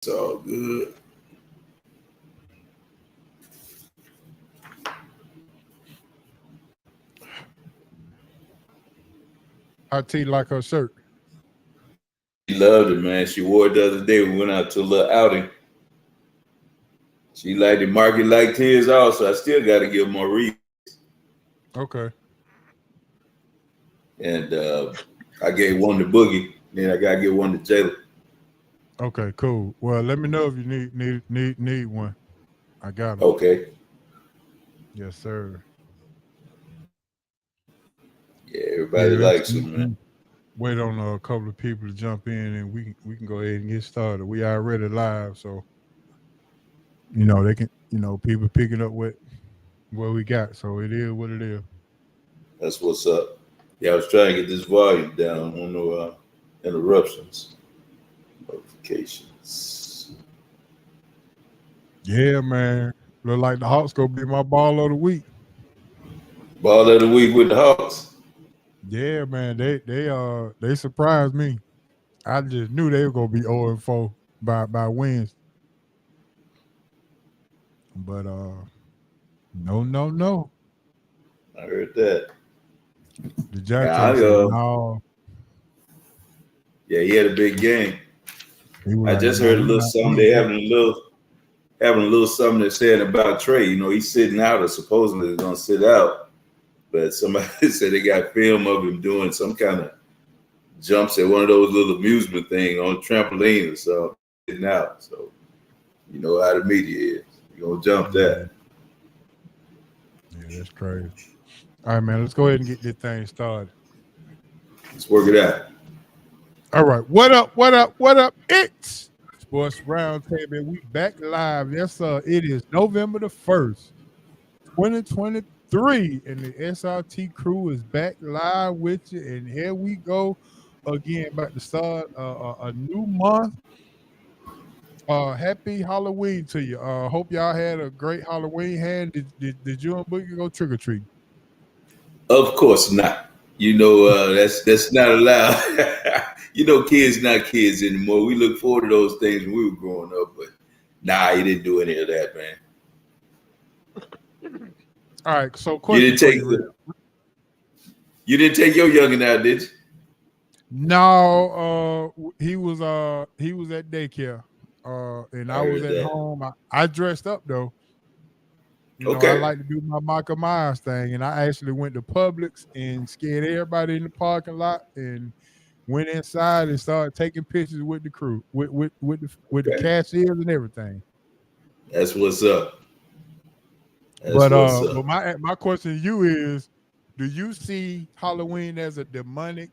It's all good. How T like her shirt? She loved it, man. She wore it the other day. We went out to a little outing. She liked it. Market liked his also. I still got to give Maurice. Okay. And I gave one to Boogie. Then I got to give one to Jalen. Okay, cool. Well, let me know if you need one. I got them. Okay. Yes, sir. Yeah, everybody Yeah, likes them, man. wait on a couple of people to jump in, and we can go ahead and get started. We already live, so they can people picking up what we got. So it is what it is. That's what's up. Yeah, I was trying to get this volume down on no interruptions. Notifications. Yeah, man. Look like the Hawks gonna be my ball of the week. Ball of the week with the Hawks. Yeah, man. They surprised me. I just knew they were gonna be 0-4 by Wednesday. But no. I heard that. The Yeah, Jackson said no. yeah, he had a big game. He was I like, just no, heard a we little not. something. They having a little something they're saying about Trey. He's sitting out, or supposedly he's gonna sit out. But somebody said they got film of him doing some kind of jumps at one of those little amusement thing on a trampoline or something, sitting out. So you know how the media is. You're gonna jump that. Yeah, that's crazy. All right, man. Let's go ahead and get this thing started. Let's work it out. All right. What up? It's Sports Roundtable. We back live. Yes, sir. It is November the 1st, 2023. And the SRT crew is back live with you. And here we go again, about to start a new month. Happy Halloween to you. Hope y'all had a great Halloween. Did you and Boogie go trick or treat? Of course not. That's not allowed. Kids not kids anymore. We look forward to those things when we were growing up, but nah, you didn't do any of that, man. All right, so question for you. You didn't take your youngin' out, did you? No, he was at daycare. And I was at home. I dressed up though. I like to do my Michael Myers thing, and I actually went to Publix and scared everybody in the parking lot, and went inside and started taking pictures with the crew, with the cashiers and everything. That's what's up. But my question to you is, do you see Halloween as a demonic?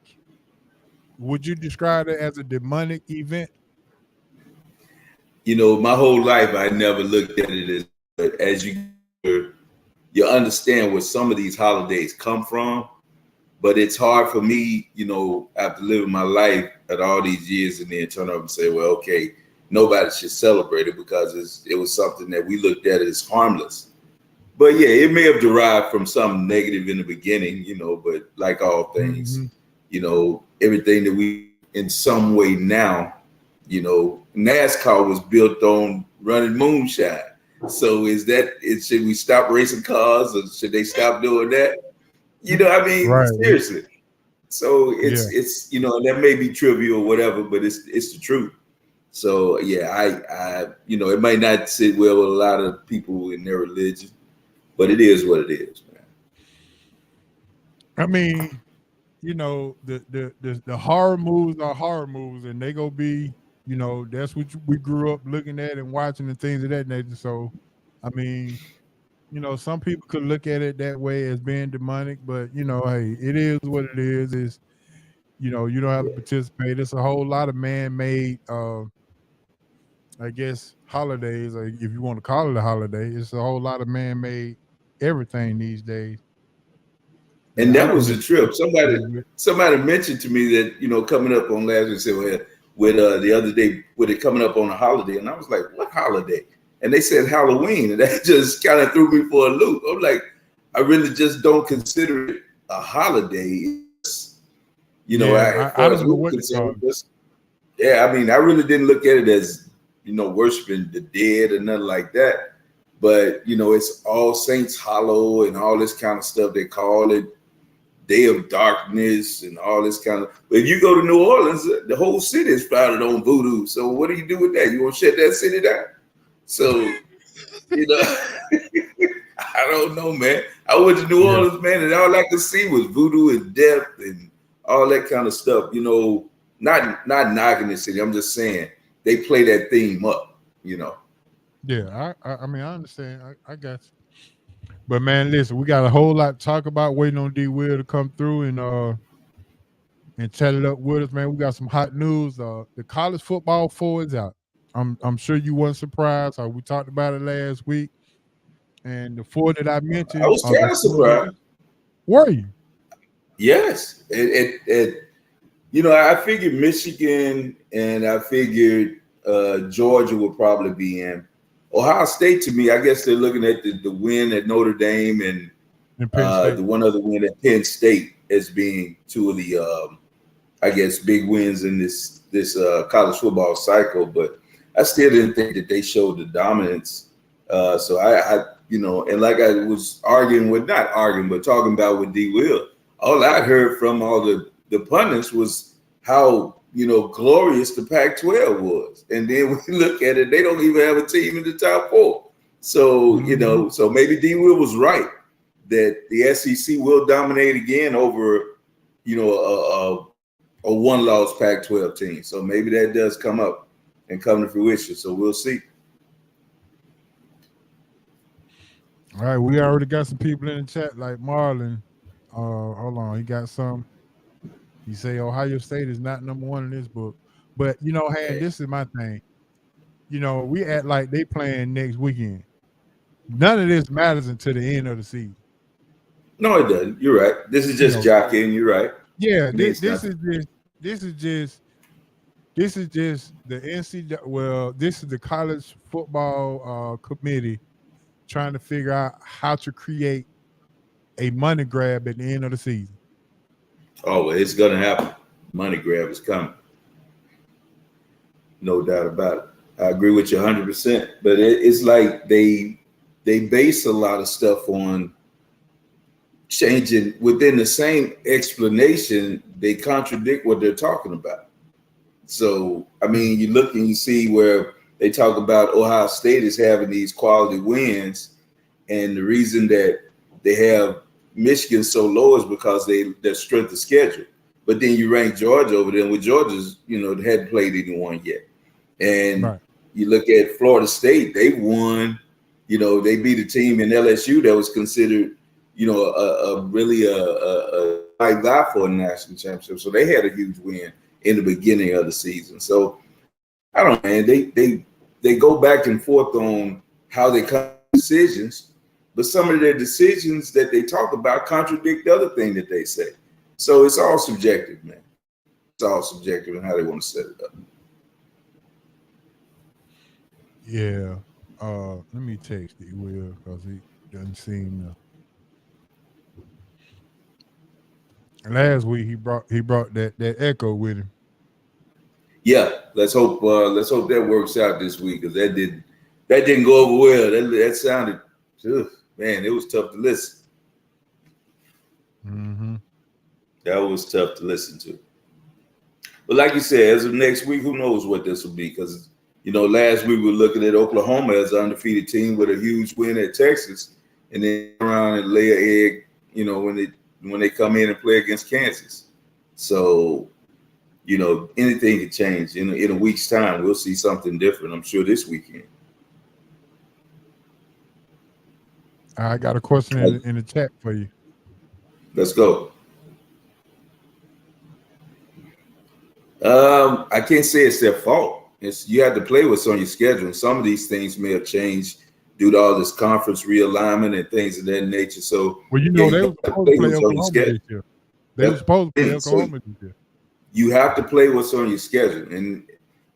Would you describe it as a demonic event? My whole life I never looked at it as you understand where some of these holidays come from, but it's hard for me, after living my life at all these years and then turn up and say, well, okay, nobody should celebrate it because it was something that we looked at as harmless. But yeah, it may have derived from something negative in the beginning, but like all things, everything that we in some way now, NASCAR was built on running moonshine. So should we stop racing cars or should they stop doing that? Right. Seriously. So it's that may be trivial or whatever, but it's the truth. So yeah, I it might not sit well with a lot of people in their religion, but it is what it is, man. I mean, the horror movies are horror movies, and they gonna be, that's what we grew up looking at and watching and things of that nature. So, I mean, some people could look at it that way as being demonic, but hey, it is what it is. Is you don't have to participate. It's a whole lot of man-made, I guess, holidays, or if you want to call it a holiday. It's a whole lot of man-made everything these days. And that was a trip. Somebody mentioned to me that, coming up on last week, said, well, with the other day, with it coming up on a holiday. And I was like, what holiday? And they said Halloween. And that just kind of threw me for a loop. I'm like, I really just don't consider it a holiday. I don't know what I really didn't look at it as, worshiping the dead or nothing like that. But it's All Saints Hollow and all this kind of stuff. They call it Day of Darkness and all this kind of. But if you go to New Orleans, the whole city is founded on voodoo. So what do you do with that? You want to shut that city down? So I don't know, man. I went to New Orleans, man, and all I could see was voodoo and death and all that kind of stuff. Not knocking the city. I'm just saying they play that theme up. Yeah, I mean, I understand. I got you. But man, listen, we got a whole lot to talk about. Waiting on D Will to come through and chat it up with us, man. We got some hot news. The college football 4 is out. I'm sure you weren't surprised. We talked about it last week. And the 4 that I mentioned, I was kind of surprised. Were you? Yes. I figured Michigan and I figured Georgia would probably be in. Ohio State, to me, I guess they're looking at the win at Notre Dame and the one other win at Penn State as being two of the, big wins in this college football cycle. But I still didn't think that they showed the dominance. So I and like I was talking about with D. Will, all I heard from all the pundits was how glorious the Pac-12 was, and then when you look at it, they don't even have a team in the top 4. So so maybe D. Will was right that the SEC will dominate again over a one-loss Pac-12 team. So maybe that does come to fruition. So we'll see. All right, we already got some people in the chat, like Marlon. Hold on, he got some. He say Ohio State is not number 1 in this book, but this is my thing. We act like they playing next weekend. None of this matters until the end of the season. No, it doesn't. You're right. This is just jockeying. You're right. Yeah, this is just the NCAA. Well, this is the college football committee trying to figure out how to create a money grab at the end of the season. Oh, it's going to happen. Money grab is coming. No doubt about it. I agree with you 100%. But it's like they base a lot of stuff on changing within the same explanation. They contradict what they're talking about. So, I mean, you look and you see where they talk about Ohio State is having these quality wins, and the reason that they have Michigan so low is because their strength of schedule. But then you rank Georgia over there, with Georgia's, they hadn't played anyone yet. And you look at Florida State, they won. They beat a team in LSU that was considered, a really a high guy for a national championship. So they had a huge win in the beginning of the season. So I don't know, man. They go back and forth on how they come to decisions, but some of their decisions that they talk about contradict the other thing that they say. So it's all subjective, man. It's all subjective in how they want to set it up. Yeah. Let me text D. Will because he doesn't seem to. Last week he brought that echo with him. Yeah, let's hope that works out this week, because that didn't go over well. That sounded, man, it was tough to listen. Mm-hmm. That was tough to listen to. But like you said, as of next week, who knows what this will be? Because last week we were looking at Oklahoma as an undefeated team with a huge win at Texas, and then around and lay an egg, when they come in and play against Kansas. So, anything could change. In a week's time, we'll see something different, I'm sure, this weekend. I got a question in the chat for you. Let's go. I can't say it's their fault. You have to play what's on your schedule. And some of these things may have changed due to all this conference realignment and things of that nature. So, they were supposed to play Oklahoma this year. They were supposed to play Oklahoma this year. You have to play what's on your schedule. And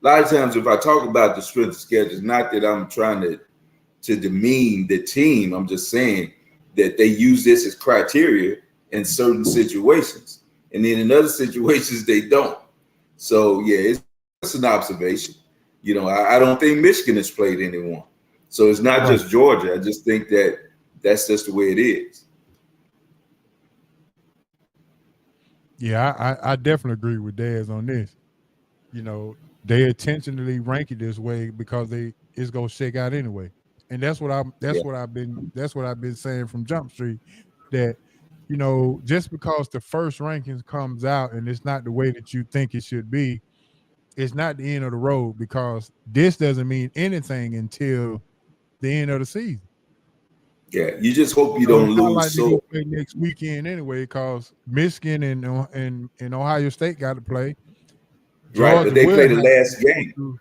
a lot of times, if I talk about the strength of schedule, it's not that I'm trying to demean the team. I'm just saying that they use this as criteria in certain situations, and then in other situations they don't. So yeah, it's an observation. You know, I don't think Michigan has played anyone. So it's not just Georgia. I just think that that's just the way it is. Yeah, I definitely agree with Daz on this. You know, they intentionally rank it this way because it's gonna shake out anyway. And Yeah. that's what I've been saying from Jump Street, that you know, just because the first rankings comes out and it's not the way that you think it should be, it's not the end of the road, because this doesn't mean anything until the end of the season. Yeah, you just hope you So don't it's not lose. like they're gonna So play next weekend anyway, because Michigan and Ohio State got to play. right, but Georgia they will play have the to last go game. through.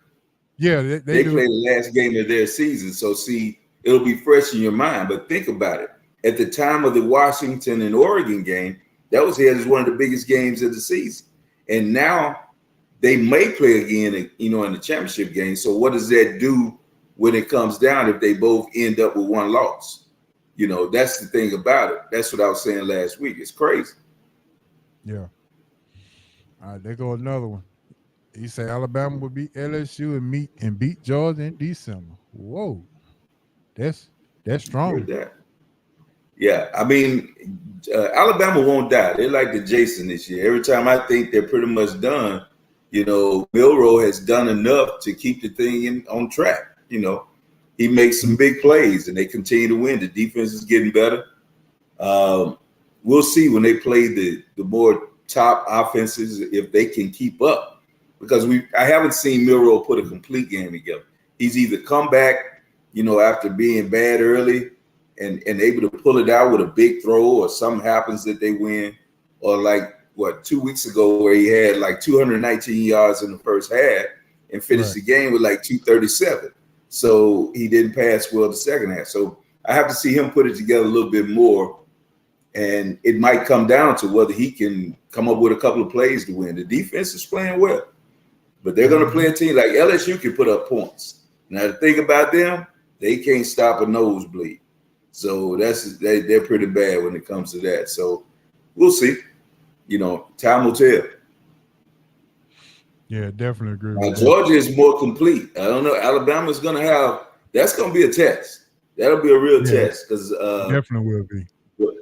Yeah, they They do. play the last game of their season. So see, it'll be fresh in your mind. But think about it. At the time of the Washington and Oregon game, that was here as one of the biggest games of the season. And now they may play again, you know, in the championship game. So what does that do when it comes down if they both end up with one loss? You know, that's the thing about it. That's what I was saying last week. It's crazy. Yeah. All right, there go another one. He said Alabama would beat LSU and beat Georgia in December. Whoa, that's Heard strong. that. Yeah, I mean, Alabama won't die. They're like the Jason this year. Every time I think they're pretty much done, you know, Milroe has done enough to keep the thing on track. You know, he makes some big plays and they continue to win. The defense is getting better. We'll see when they play the more top offenses if they can keep up, because I haven't seen Milroe put a complete game together. He's either come back, you know, after being bad early and able to pull it out with a big throw, or something happens that they win, or like 2 weeks ago where he had like 219 yards in the first half and finished the game with like 237. So he didn't pass well the second half. So I have to see him put it together a little bit more. And it might come down to whether he can come up with a couple of plays to win. The defense is playing well, but they're going to play a team like LSU can put up points. Now, the thing about them, they can't stop a nosebleed. So they're pretty bad when it comes to that. So we'll see. You know, time will tell. Yeah, definitely agree Now, with that. Georgia is more complete. I don't know. Alabama's going to have – that's going to be a test. That'll be a real test, because definitely will be.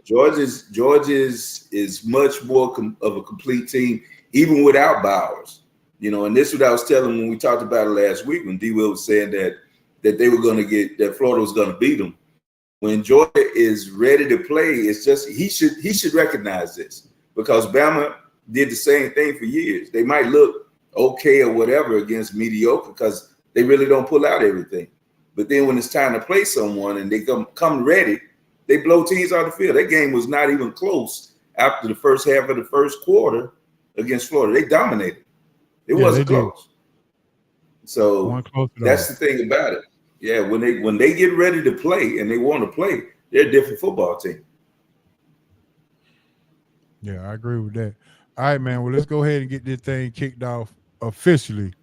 Georgia's is much more of a complete team, even without Bowers. You know, and this is what I was telling when we talked about it last week, when D. Will was saying that they were going to that Florida was going to beat them. When Georgia is ready to play, it's just he should recognize this, because Bama did the same thing for years. They might look okay or whatever against mediocre because they really don't pull out everything. But then when it's time to play someone and they come ready, they blow teams out of the field. That game was not even close after the first half of the first quarter against Florida. They dominated. It wasn't close. So that's the thing about it. Yeah, when they get ready to play and they want to play, they're a different football team. Yeah, I agree with that. All right, man. Well, let's go ahead and get this thing kicked off officially.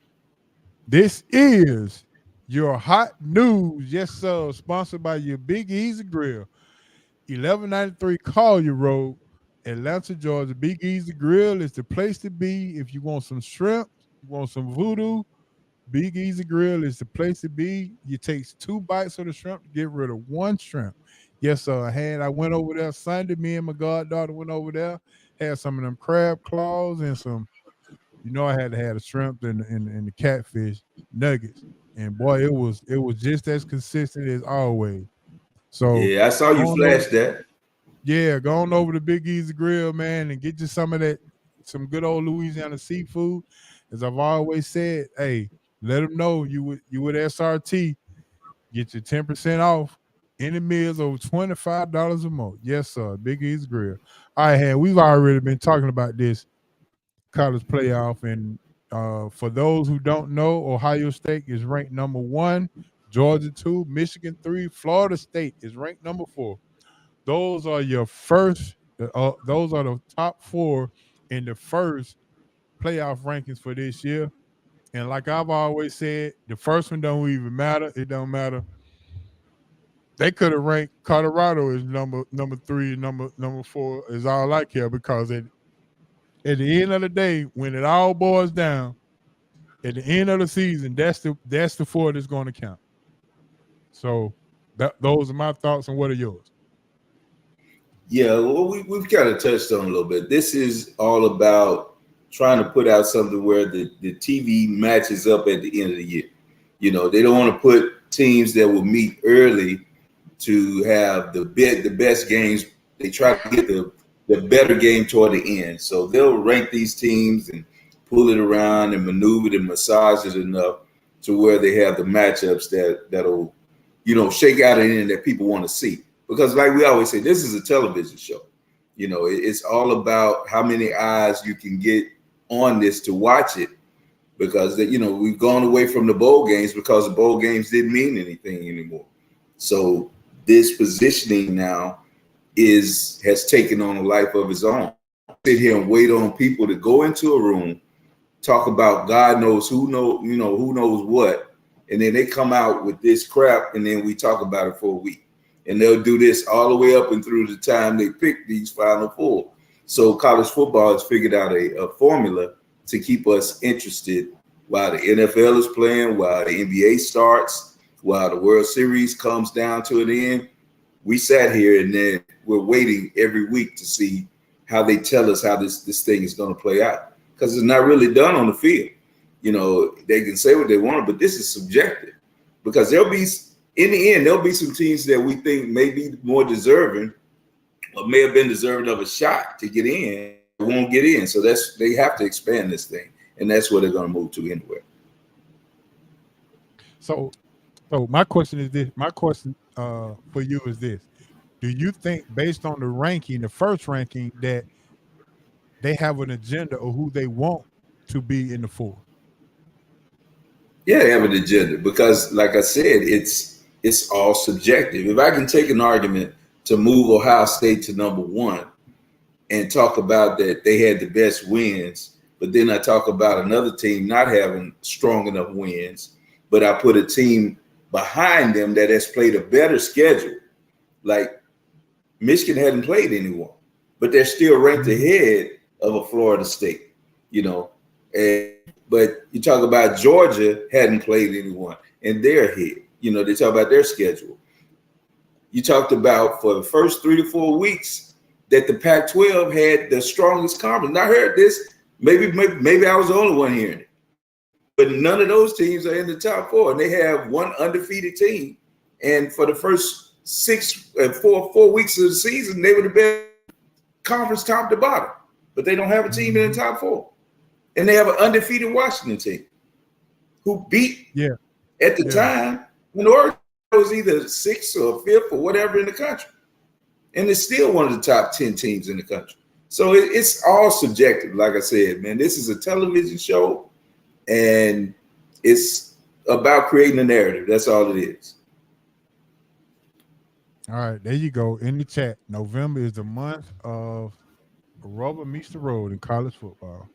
This is your hot news, yes sir, sponsored by your Big Easy Grill, 1193 Collier Road, Atlanta, Georgia. Big Easy Grill is the place to be if you want some shrimp, you want some voodoo. Big Easy Grill is the place to be. You take 2 bites of the shrimp to get rid of 1 shrimp. Yes, sir. I went over there Sunday. Me and my goddaughter went over there, had some of them crab claws and some. You know, I had to have the shrimp and the catfish nuggets, and boy, it was just as consistent as always. So yeah, I saw you flash that. Yeah, go on over to Big Easy Grill, man, and get you some of that, some good old Louisiana seafood. As I've always said, hey, let them know you with SRT, get your 10% off any meals over $25 or more. Yes, sir. Big Easy Grill. All right, we've already been talking about this college playoff, and for those who don't know, Ohio State is ranked number 1, Georgia 2, Michigan 3, Florida State is ranked number 4. Those are your first. Those are the top 4 in the first playoff rankings for this year. And like I've always said, the first one don't even matter. It don't matter. They could have ranked Colorado as number 3, number 4 is all I care, because at the end of the day, when it all boils down, at the end of the season, that's the 4 that's going to count. So those are my thoughts, and what are yours? Yeah, well, we've kind of touched on a little bit. This is all about trying to put out something where the TV matches up at the end of the year. You know, they don't want to put teams that will meet early to have the best games. They try to get the better game toward the end. So they'll rank these teams and pull it around and maneuver it and massage it enough to where they have the matchups that'll, you know, shake out at the end that people want to see. Because like we always say, this is a television show. You know, it's all about how many eyes you can get on this to watch it. Because, you know, we've gone away from the bowl games because the bowl games didn't mean anything anymore. So this positioning now has taken on a life of its own. Sit here and wait on people to go into a room, talk about God knows who knows what, and then they come out with this crap, and then we talk about it for a week. And they'll do this all the way up and through the time they pick these Final Four. So college football has figured out a formula to keep us interested while the NFL is playing, while the NBA starts, while the World Series comes down to an end. We sat here and then we're waiting every week to see how they tell us how this thing is going to play out, because it's not really done on the field. You know, they can say what they want, but this is subjective, because in the end, there'll be some teams that we think may be more deserving or may have been deserving of a shot to get in, won't get in. So they have to expand this thing, and that's where they're going to move to anyway. So my question is this. My question for you is this. Do you think, based on the ranking, the first ranking, that they have an agenda of who they want to be in the 4? Yeah, they have an agenda, because, like I said, it's all subjective. If I can take an argument to move Ohio State to number 1 and talk about that they had the best wins, but then I talk about another team not having strong enough wins, but I put a team behind them that has played a better schedule. Like Michigan hadn't played anyone, but they're still ranked ahead of a Florida State, you know. But you talk about Georgia hadn't played anyone, and they're ahead. You know, they talk about their schedule. You talked about for the first 3 to 4 weeks that the Pac-12 had the strongest conference. And I heard this. Maybe I was the only one hearing it. But none of those teams are in the top 4, and they have one undefeated team. And for the first 4 weeks of the season, they were the best conference top to bottom. But they don't have a team in the top 4. And they have an undefeated Washington team who beat at the time when Oregon was either 6th or 5th or whatever in the country. And it's still one of the top 10 teams in the country. So it's all subjective. Like I said, man, this is a television show, and it's about creating a narrative. That's all it is. All right, there you go. In the chat, November is the month of rubber meets the road in college football.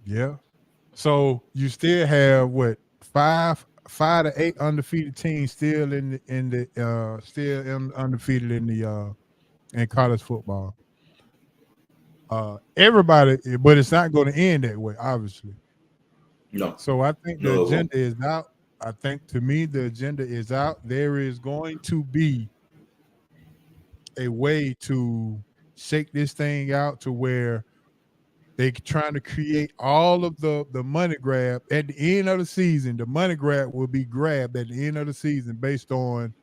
Yeah. So you still have what, 5 to 8 undefeated teams still undefeated in college football. Everybody, but it's not going to end that way, obviously. No. So I think the agenda is out. I think, to me, the agenda is out. There is going to be a way to shake this thing out to where they're trying to create all of the money grab at the end of the season. The money grab will be grabbed at the end of the season based on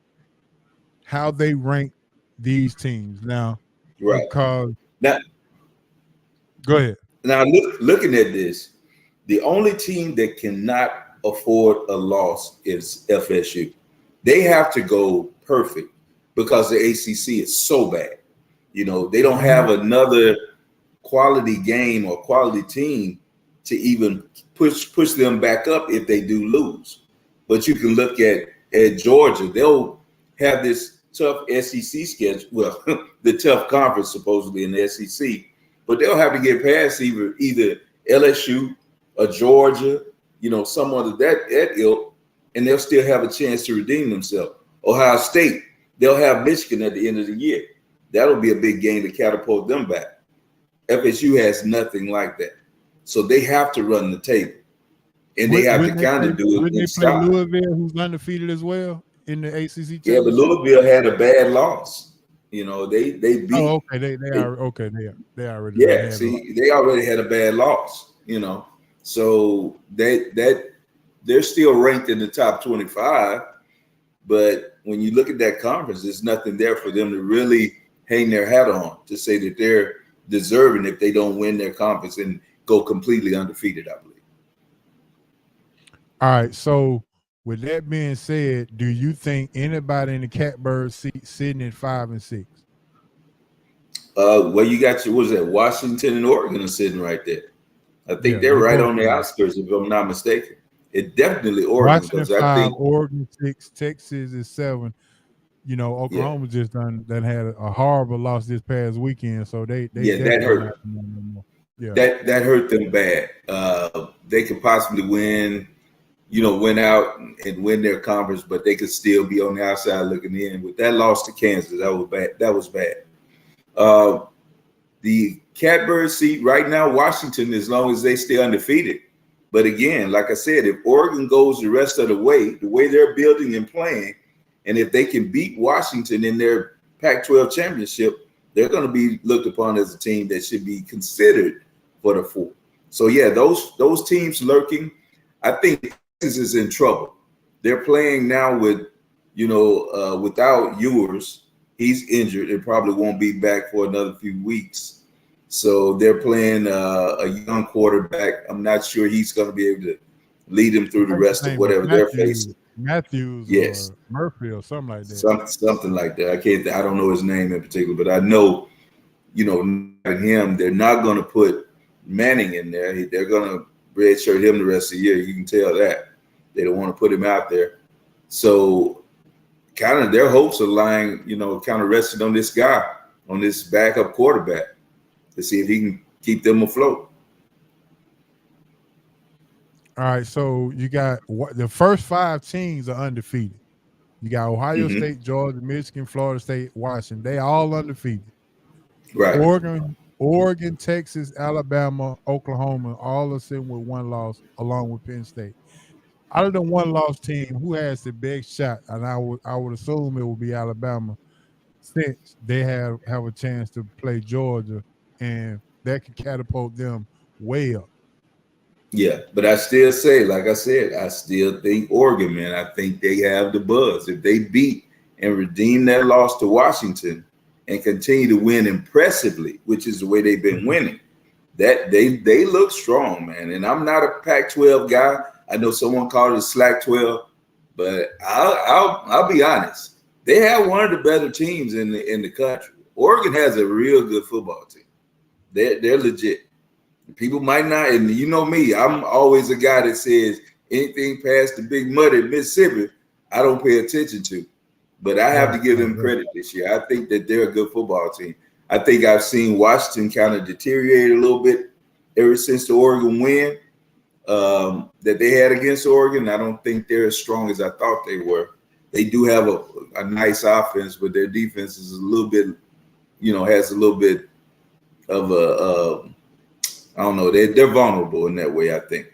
how they rank these teams. Now, right. Because now, go ahead. Now, looking at this, the only team that cannot afford a loss is FSU. They have to go perfect because the ACC is so bad. You know, they don't have another quality game or quality team to even push them back up if they do lose. But you can look at Georgia. They'll have this tough SEC schedule. Well, the tough conference supposedly in the SEC, but they'll have to get past either LSU or Georgia, you know, someone of that ilk, and they'll still have a chance to redeem themselves. Ohio State, they'll have Michigan at the end of the year. That'll be a big game to catapult them back. FSU has nothing like that. So they have to run the table, and they have to kind of do it Wouldn't in they play style. Louisville, who's undefeated as well in the ACC Yeah, but championship? Louisville had a bad loss. You know, they Oh, beat. okay. They are okay. They already done Yeah, had lost. see, they already had a bad loss. You know, so they're still ranked in the top 25. But when you look at that conference, there's nothing there for them to really hang their hat on to say that they're deserving if they don't win their conference and go completely undefeated, I believe. All right. So with that being said, do you think anybody in the Catbird seat sitting at 5 and 6? Well, you got was that Washington and Oregon are sitting right there. I think Yeah, they're they right both on the are. outskirts, if I'm not mistaken. It definitely Oregon Washington because I 5, think, Oregon 6, Texas is 7. You know, yeah, Oklahoma just done had a horrible loss this past weekend, so they yeah, that definitely not hurt. no more. Yeah. That hurt them bad. They could possibly win, win out and win their conference, but they could still be on the outside looking in. With that loss to Kansas, that was bad. That was bad. Uh, the Catbird seat right now, Washington, as long as they stay undefeated. But again, like I said, if Oregon goes the rest of the way they're building and playing, and if they can beat Washington in their Pac-12 championship, they're going to be looked upon as a team that should be considered for the 4. So yeah, those teams lurking. I think Texas is in trouble. They're playing now with, without Ewers. He's injured and probably won't be back for another few weeks. So they're playing a young quarterback. I'm not sure he's going to be able to lead them through the I think his rest of name is whatever they're facing. Matthews Yes, or Murphy or something like that. something like that. I don't know his name in particular, but I know, him. They're not going to put Manning in there. They're going to redshirt him the rest of the year. You can tell that they don't want to put him out there. So kind of their hopes are lying, kind of resting on this guy, on this backup quarterback, to see if he can keep them afloat. All right, so you got the first 5 teams are undefeated. You got Ohio State, Georgia, Michigan, Florida State, Washington. They all undefeated. Right. Oregon, Texas, Alabama, Oklahoma, all are sitting with 1 loss, along with Penn State. Out of the 1-loss team, who has the best shot? And I would assume it will be Alabama, since they have a chance to play Georgia, and that could catapult them way up. Yeah, but I still say, like I said, I still think Oregon, man. I think they have the buzz. If they beat and redeem their loss to Washington and continue to win impressively, which is the way they've been winning, that they look strong, man. And I'm not a Pac-12 guy. I know someone called it a Slack 12, but I'll be honest. They have one of the better teams in the country. Oregon has a real good football team. They're legit. People might not, and you know me, I'm always a guy that says anything past the Big Mud at Mississippi, I don't pay attention to. But I have to give them credit this year. I think that they're a good football team. I think I've seen Washington kind of deteriorate a little bit ever since the Oregon win that they had against Oregon. I don't think they're as strong as I thought they were. They do have a nice offense, but their defense is a little bit, has a little bit of a I don't know. They're vulnerable in that way, I think.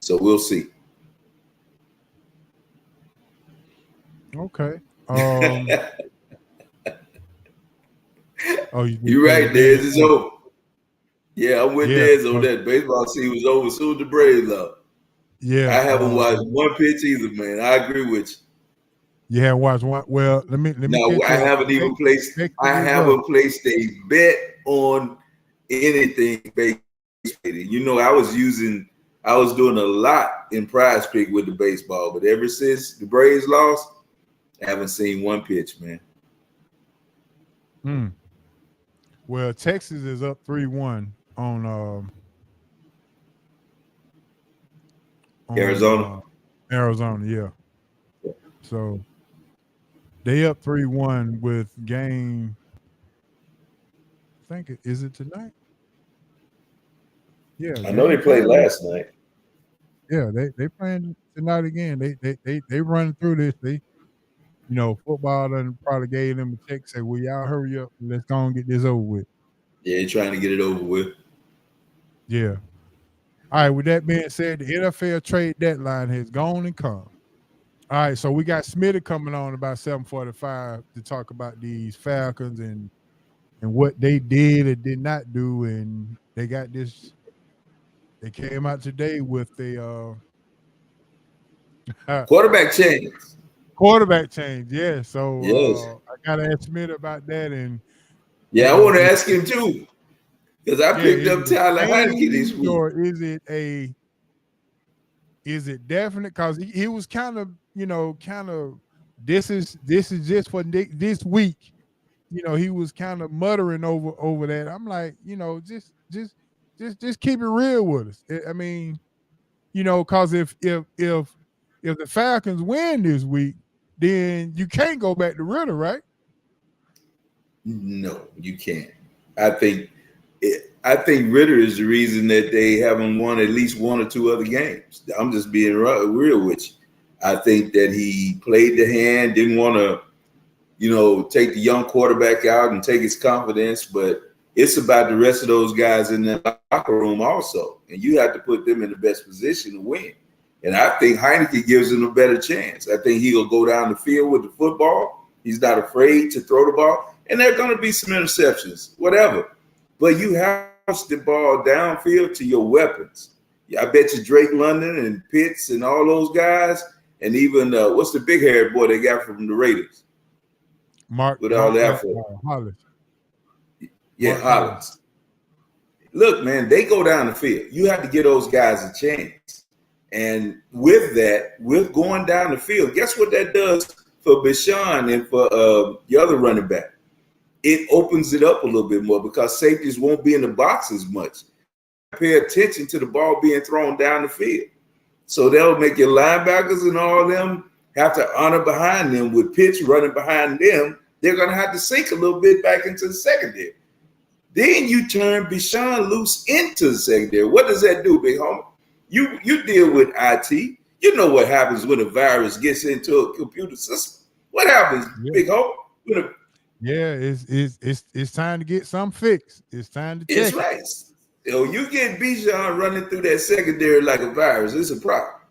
So we'll see. Okay. Oh, You're right, Dez. It's over. Yeah, I'm with Dez on that. Baseball season was over soon. The Braves up. Yeah. I haven't watched one pitch either, man. I agree with you. You haven't watched one? Well, let me. No, I haven't even placed. I haven't placed a bet on anything. I was doing a lot in Prize Pick with the baseball, but ever since the Braves lost, I haven't seen one pitch, man. Well, Texas is up 3-1 on Arizona. Arizona, yeah. So they up 3-1 with game. I think is it tonight? Yeah, I know they played last night. Yeah, they playing tonight again. They run through this. Football done probably gave them a check. Say, "Well, y'all hurry up. Let's go and get this over with." Yeah, they're trying to get it over with. Yeah. All right, with that being said, the NFL trade deadline has gone and come. All right, so we got Smitty coming on about 7:45 to talk about these Falcons and what they did or did not do, and they got this. They came out today with a Quarterback change. quarterback change. Yeah, so Yes. I gotta ask Smitty about that, and Yeah, I want to ask him too. Because I picked is up it Tyler Heineke this changed, week. or is it definite? Because he was kind of, this is just for this week. He was kind of muttering over that. I'm like, just keep it real with us. I mean, because if the Falcons win this week, then you can't go back to Ritter, right? No, you can't. I think Ritter is the reason that they haven't won at least one or two other games. I'm just being real with you. I think that he played the hand, didn't want to, take the young quarterback out and take his confidence, but it's about the rest of those guys in the locker room also, and you have to put them in the best position to win. And I think Heineke gives them a better chance. I think he'll go down the field with the football. He's not afraid to throw the ball, and there are going to be some interceptions, whatever. But you have the ball downfield to your weapons. I bet you Drake London and Pitts and all those guys, and even what's the big haired boy they got from the Raiders? With all that for Hollins. Yeah, Hollins. Look, man, they go down the field. You have to give those guys a chance. And with that, with going down the field, guess what that does for Bichon and for the other running back? It opens it up a little bit more because safeties won't be in the box as much. Pay attention to the ball being thrown down the field. So they'll make your linebackers and all of them have to honor behind them with Pitts running behind them. They're going to have to sink a little bit back into the secondary. Then you turn Bichon loose into the secondary. What does that do, big homie? You deal with IT. You know what happens when a virus gets into a computer system. What happens, big homie? It's time to get something fixed. It's time to check. It's right. You get Bichon running through that secondary like a virus. It's a problem.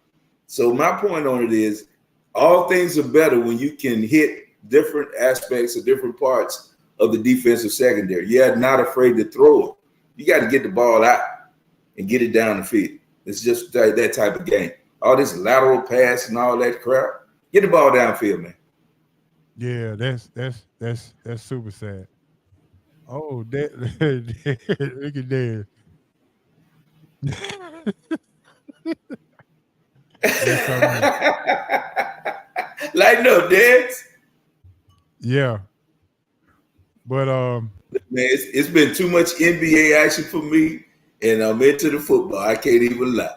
So my point on it is, all things are better when you can hit different aspects or different parts of the defensive secondary. You're not afraid to throw it. You got to get the ball out and get it down the field. It's just that type of game. All this lateral pass and all that crap. Get the ball downfield, man. Yeah, that's super sad. Oh, look at that. Lighten up, Dex. Yeah. But man, it's been too much NBA action for me, and I'm into the football. I can't even lie.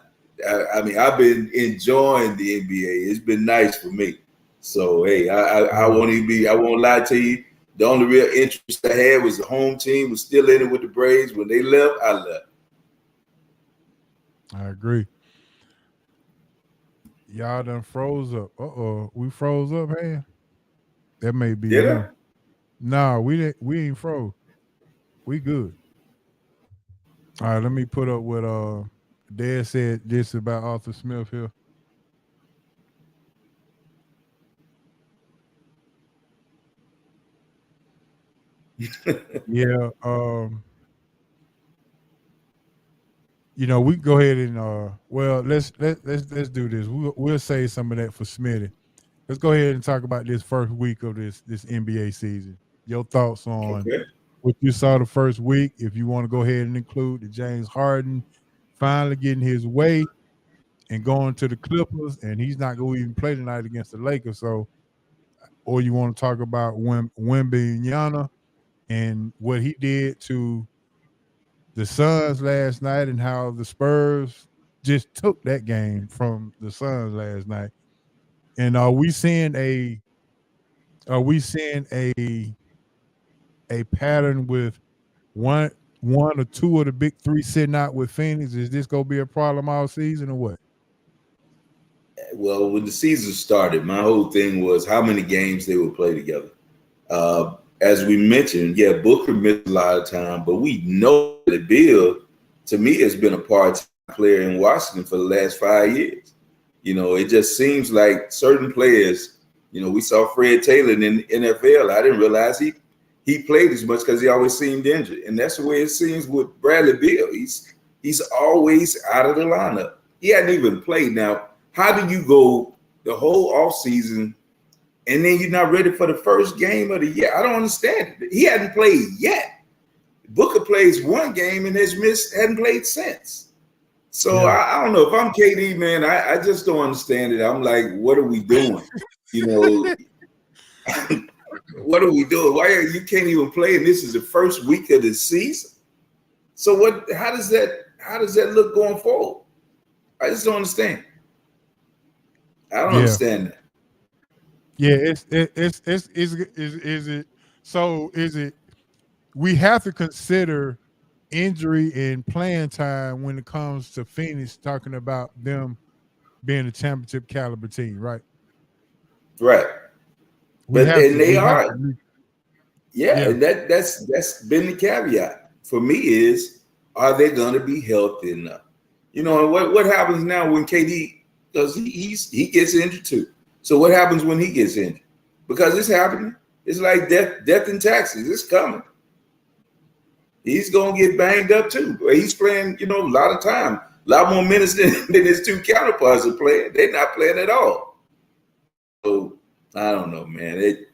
I mean, I've been enjoying the NBA. It's been nice for me. So hey, I won't lie to you. The only real interest I had was the home team was still in it with the Braves. When they left, I left. I agree. Y'all done froze up. We froze up, man. That may be. Yeah. No, we ain't froze. We good. All right, let me put up what Dad said this about Arthur Smith here. Yeah, we can go ahead and let's do this. We'll save some of that for Smitty. Let's go ahead and talk about this first week of this NBA season. Your thoughts on what you saw the first week. If you want to go ahead and include the James Harden finally getting his way and going to the Clippers, and he's not going to even play tonight against the Lakers. So, or you want to talk about Wembanyama and what he did to the Suns last night and how the Spurs just took that game from the Suns last night. And are we seeing a pattern with one or two of the big three sitting out with Phoenix? Is this gonna be a problem all season or what? Well, when the season started, my whole thing was how many games they would play together. As we mentioned, Booker missed a lot of time, but we know that Bill, to me, has been a part-time player in Washington for the last 5 years. It just seems like certain players, we saw Fred Taylor in the NFL. I didn't realize he played as much because he always seemed injured. And that's the way it seems with Bradley Beal. He's always out of the lineup. He hadn't even played. Now, how do you go the whole offseason and then you're not ready for the first game of the year? I don't understand it. He hadn't played yet. Booker plays one game and hadn't played since. So yeah. I don't know. If I'm KD, man, I just don't understand it. I'm like, what are we doing? What are we doing? You can't even play, and this is the first week of the season. So how does that look going forward? I just don't understand. I don't understand that. Yeah, is it we have to consider injury and playing time when it comes to Phoenix, talking about them being a championship caliber team, right? Right. They are. Yeah, that's been the caveat for me is, are they going to be healthy enough? And what happens now when KD does he gets injured too? So what happens when he gets injured? Because it's happening. It's like death in taxes. It's coming. He's gonna get banged up too. He's playing, a lot of time, a lot more minutes than his two counterparts are playing. They're not playing at all. So I don't know, man.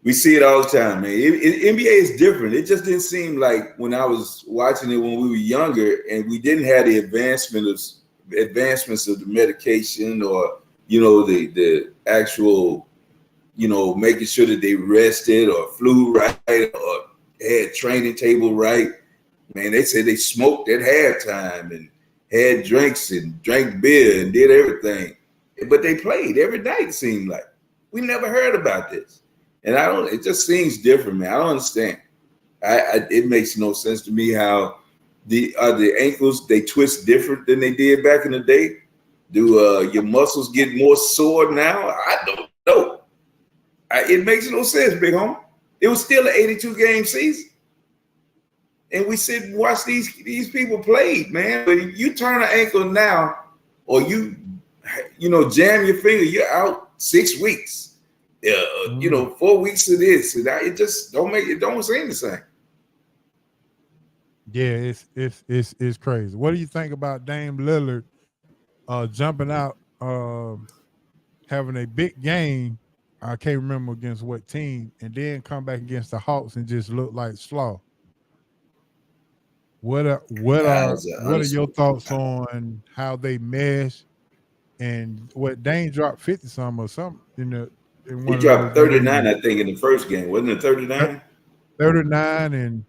We see it all the time, man. NBA is different. It just didn't seem like when I was watching it when we were younger and we didn't have the advancements of the medication or the actual making sure that they rested or flew right or had training table right. Man, they said they smoked at halftime and had drinks and drank beer and did everything. But they played every night, it seemed like. We never heard about this. And it just seems different, man. I don't understand. It makes no sense to me how the ankles, they twist different than they did back in the day. Do your muscles get more sore now? I don't know. It makes no sense, big homie. It was still an 82-game season. And we sit and watch these people play, man. But if you turn an ankle now or you jam your finger, you're out 6 weeks. 4 weeks of this. And it just don't seem the same. Yeah, it's crazy. What do you think about Dame Lillard jumping out, having a big game? I can't remember against what team, and then come back against the Hawks and just look like slaw. What are your thoughts on how they mesh and what Dame dropped 50-some or something He dropped 39, I think, in the first game. Wasn't it 39? 39, and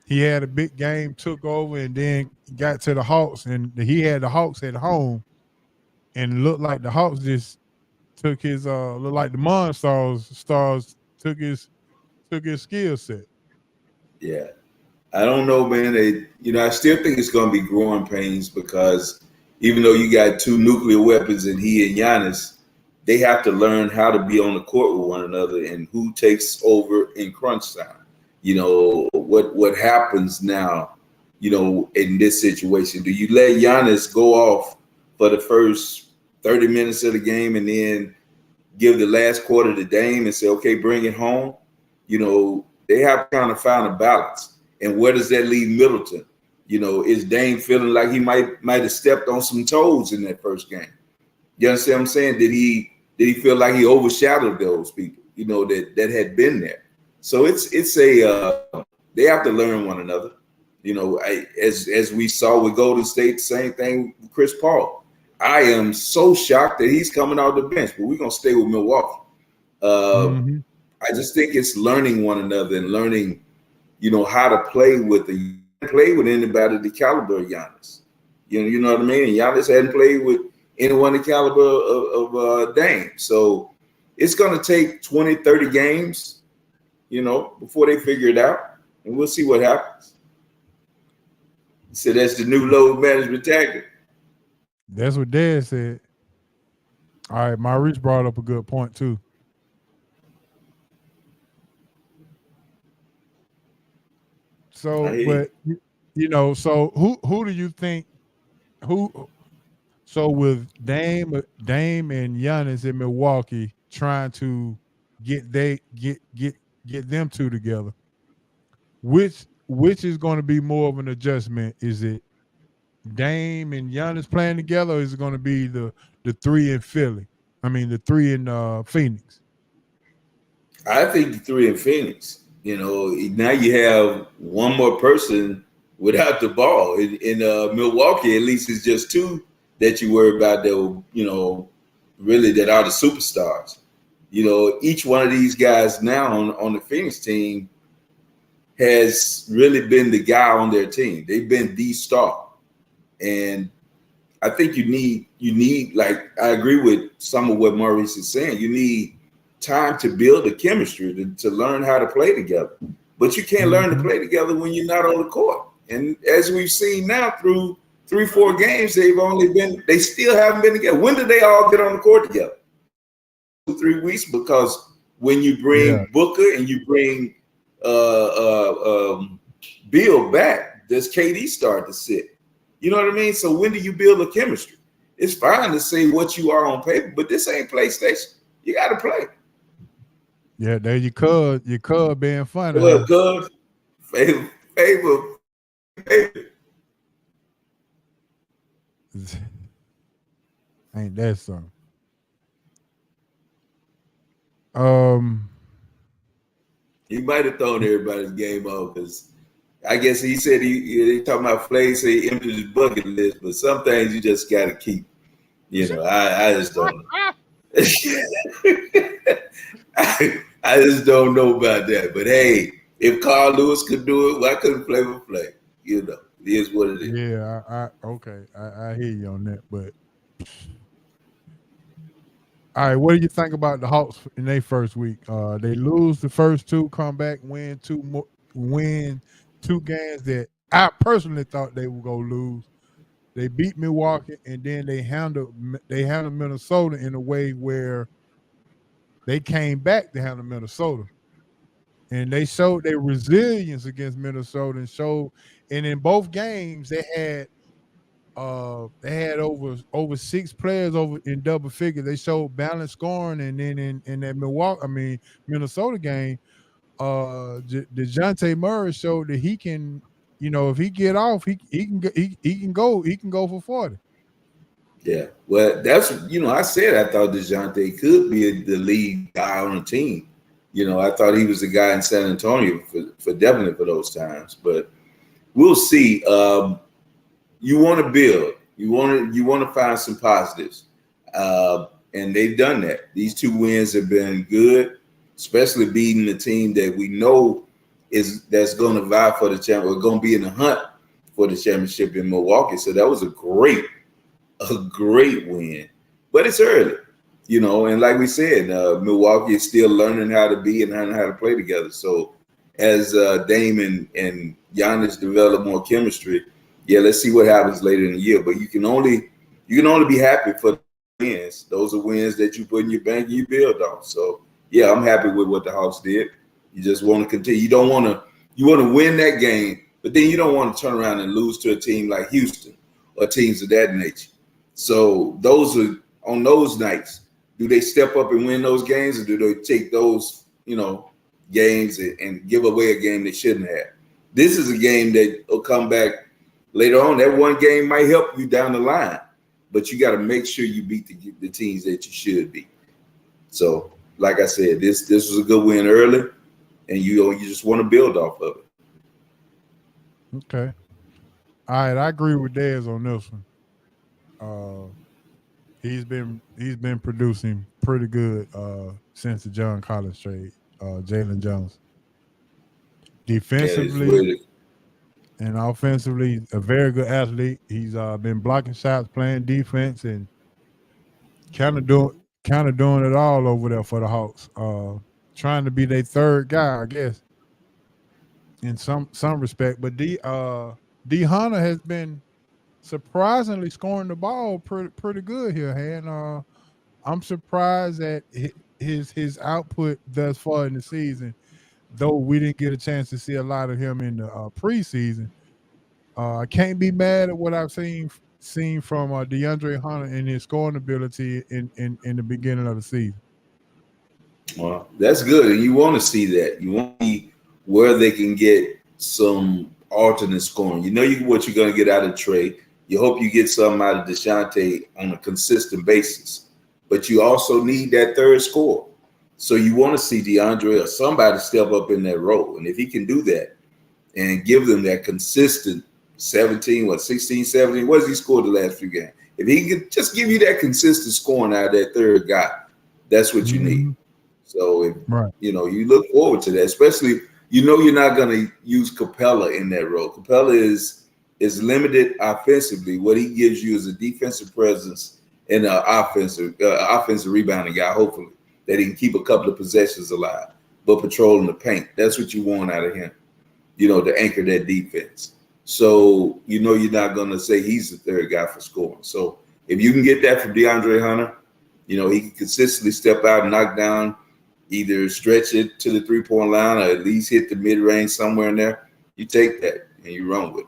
he had a big game, took over, and then got to the Hawks, and he had the Hawks at home, and looked like the Hawks just took his look like the Monstars took his skill set. Yeah. I don't know, man. I still think it's going to be growing pains because even though you got two nuclear weapons and he and Giannis, they have to learn how to be on the court with one another and who takes over in crunch time. What happens now, in this situation? Do you let Giannis go off for the first 30 minutes of the game and then give the last quarter to Dame and say, okay, bring it home? They have to kind of find a balance. And where does that leave Middleton? Is Dame feeling like he might have stepped on some toes in that first game? You understand what I'm saying? Did he feel like he overshadowed those people, that had been there? So they have to learn one another. As we saw with Golden State, same thing with Chris Paul. I am so shocked that he's coming out of the bench, but we're gonna stay with Milwaukee. I just think it's learning one another and learning, how to play with anybody the caliber of Giannis. You know what I mean? And Giannis hadn't played with anyone the caliber of Dame. So it's going to take 20, 30 games, before they figure it out. And we'll see what happens. So that's the new load management tactic. That's what Dad said. All right, Maurice brought up a good point too. So, but So who do you think who so with Dame and Giannis in Milwaukee trying to get them two together? Which is going to be more of an adjustment? Is it Dame and Giannis playing together, or is it going to be the three in Philly? I mean, the three in Phoenix. I think the three in Phoenix. Now you have one more person without the ball. In Milwaukee, at least it's just two that you worry about that will, really that are the superstars. Each one of these guys now on the Phoenix team has really been the guy on their team. They've been the star. And I think you need like I agree with some of what Maurice is saying. You need time to build a chemistry to learn how to play together. But you can't learn to play together when you're not on the court. And as we've seen now through 3-4 games, they still haven't been together. When did they all get on the court together? 2-3 weeks, because when you bring Booker and you bring Bill back, does KD start to sit? You know what I mean? So when do you build a chemistry? It's fine to say what you are on paper, but this ain't PlayStation. You got to play. Yeah, there you could being funny. Well, cuz favor. Ain't that something? He might have thrown everybody's game off because I guess he said he talking about Flay, say he emptied his bucket list, but some things you just got to keep. I just don't know. I just don't know about that. But hey, if Carl Lewis could do it, why couldn't Flavor Flay? It is what it is. Yeah, I hear you on that. But all right, what do you think about the Hawks in their first week? They lose the first two, come back, win two games that I personally thought they would go lose. They beat Milwaukee, and then they handled Minnesota in a way where they came back to handle Minnesota, and they showed their resilience against Minnesota, and in both games they had over 6 players over in double figures. They showed balanced scoring, and then in that Minnesota game, DeJounte Murray showed that he can, if he get off, he can go for 40. Yeah, well, that's I said I thought DeJounte could be the lead guy on the team. I thought he was the guy in San Antonio for definitely for those times, but we'll see. You want to build, you want to find some positives, and they've done that. These 2 wins have been good, especially beating the team that we know that's going to vie for the championship, or going to be in the hunt for the championship in Milwaukee. So that was a great win, but it's early, and like we said, Milwaukee is still learning how to be and learning how to play together. So as Dame and Giannis develop more chemistry, let's see what happens later in the year. But you can only be happy for the wins. Those are wins that you put in your bank and you build on. So I'm happy with what the Hawks did. You just want to continue. You want to win that game, but then you don't want to turn around and lose to a team like Houston or teams of that nature. So on those nights, do they step up and win those games, or do they take those, games and give away a game they shouldn't have? This is a game that will come back later on. That one game might help you down the line, but you got to make sure you beat the teams that you should beat. So, like I said, this was a good win early, and you just want to build off of it. Okay. All right, I agree with Dez on this one. He's been producing pretty good since the John Collins trade. Jalen Jones, defensively and offensively, a very good athlete. He's been blocking shots, playing defense, and kind of doing it all over there for the Hawks. Trying to be their third guy, I guess, in some respect. But D Hunter has been surprisingly scoring the ball pretty good here, and I'm surprised at his output thus far in the season. Though we didn't get a chance to see a lot of him in the preseason, I can't be mad at what I've seen from DeAndre Hunter and his scoring ability in the beginning of the season. Well, that's good, and you want to see that. You want to see where they can get some alternate scoring. You know what you're going to get out of Trey. You hope you get something out of DeJounte on a consistent basis, but you also need that third score. So you want to see DeAndre or somebody step up in that role, and if he can do that and give them that consistent 16, 17, what has he scored the last few games? If he can just give you that consistent scoring out of that third guy, that's what you need. So, if, you look forward to that, especially, you're not going to use Capella in that role. Capella is limited offensively. What he gives you is a defensive presence and an offensive rebounding guy, hopefully, that he can keep a couple of possessions alive, but patrolling the paint. That's what you want out of him, to anchor that defense. So, you're not going to say he's the third guy for scoring. So, if you can get that from DeAndre Hunter, he can consistently step out and knock down, either stretch it to the three-point line or at least hit the mid-range somewhere in there. You take that and you run with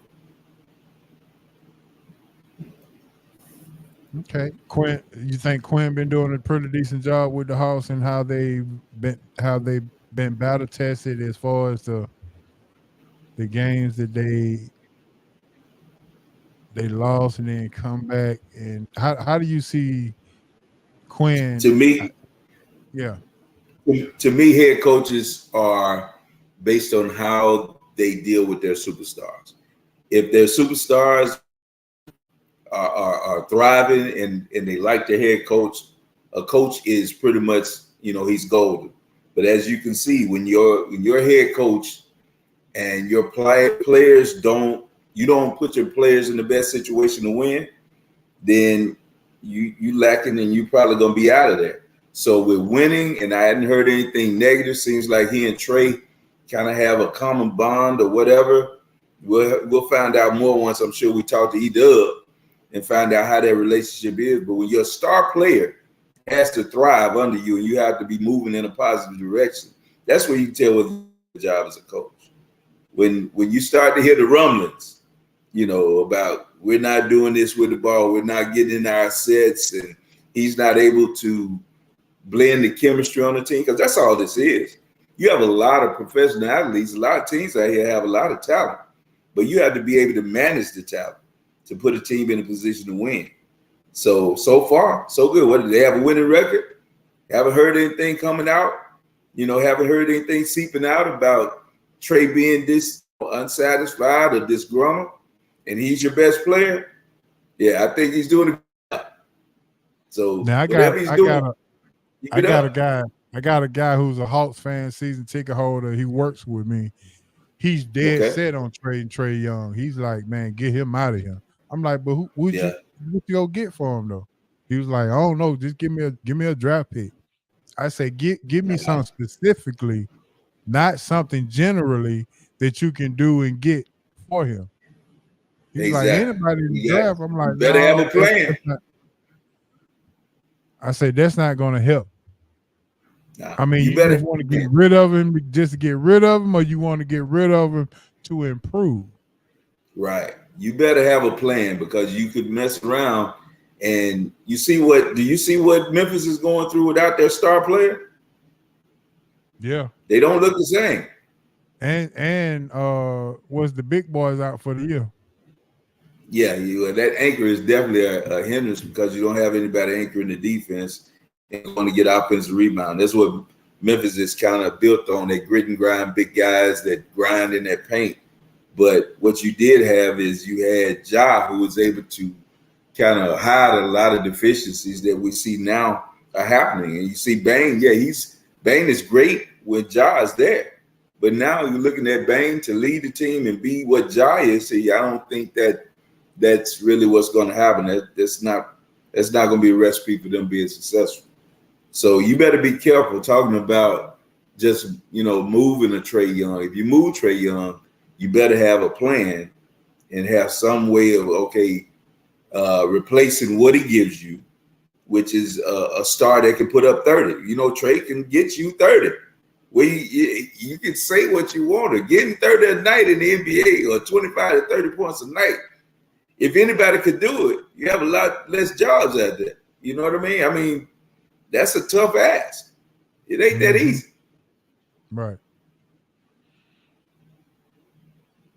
it. Okay. Quinn, you think Quinn been doing a pretty decent job with the Hawks and how they've been battle tested as far as the games that they lost and then come back? And how do you see Quinn? To me, yeah. To me, head coaches are based on how they deal with their superstars. If their superstars are thriving and they like their head coach, a coach is pretty much, he's golden. But as you can see, when your head coach and your players don't put your players in the best situation to win, then you lacking and you probably gonna be out of there. So with winning, and I hadn't heard anything negative, seems like he and Trey kind of have a common bond or whatever. We'll find out more once I'm sure we talk to E-Dub and find out how that relationship is. But when your star player has to thrive under you and you have to be moving in a positive direction, that's when you tell what the job as a coach. When you start to hear the rumblings, about we're not doing this with the ball, we're not getting in our sets, and he's not able to blend the chemistry on the team, because that's all this is. You have a lot of professional athletes, a lot of teams out here have a lot of talent, but you have to be able to manage the talent to put a team in a position to win. So far, so good. What, do they have a winning record? Haven't heard anything coming out. Haven't heard anything seeping out about Trey being unsatisfied or disgruntled, and he's your best player. Yeah, I think he's doing a good job. So now I got a guy who's a Hawks fan, season ticket holder. He works with me. He's dead set on trading Trey Young. He's like, man, get him out of here. I'm like, but what you go get for him though? He was like, I don't know, just give me a draft pick. I say, give me something specifically, not something generally that you can do and get for him. He's like, anybody in the draft. I'm like, better have a plan. I say that's not going to help. Nah, I mean, you just want to get rid of him just to get rid of him, or you want to get rid of him to improve? Right. You better have a plan, because you could mess around and do you see what Memphis is going through without their star player? Yeah. They don't look the same. And was the big boys out for the year? Yeah, that anchor is definitely a hindrance, because you don't have anybody anchoring the defense and going to get offensive rebound. That's what Memphis is kind of built on, that grit and grind, big guys that grind in that paint. But what you did have is you had Ja, who was able to kind of hide a lot of deficiencies that we see now are happening. And you see Bane, Bane is great when Ja is there. But now you're looking at Bane to lead the team and be what Ja is. See, I don't think that's really what's going to happen. That's not going to be a recipe for them being successful. So you better be careful talking about just, moving a Trey Young. If you move Trey Young, you better have a plan and have some way of, replacing what he gives you, which is a star that can put up 30. Trey can get you 30 you can say what you want to. Getting 30 a night in the NBA or 25 to 30 points a night, if anybody could do it, you have a lot less jobs out there. You know what I mean? I mean, that's a tough ask. It ain't that easy. Right.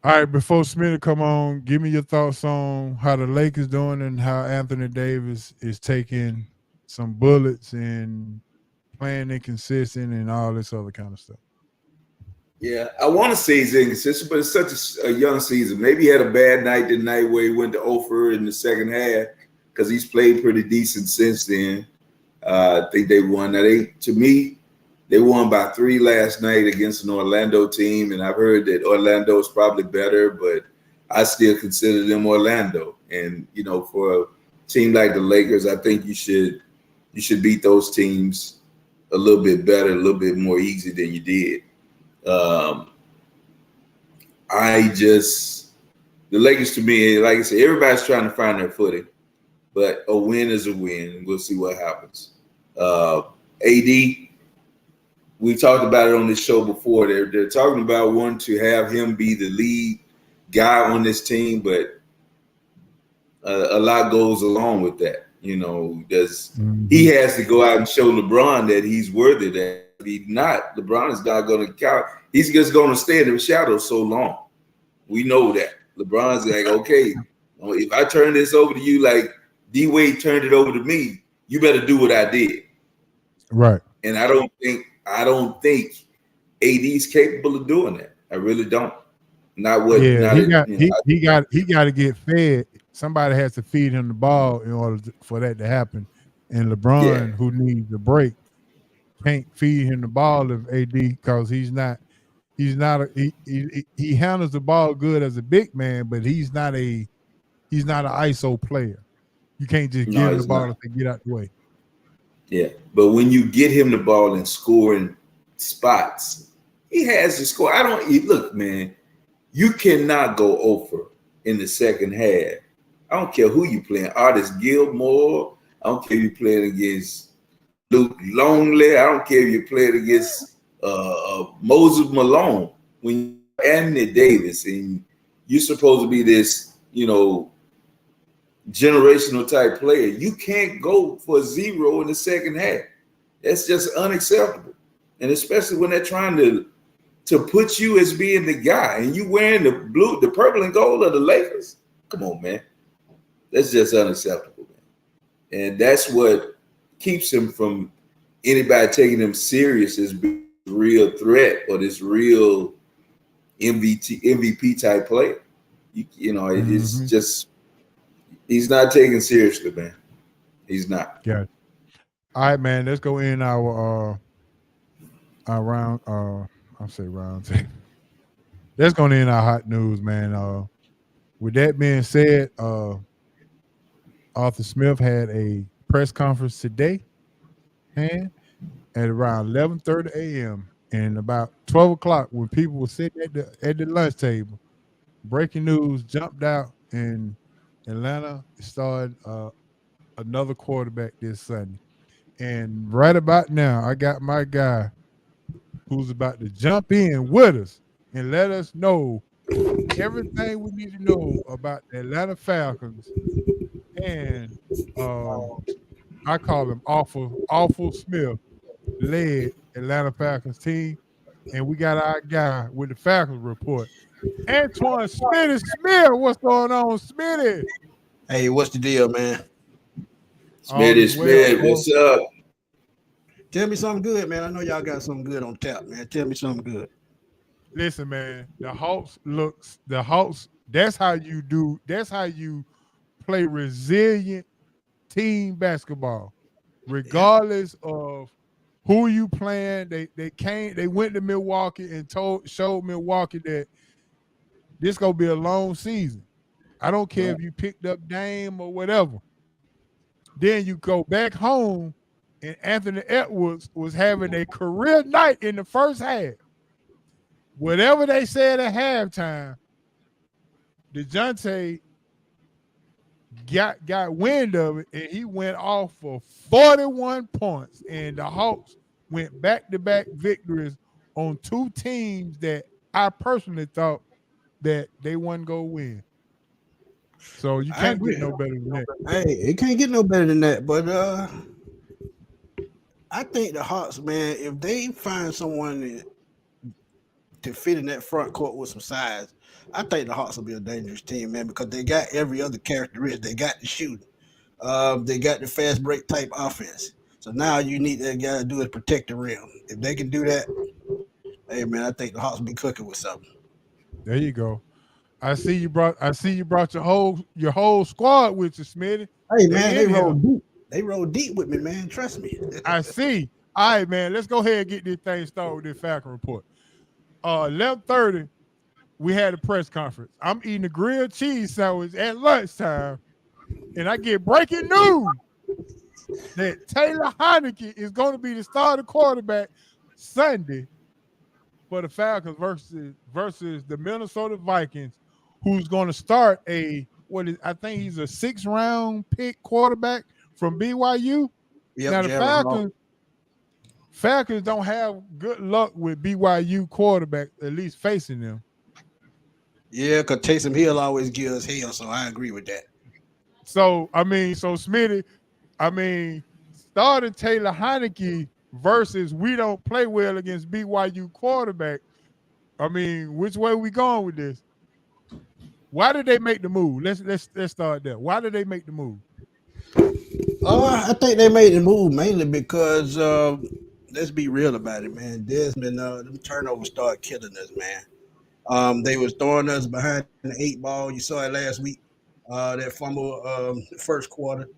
All right, before Smitty come on, give me your thoughts on how the Lakers doing and how Anthony Davis is taking some bullets and playing inconsistent and all this other kind of stuff. Yeah, I want to say he's inconsistent, but it's such a young season. Maybe he had a bad night the night where he went to over in the second half because he's played pretty decent since then. I think they won. Now, to me, they won by 3 last night against an Orlando team, and I've heard that Orlando is probably better, but I still consider them Orlando. And you know, for a team like the Lakers, I think you should beat those teams a little bit better, a little bit more easy than you did. The Lakers to me, like I said, everybody's trying to find their footing, but a win is a win, and we'll see what happens. AD, we talked about it on this show before. They're talking about wanting to have him be the lead guy on this team, but a lot goes along with that. You know, he has to go out and show LeBron that he's worthy of that. If he's not, LeBron is not going to count. He's just going to stay in the shadows so long. We know that. LeBron's like, okay, if I turn this over to you like D-Wade turned it over to me, you better do what I did. Right. And I don't think AD's capable of doing that. I really don't. Not what. Yeah, he got to get fed. Somebody has to feed him the ball in order for that to happen. And LeBron, who needs a break, can't feed him the ball of AD because he handles the ball good as a big man, but he's not an ISO player. You can't just give him the ball and get out the way. Yeah, but when you get him the ball in scoring spots, he has to score. Look, man, you cannot go over in the second half. I don't care who you playing, Artis Gilmore. I don't care if you're playing against Luke Longley. I don't care if you're playing against Moses Malone. When you're Anthony Davis and you're supposed to be this, you know, generational type player, you can't go for 0 in the second half. That's just unacceptable. And especially when they're trying to put you as being the guy and you wearing the purple and gold of the Lakers. Come on, man. That's just unacceptable, man. And that's what keeps him from anybody taking him serious as being a real threat or this real MVP type player. You know, it's just he's not taken seriously, man. He's not. Yeah. All right, man. Let's go in our round. I'll say round table. Let's go in our hot news, man. With that being said, Arthur Smith had a press conference today, and at around 11:30 a.m. and about 12 o'clock, when people were sitting at the lunch table, breaking news jumped out, and Atlanta started another quarterback this Sunday. And right about now, I got my guy who's about to jump in with us and let us know everything we need to know about the Atlanta Falcons. And I call him Awful Smith, led Atlanta Falcons team. And we got our guy with the Falcons report, Antoine Smitty Smith. What's going on, Smitty? Hey, what's the deal, man? Smitty Smith, what's up? Tell me something good, man. I know y'all got something good on tap, man. Tell me something good. Listen, man, the Hawks, that's how you play resilient team basketball. Regardless of who you playing, they went to Milwaukee and showed Milwaukee that this gonna be a long season. I don't care if you picked up Dame or whatever. Then you go back home, and Anthony Edwards was having a career night in the first half. Whatever they said at halftime, DeJounte got wind of it, and he went off for 41 points. And the Hawks went back-to-back victories on two teams that I personally thought that they wasn't go win. So you I can't agree. get no better than that. Hey, it can't get no better than that. But I think the Hawks, man, if they find someone to fit in that front court with some size, I think the Hawks will be a dangerous team, man, because they got every other characteristic. They got the shooting. They got the fast break type offense. So now you need that guy to do is protect the rim. If they can do that, hey man, I think the Hawks will be cooking with something. There you go. I see you brought your whole squad with you, Smitty. Hey man, they in here. roll deep. They roll deep with me, man. Trust me. I see. All right, man. Let's go ahead and get this thing started with this Falcon report. 11:30, we had a press conference. I'm eating a grilled cheese sandwich at lunchtime, and I get breaking news that Taylor Heineke is going to be the starting quarterback Sunday for the Falcons versus the Minnesota Vikings, who's going to start I think he's a 6th-round pick quarterback from BYU. Yep, Now the Falcons don't have good luck with BYU quarterback, at least facing them. Yeah, because Taysom Hill always gives hell, so I agree with that. So Smitty, starting Taylor Heineke versus we don't play well against BYU quarterback. I mean, which way we going with this? Why did they make the move? Let's start there. Why did they make the move? I think they made the move mainly because let's be real about it, man. Desmond, them turnovers started killing us, man. They was throwing us behind the 8 ball. You saw it last week. That fumble first quarter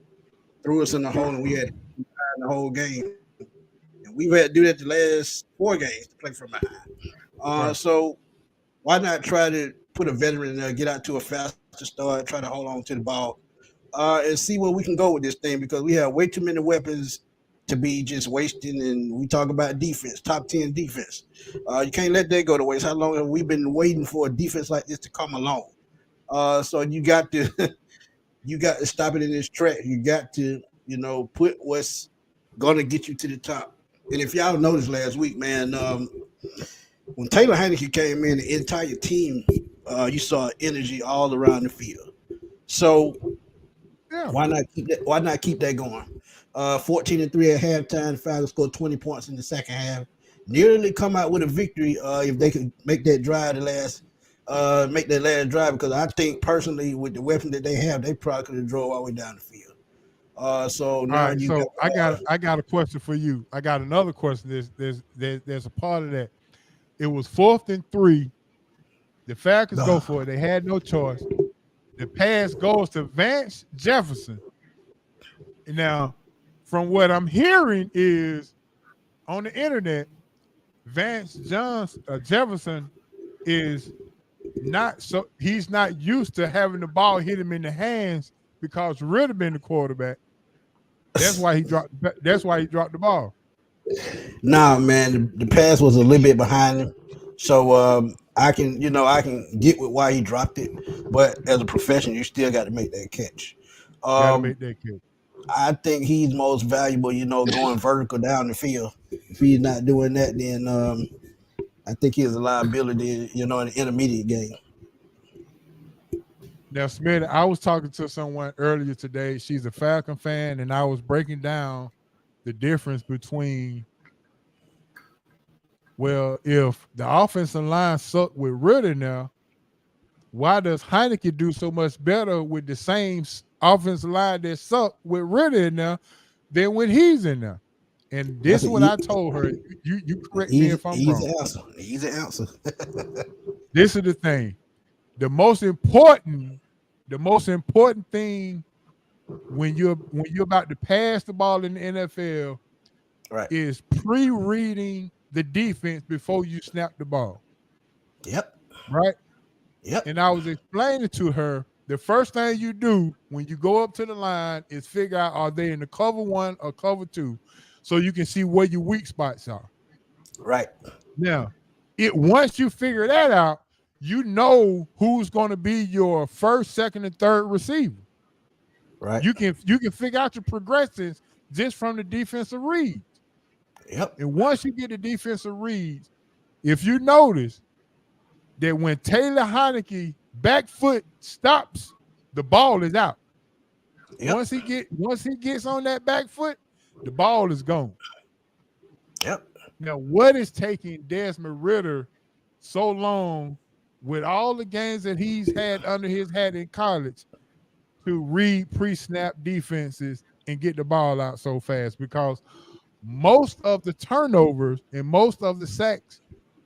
threw us in the hole, and we had to behind the whole game. And we've had to do that the last 4 games to play from behind. Right. So why not try to put a veteran in there, get out to a faster start, try to hold on to the ball, and see where we can go with this thing, because we have way too many weapons to be just wasting. And we talk about defense, top 10 defense. You can't let that go to waste. How long have we been waiting for a defense like this to come along? So you got to stop it in its track. You got to, put what's gonna get you to the top. And if y'all noticed last week, man, when Taylor Heineke came in, the entire team, you saw energy all around the field. So Yeah. why not keep that? Why not keep that going? 14-3 at halftime. The Falcons scored 20 points in the second half. Nearly come out with a victory if they could make that drive make that last drive. Because I think personally, with the weapon that they have, they probably could have drove all the way down the field. So now All right, I got a question for you. I got another question. There's a part of that. It was 4th and 3. The Falcons go for it. They had no choice. The pass goes to Vance Jefferson. Now, from what I'm hearing is on the internet, Vance Jefferson is he's not used to having the ball hit him in the hands because Ridder been the quarterback. That's why he dropped the ball. Nah, man, the pass was a little bit behind him. So I can get with why he dropped it, but as a professional, you still got to make that catch. I think he's most valuable, going vertical down the field. If he's not doing that, then I think he's a liability, in the intermediate game. Now, Smith, I was talking to someone earlier today. She's a Falcon fan, and I was breaking down the difference between, if the offensive line sucked with Ridder now, why does Heineke do so much better with the same offensive line that sucked with Ridder in there than when he's in there? And this is what I told her. You correct me if I'm wrong. Easy answer. This is the thing. The most important thing when you're about to pass the ball in the NFL, right, is pre-reading the defense before you snap the ball. Yep. Right? Yep. And I was explaining to her, the first thing you do when you go up to the line is figure out, are they in the cover 1 or cover 2, so you can see where your weak spots are. Right. Now, once you figure that out, you know who's going to be your first, second, and third receiver. Right. You can figure out your progressions just from the defensive reads. Yep. And once you get the defensive reads, if you notice that when Taylor Heineke back foot stops, the ball is out. Yep. Once he gets on that back foot, the ball is gone. Yep. Now, what is taking Desmond Ridder so long with all the games that he's had under his hat in college to read pre-snap defenses and get the ball out so fast? Because most of the turnovers and most of the sacks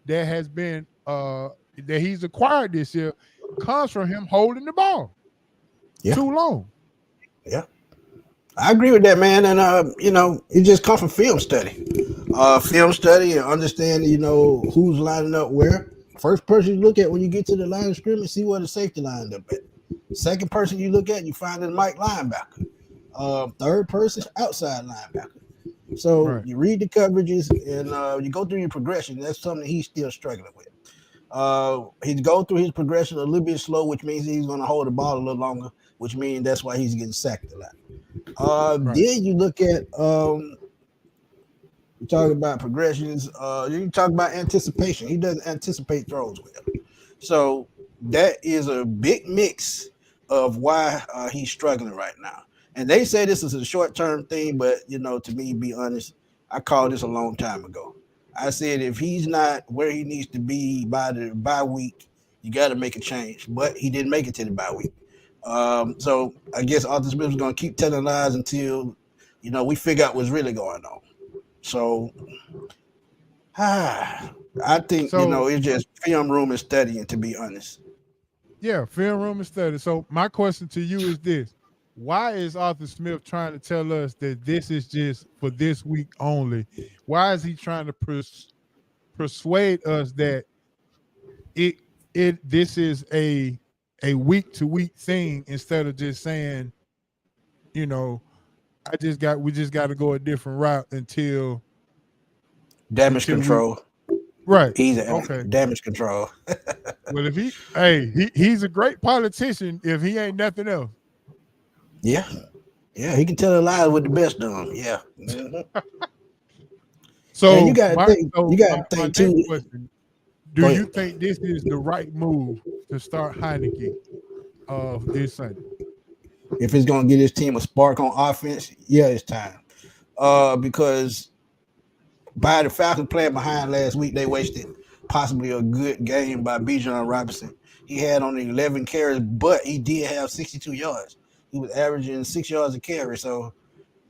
that has been that he's acquired this year comes from him holding the ball too long. Yeah. I agree with that, man. And it just comes from film study. And understanding, who's lining up where. First person you look at when you get to the line of scrimmage, see where the safety lined up at. Second person you look at, you find the Mike linebacker. Third person, outside linebacker. So you read the coverages and you go through your progression. That's something he's still struggling with. He's going through his progression a little bit slow, which means he's going to hold the ball a little longer, which means that's why he's getting sacked a lot. Then you look at you talk about progressions. You talk about anticipation. He doesn't anticipate throws well. So that is a big mix of why he's struggling right now. And they say this is a short-term thing, but, to me, be honest, I called this a long time ago. I said if he's not where he needs to be by the bye week, you got to make a change. But he didn't make it to the bye week. So I guess Arthur Smith is going to keep telling lies until, we figure out what's really going on. So I think, it's just film room and studying, to be honest. Yeah, film room and study. So my question to you is this. Why is Arthur Smith trying to tell us that this is just for this week only? Why is he trying to persuade us that this is a week to week thing instead of just saying, we just got to go a different route until damage control. Right. He's damage control. Well, if he's a great politician if he ain't nothing else. Yeah. Yeah, he can tell a lie with the best of them. Yeah. Mm-hmm. So you got to think too. Question, do you think this is the right move to start Heineke this Sunday? If it's going to get his team a spark on offense, yeah, it's time. Because by the Falcons playing behind last week, they wasted possibly a good game by Bijan Robinson. He had only 11 carries, but he did have 62 yards. He was averaging 6 yards a carry. So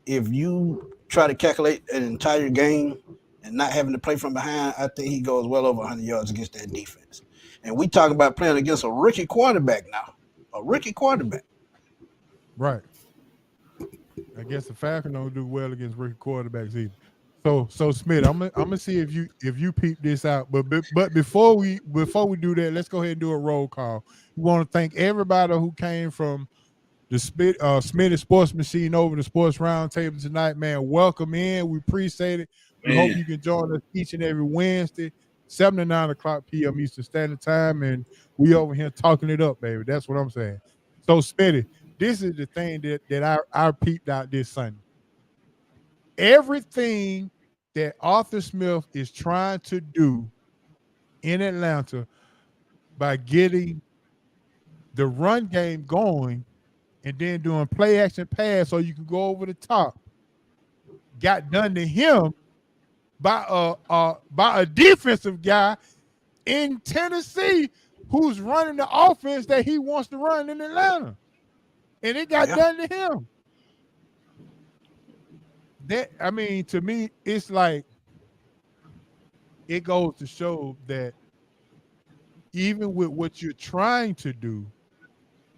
if you try to calculate an entire game and not having to play from behind, I think he goes well over 100 yards against that defense. And we talk about playing against a rookie quarterback now. A rookie quarterback. Right. I guess the Falcons don't do well against rookie quarterbacks either. So Smith, I'm gonna see if you peep this out. But before we do that, let's go ahead and do a roll call. We want to thank everybody who came from the Smitty Sports Machine over the Sports Roundtable tonight, man. Welcome in. We appreciate it. We hope you can join us each and every Wednesday, 7 to 9 o'clock p.m. Eastern Standard Time, and we over here talking it up, baby. That's what I'm saying. So Smitty, this is the thing that I peeped out this Sunday. Everything that Arthur Smith is trying to do in Atlanta by getting the run game going and then doing play action pass so you can go over the top got done to him by a defensive guy in Tennessee who's running the offense that he wants to run in Atlanta. And it got done to him. To me, it's like it goes to show that even with what you're trying to do,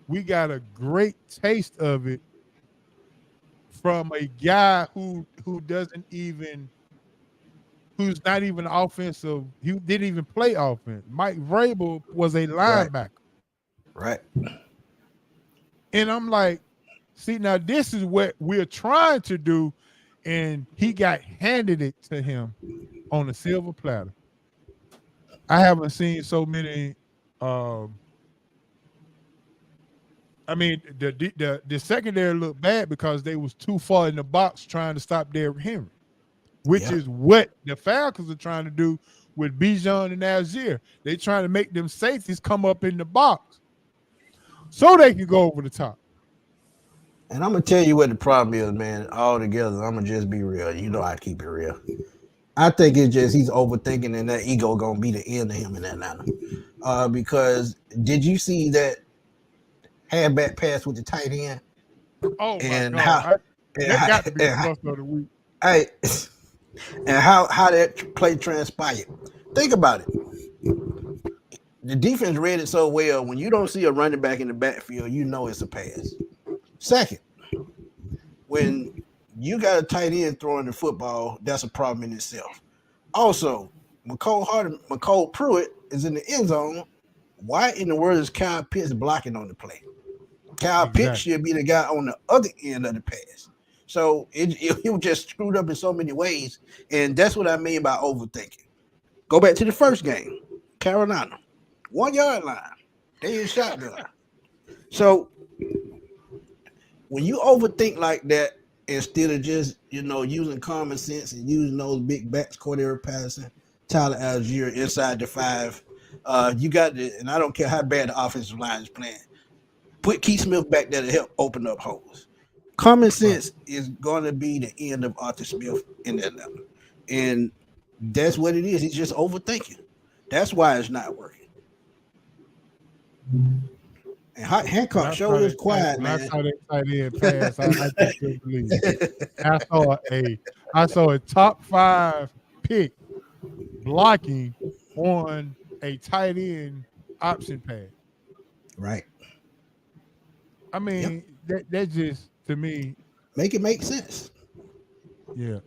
we got a great taste of it from a guy who's not even offensive. He didn't even play offense. Mike Vrabel was a linebacker. Right. And I'm like, see, now this is what we're trying to do. And he got handed it to him on a silver platter. I haven't seen so many. The secondary looked bad because they was too far in the box trying to stop Derrick Henry, which is what the Falcons are trying to do with Bijan and Algier. They trying to make them safeties come up in the box so they can go over the top. And I'm gonna tell you what the problem is, man. All together, I'm gonna just be real. You know I keep it real. I think it's just he's overthinking, and that ego gonna be the end of him in Atlanta. Because did you see that halfback pass with the tight end? Oh and my how God. That got to be the bust of the week. Hey, and how that play transpired. Think about it. The defense read it so well. When you don't see a running back in the backfield, you know it's a pass. Second, when you got a tight end throwing the football, that's a problem in itself. Also, McCole Pruitt is in the end zone. Why in the world is Kyle Pitts blocking on the play? Kyle Pitts should be the guy on the other end of the pass. So it was just screwed up in so many ways. And that's what I mean by overthinking. Go back to the first game. Carolina. 1 yard line. They in shotgun. So when you overthink like that, instead of just, using common sense and using those big backs, Cordero Patterson, Tyler Algier inside the 5, you got to, and I don't care how bad the offensive line is playing, put Keith Smith back there to help open up holes. Common sense is going to be the end of Arthur Smith in Atlanta. And that's what it is. He's just overthinking. That's why it's not working. And Hancock showed us quiet, man. I saw that tight end pass. I just couldn't believe it. I saw a top 5 pick blocking on a tight end option pass. Right. I mean, that just, to me, make it make sense. Yeah,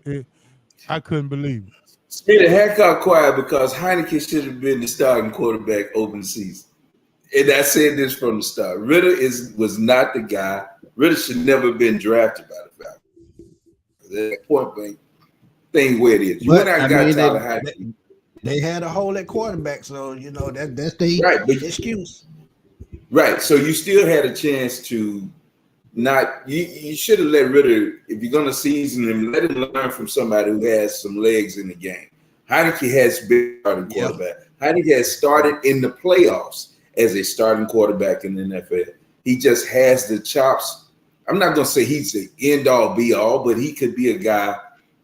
I couldn't believe it. Speaking of Hancock quiet because Heineke should have been the starting quarterback open season. And I said this from the start. Ritter was not the guy. Ritter should never have been drafted by the Falcons. That point blank thing where it is. You went out and got Tyler Heineke. They had a hole at quarterback, so that's the excuse. Right. So you still had a chance to not. You should have let Ritter, if you're gonna season him, let him learn from somebody who has some legs in the game. Heineke has been starting quarterback. Heineke has started in the playoffs as a starting quarterback in the NFL. He just has the chops. I'm not gonna say he's the end all be all, but he could be a guy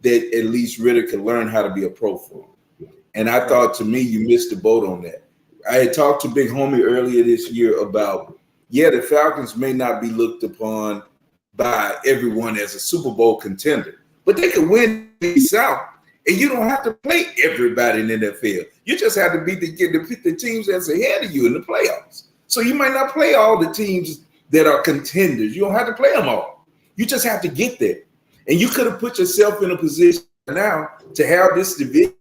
that at least Ritter could learn how to be a pro for. And I thought, to me, you missed the boat on that. I had talked to Big Homie earlier this year about, the Falcons may not be looked upon by everyone as a Super Bowl contender, but they could win the South, and you don't have to play everybody in the NFL. You just have to beat the teams that's ahead of you in the playoffs. So you might not play all the teams that are contenders. You don't have to play them all. You just have to get there. And you could have put yourself in a position now to have this division,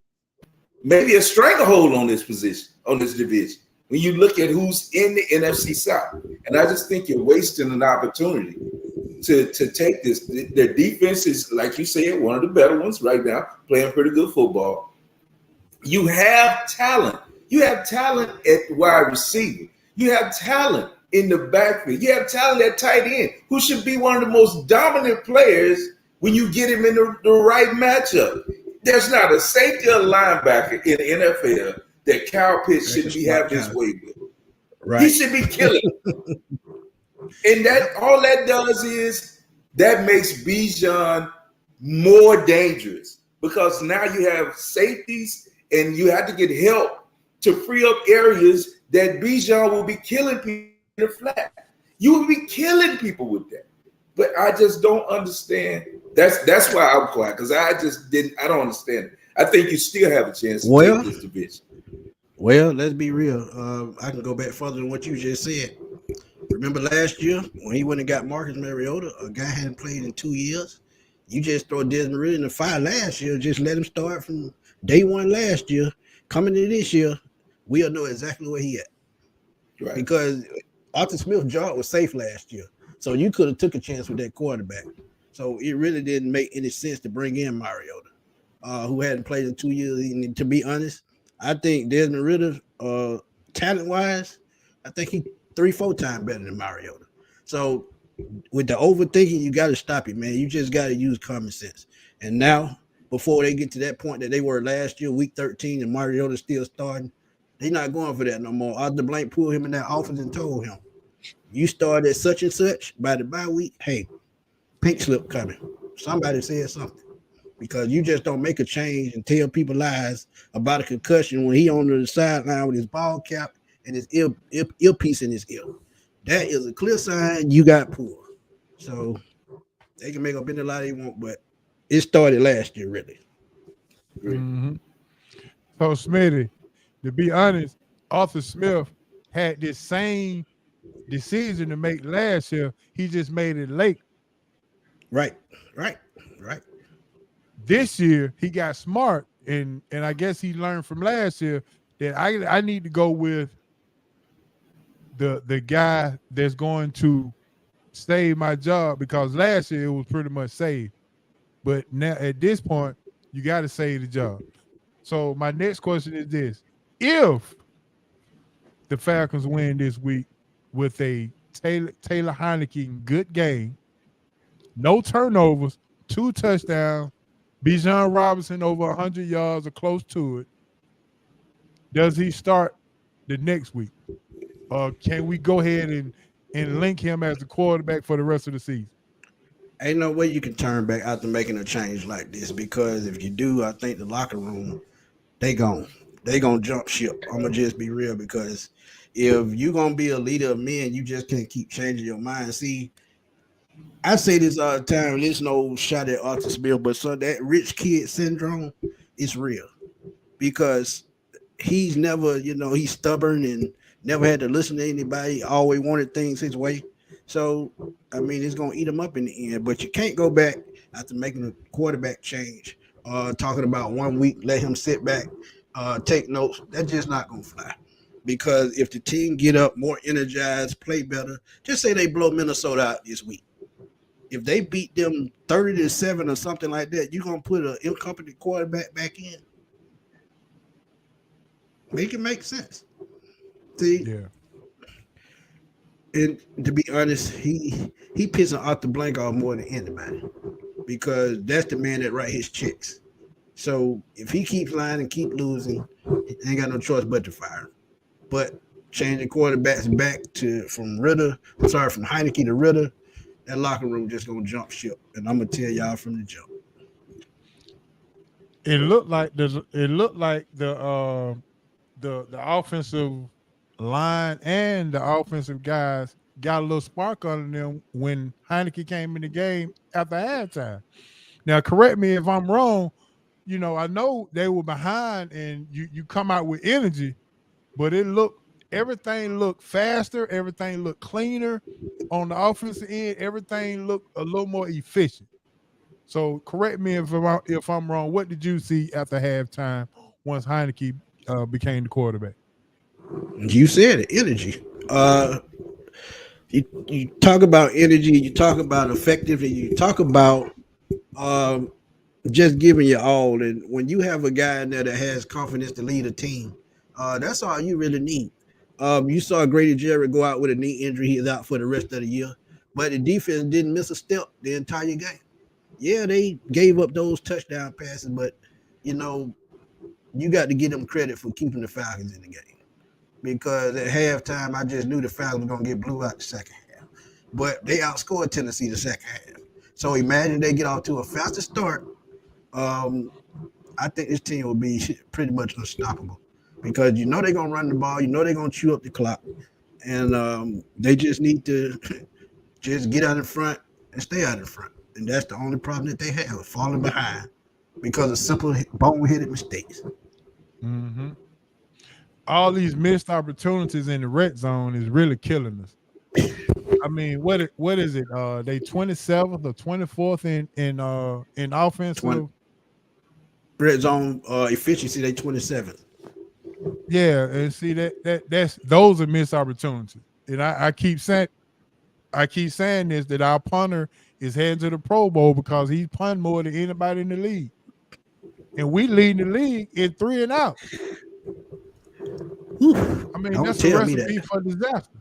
maybe a stranglehold on this position, on this division, when you look at who's in the NFC South. And I just think you're wasting an opportunity to take this. Their defense is, like you said, one of the better ones right now, playing pretty good football. You have talent. You have talent at wide receiver. You have talent in the backfield. You have talent at tight end, who should be one of the most dominant players when you get him in the right matchup. There's not a safety or linebacker in the NFL that Kyle Pitts should be having his way with. Right. He should be killing. And that all that does is that makes Bijan more dangerous, because now you have safeties and you have to get help to free up areas that Bijan will be killing people in the flat. You will be killing people with that. But I just don't understand. That's why I'm quiet, because I don't understand it. I think you still have a chance to take this division. Well, let's be real. I can go back further than what you just said. Remember last year when he went and got Marcus Mariota, a guy hadn't played in 2 years? You just throw Desmond Ridder in the fire last year, just let him start from day one last year. Coming into this year, we'll know exactly where he at. Right. Because Arthur Smith's job was safe last year. So you could have took a chance with that quarterback. So it really didn't make any sense to bring in Mariota, who hadn't played in 2 years. And to be honest, I think Desmond Ridder, talent-wise, I think he 3-4 times better than Mariota. So with the overthinking, you got to stop it, man. You just got to use common sense. And now, before they get to that point that they were last year, week 13, and Mariota's still starting. They're not going for that no more. Arthur Blank pulled him in that office and told him, you start at such and such by the bye week, hey, pink slip coming. Somebody said something. Because you just don't make a change and tell people lies about a concussion when he on the sideline with his ball cap and his earpiece in his ear. That is a clear sign you got poor. So they can make up any lie they want, but it started last year, really. Mm-hmm. So, Smitty, to be honest, Arthur Smith had this same decision to make last year. He just made it late. Right. This year he got smart, and I guess he learned from last year that I need to go with the guy that's going to save my job, because last year it was pretty much saved. But now at this point, you got to save the job. So my next question is this: if the Falcons win this week with a Taylor Heineke good game, no turnovers, 2 touchdowns, Bijan Robinson over 100 yards or close to it, does he start the next week? Or can we go ahead and link him as the quarterback for the rest of the season? Ain't no way you can turn back after making a change like this, because if you do, I think the locker room, they gonna jump ship. I'm gonna just be real, because if you're gonna be a leader of men, you just can't keep changing your mind. See, I say this all the time, there's no shot at Arthur Smith, but so that rich kid syndrome is real, because he's never, he's stubborn and never had to listen to anybody, always wanted things his way. So, I mean, it's going to eat him up in the end, but you can't go back after making a quarterback change, talking about 1 week, let him sit back, take notes. That's just not going to fly, because if the team get up more energized, play better, just say they blow Minnesota out this week. If they beat them 30-7 or something like that, you're going to put an incompetent quarterback back in? Make it make sense. See? Yeah. And to be honest, he pissing Arthur Blank off more than anybody, because that's the man that write his checks. So if he keeps lying and keep losing, he ain't got no choice but to fire him. But changing quarterbacks back from Heineke to Ritter, that locker room just gonna jump ship, and I'm gonna tell y'all from the jump. It looked like the offensive line and the offensive guys got a little spark on them when Heineke came in the game after halftime. Now, correct me if I'm wrong. I know they were behind, and you come out with energy, but everything looked faster, everything looked cleaner on the offensive end, everything looked a little more efficient. So correct me if I'm wrong. What did you see after halftime once Heineke became the quarterback? You said it, energy. You talk about energy, you talk about effectively, you talk about just giving your all. And when you have a guy in there that has confidence to lead a team, that's all you really need. You saw Grady Jarrett go out with a knee injury. He's out for the rest of the year. But the defense didn't miss a step the entire game. Yeah, they gave up those touchdown passes, but, you got to give them credit for keeping the Falcons in the game. Because at halftime, I just knew the Falcons were going to get blew out the second half. But they outscored Tennessee the second half. So imagine they get off to a faster start. I think this team will be pretty much unstoppable, because they're going to run the ball. They're going to chew up the clock. And they just need to just get out in front and stay out in front. And that's the only problem that they have, falling behind because of simple bone-headed mistakes. Mm-hmm. All these missed opportunities in the red zone is really killing us. I mean, what is it? They 27th or 24th in offensive red zone efficiency. They 27th. Yeah, and see those are missed opportunities. And I keep saying this, that our punter is heading to the Pro Bowl because he's punted more than anybody in the league, and we lead the league in 3 and out. I mean, that's a recipe for disaster.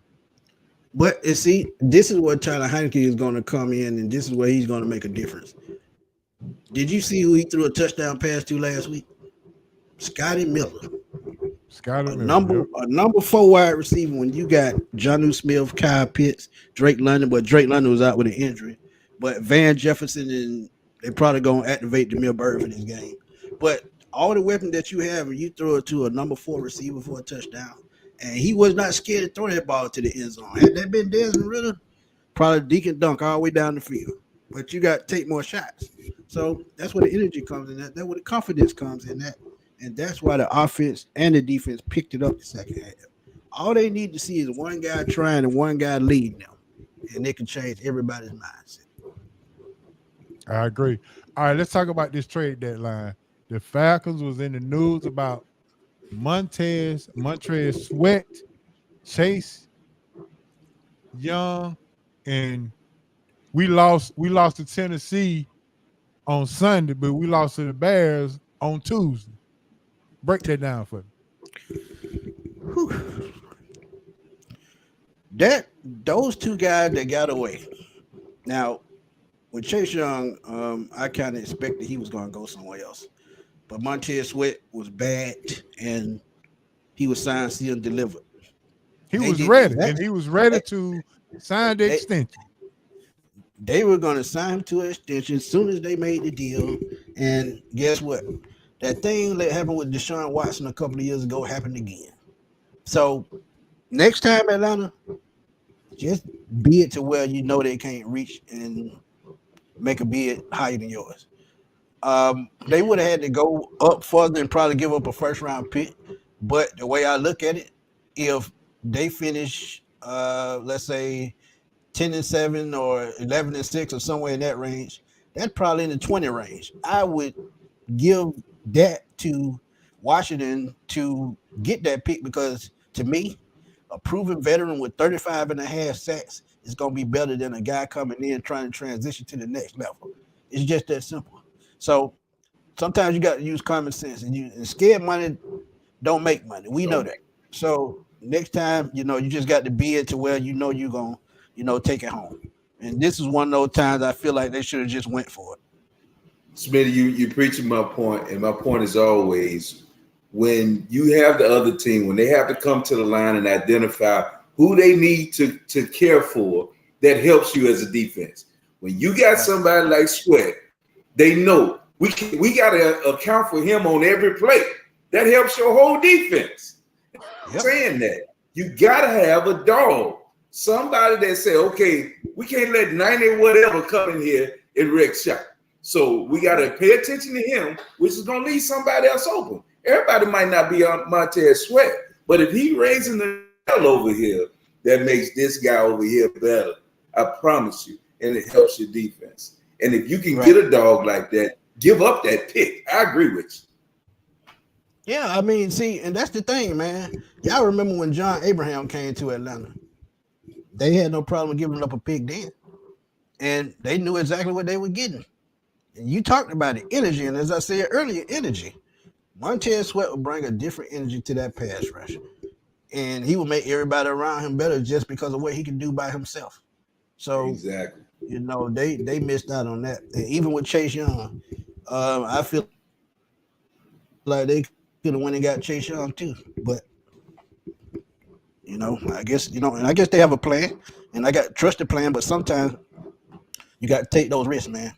But see, this is where Tyler Heineke is going to come in, and this is where he's going to make a difference. Did you see who he threw a touchdown pass to last week? Scotty Miller. Scotty A Miller. Yep. number 4 wide receiver when you got Jonnu Smith, Kyle Pitts, Drake London, but Drake London was out with an injury. But Van Jefferson, and they probably gonna activate Demir Bird for this game. But all the weapons that you have, and you throw it to a number 4 receiver for a touchdown, and he was not scared to throw that ball to the end zone. Had that been Desmond Ritter, probably Deacon dunk all the way down the field. But you got to take more shots. So that's where the energy comes in. That's where the confidence comes in that. And that's why the offense and the defense picked it up the second half. All they need to see is one guy trying and one guy leading them. And they can change everybody's mindset. I agree. All right, let's talk about this trade deadline. The Falcons was in the news about Montez Sweat, Chase Young, and we lost to Tennessee on Sunday, but we lost to the Bears on Tuesday. Break that down for me. Whew. Those 2 guys that got away. Now, with Chase Young, I kind of expected he was going to go somewhere else. But Montez Sweat was bad, and he was signed, sealed, delivered. He was ready to sign the extension. They were going to sign him to an extension as soon as they made the deal. And guess what? That thing that happened with Deshaun Watson a couple of years ago happened again. So next time, Atlanta, just be it to where you know they can't reach and make a bid higher than yours. They would have had to go up further and probably give up a first-round pick. But the way I look at it, if they finish, let's say, 10-7 or 11-6 or somewhere in that range, that's probably in the 20 range. I would give that to Washington to get that pick because, to me, a proven veteran with 35.5 sacks is going to be better than a guy coming in trying to transition to the next level. It's just that simple. So sometimes you got to use common sense, and scared money don't make money. We know that. So next time, you just got to be it to where you're going to, take it home. And this is one of those times I feel like they should have just went for it. Smitty, you preaching my point, and my point is always when you have the other team, when they have to come to the line and identify who they need to care for, that helps you as a defense. When you got somebody like Sweat, they know we got to account for him on every play. That helps your whole defense. Yep. Saying that, you got to have a dog. Somebody that say, okay, we can't let 90 whatever come in here and wreck shop. So we got to pay attention to him, which is going to leave somebody else open. Everybody might not be on Montez Sweat, but if he raising the hell over here, that makes this guy over here better. I promise you. And it helps your defense. And if you can get a dog like that, give up that pick. I agree with you. Yeah, I mean, see, and that's the thing, man. Y'all remember when John Abraham came to Atlanta? They had no problem giving up a pick then. And they knew exactly what they were getting. And you talked about the energy, and as I said earlier, energy. Montez Sweat will bring a different energy to that pass rush. And he will make everybody around him better just because of what he can do by himself. So, exactly. They missed out on that. And even with Chase Young, I feel like they could have went and got Chase Young too. But, I guess they have a plan. And I got trust the plan, but sometimes you got to take those risks, man.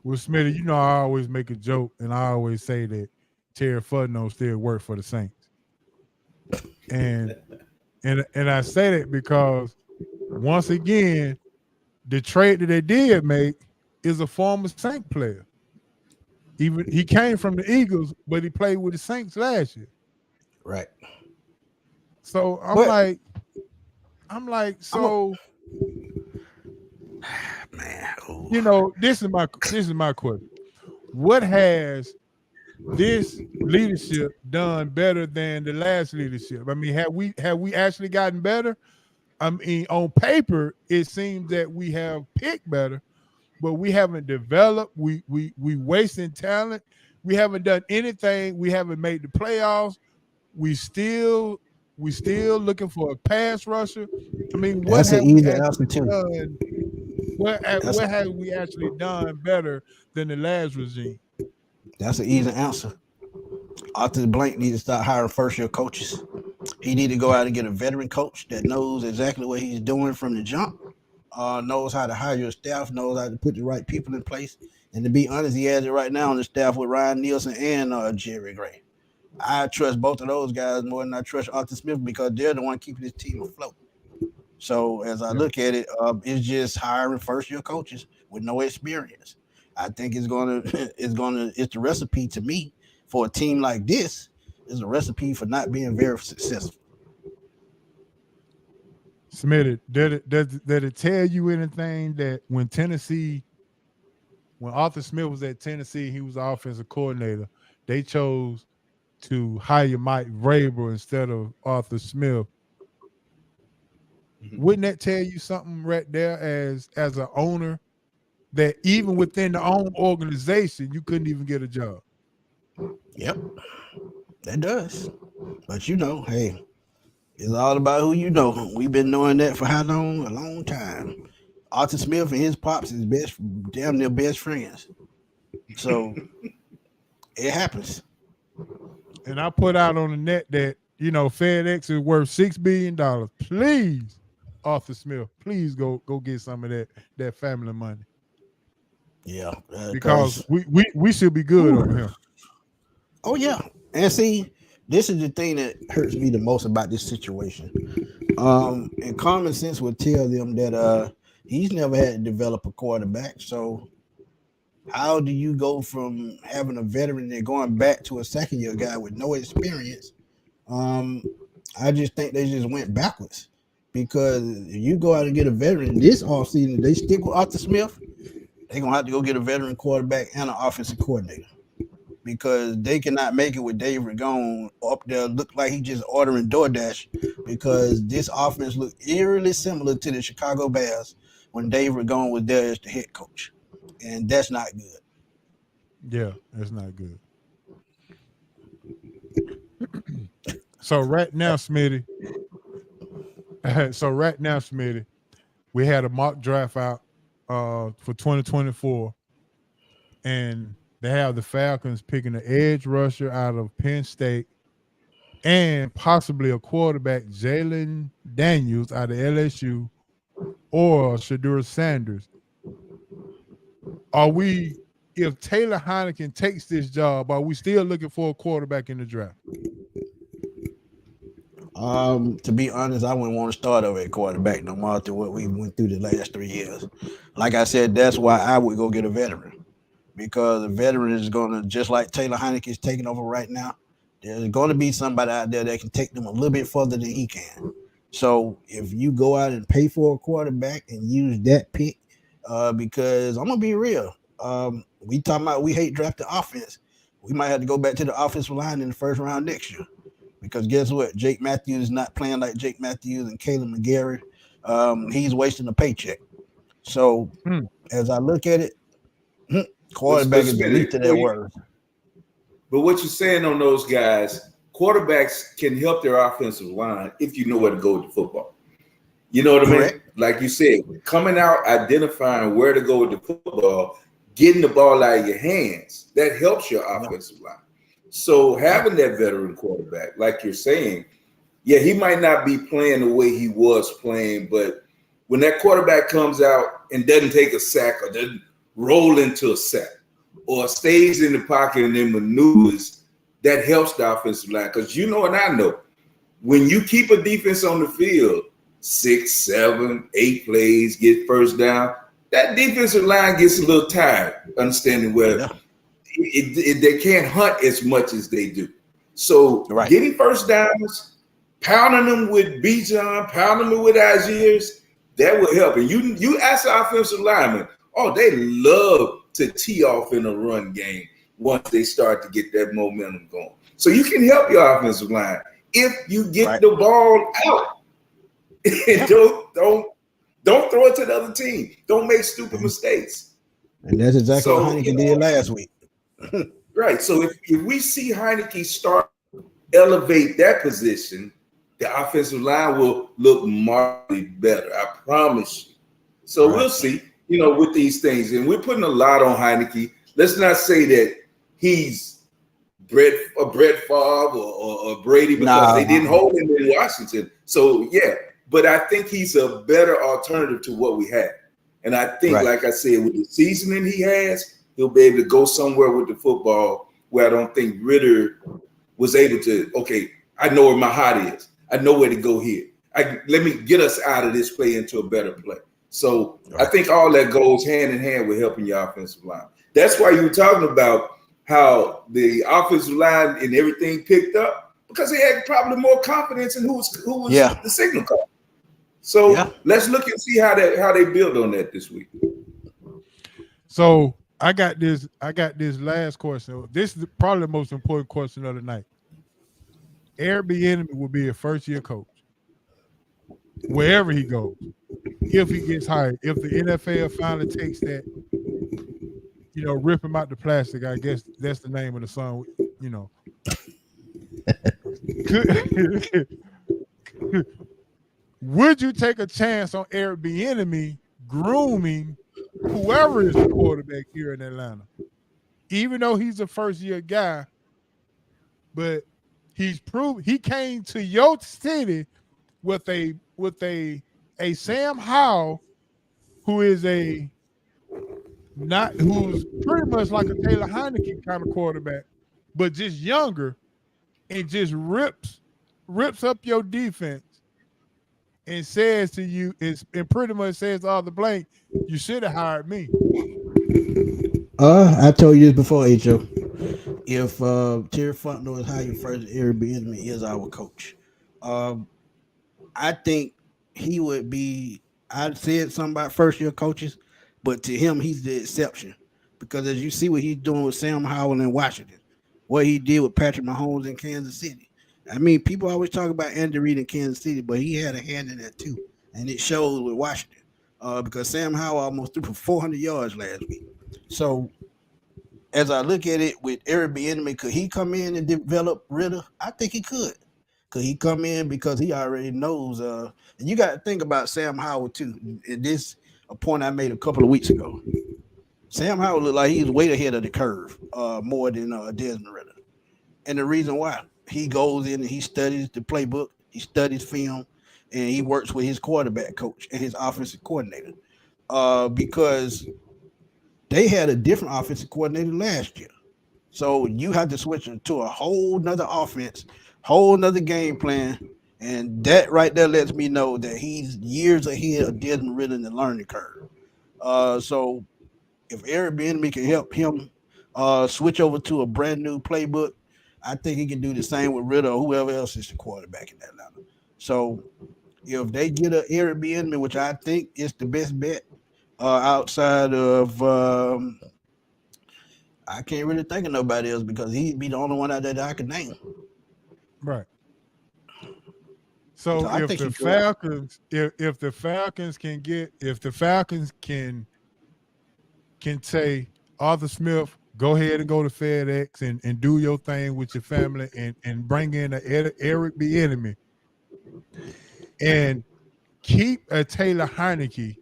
Well, Smitty, I always make a joke, and I always say that Terry Fudno still work for the Saints. And I say that because, once again, the trade that they did make is a former Saint player. Even he came from the Eagles, but he played with the Saints last year. Right. So I'm like, man, this is my question. What has this leadership done better than the last leadership? I mean, have we actually gotten better? I mean, on paper, it seems that we have picked better, but we haven't developed. We wasting talent. We haven't done anything. We haven't made the playoffs. We still looking for a pass rusher. I mean, what that's have an easy we answer too. done What have we actually done better than the last regime? That's an easy answer. Arthur Blank needs to start hiring first-year coaches. He need to go out and get a veteran coach that knows exactly what he's doing from the jump, knows how to hire your staff, knows how to put the right people in place. And to be honest, he has it right now on the staff with Ryan Nielsen and Jerry Gray. I trust both of those guys more than I trust Arthur Smith because they're the one keeping this team afloat. So as I look at it, it's just hiring first-year coaches with no experience. I think it's the recipe to me for a team like this is a recipe for not being very successful. Smitty, did it tell you anything that when Arthur Smith was at Tennessee, he was the offensive coordinator, they chose to hire Mike Vrabel instead of Arthur Smith? Wouldn't that tell you something right there as an owner that even within the own organization, you couldn't even get a job? Yep, that does. But hey, it's all about who you know. We've been knowing that for how long? A long time. Arthur Smith and his pops is damn near best friends. So it happens. And I put out on the net that, FedEx is worth $6 billion. Please, Arthur Smith, please go get some of that family money. Yeah. Because we should be good over here. Oh, yeah. And see, this is the thing that hurts me the most about this situation. And common sense would tell them that he's never had to develop a quarterback. So how do you go from having a veteran and going back to a second-year guy with no experience? I just think they just went backwards. Because if you go out and get a veteran this offseason, they stick with Arthur Smith, they're going to have to go get a veteran quarterback and an offensive coordinator. Because they cannot make it with Dave Ragone up there. Look like he just ordering DoorDash because this offense looked eerily similar to the Chicago Bears when Dave Ragone was there as the head coach. And that's not good. Yeah, that's not good. So right now, Smitty, we had a mock draft out for 2024, and they have the Falcons picking an edge rusher out of Penn State and possibly a quarterback, Jalen Daniels out of LSU, or Shedeur Sanders. If Taylor Heineken takes this job, are we still looking for a quarterback in the draft? To be honest, I wouldn't want to start over at quarterback no more after what we went through the last 3 years. Like I said, that's why I would go get a veteran. Because a veteran is going to, just like Taylor Heineken is taking over right now, there's going to be somebody out there that can take them a little bit further than he can. So if you go out and pay for a quarterback and use that pick, because I'm going to be real, we hate drafting offense. We might have to go back to the offensive line in the first round next year. Because guess what? Jake Matthews is not playing like Jake Matthews and Caleb McGarrett. He's wasting a paycheck. So as I look at it, quarterback is the least of their words. But what you're saying on those guys, quarterbacks can help their offensive line if you know where to go with the football. You know what I mean? Like you said, coming out, identifying where to go with the football, getting the ball out of your hands, that helps your offensive line. So having that veteran quarterback, like you're saying, yeah, he might not be playing the way he was playing, but when that quarterback comes out and doesn't take a sack or doesn't roll into a sack or stays in the pocket and then maneuvers, that helps the offensive line. Because you know and I know, when you keep a defense on the field, 6, 7, 8 plays, get first down, that defensive line gets a little tired, understanding where they can't hunt as much as they do. So getting first downs, pounding them with Bijan, pounding them with Algiers, that will help. And you ask the offensive linemen, they love to tee off in a run game once they start to get that momentum going. So you can help your offensive line if you get the ball out. And don't throw it to the other team. Don't make stupid mistakes. And that's exactly what Heineken did last week. Right. So if we see Heineken start to elevate that position, the offensive line will look markedly better. I promise you. So we'll see. with these things, and we're putting a lot on Heineke. Let's not say that he's Brett Favre or Brady because they didn't hold him in Washington. So yeah, but I think he's a better alternative to what we have. And I think, like I said, with the seasoning he has, he'll be able to go somewhere with the football where I don't think Ridder was able to. Okay, I know where my heart is. I know where to go here. Let me get us out of this play into a better play. So I think all that goes hand in hand with helping your offensive line. That's why you were talking about how the offensive line and everything picked up, because they had probably more confidence in who was the signal caller. So let's look and see how they build on that this week. So I got this last question. This is probably the most important question of the night. Eric Bieniemy will be a first-year coach wherever he goes, if he gets hired. If the NFL finally takes that, rip him out the plastic, I guess that's the name of the song, Would you take a chance on Eric Bieniemy grooming whoever is the quarterback here in Atlanta? Even though he's a first-year guy, but he's proved he came to your city with a Sam Howell who's pretty much like a Taylor Heineke kind of quarterback, but just younger, and just rips up your defense and says to you, and pretty much says to all the blank, you should have hired me. I told you this before, H.O. If Terry Fontenot is hired first, Eric Bieniemy is our coach. I think he would be. I said something about first-year coaches, but to him, he's the exception, because as you see what he's doing with Sam Howell in Washington, what he did with Patrick Mahomes in Kansas City. I mean, people always talk about Andy Reid in Kansas City, but he had a hand in that too, and it shows with Washington because Sam Howell almost threw for 400 yards last week. So, as I look at it with Eric Bieniemy, could he come in and develop Ridder? I think he could. Could he come in because he already knows? And you got to think about Sam Howell too. And this a point I made a couple of weeks ago. Sam Howell looked like he's way ahead of the curve, more than Desmond Ridder. And the reason why, he goes in and he studies the playbook, he studies film, and he works with his quarterback coach and his offensive coordinator. Because they had a different offensive coordinator last year. So you have to switch to a whole nother offense, whole nother game plan. And that right there lets me know that he's years ahead of Desmond Ridder in the learning curve. So if Eric Bieniemy can help him switch over to a brand new playbook, I think he can do the same with Ridder or whoever else is the quarterback in Atlanta. So if they get an Eric Bieniemy, which I think is the best bet outside of I can't really think of nobody else because he'd be the only one out there that I could name. Right. So if the Falcons, if the Falcons can say, Arthur Smith, go ahead and go to FedEx and do your thing with your family and bring in Eric Bieniemy and keep a Taylor Heineke,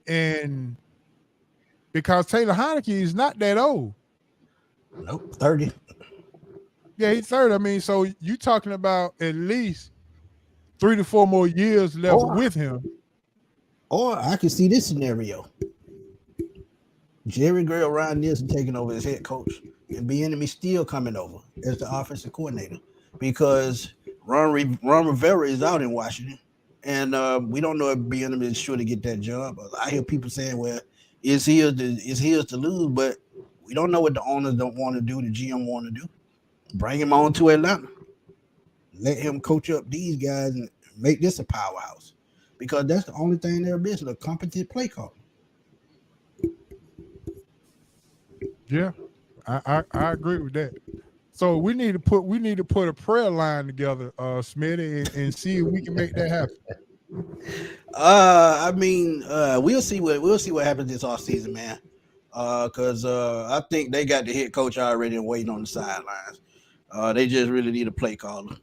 and because Taylor Heineke is not that old. Nope, 30. Yeah, he's 30. I mean, so you talking about at least 3 to 4 more years left with him. Or I can see this scenario. Jerry Gray or Ryan Nielsen taking over as head coach and Bieniemy still coming over as the offensive coordinator because Ron Rivera is out in Washington. And we don't know if Bieniemy is sure to get that job. I hear people saying, well, it's his to lose, but we don't know what the owners don't want to do, the GM want to do. Bring him on to Atlanta. Let him coach up these guys and make this a powerhouse. Because that's the only thing they're missing, a competent play call. Yeah, I agree with that. So we need to put a prayer line together, Smitty, and see if we can make that happen. I mean, we'll see what happens this offseason, man. Because I think they got the head coach already and waiting on the sidelines. They just really need a play caller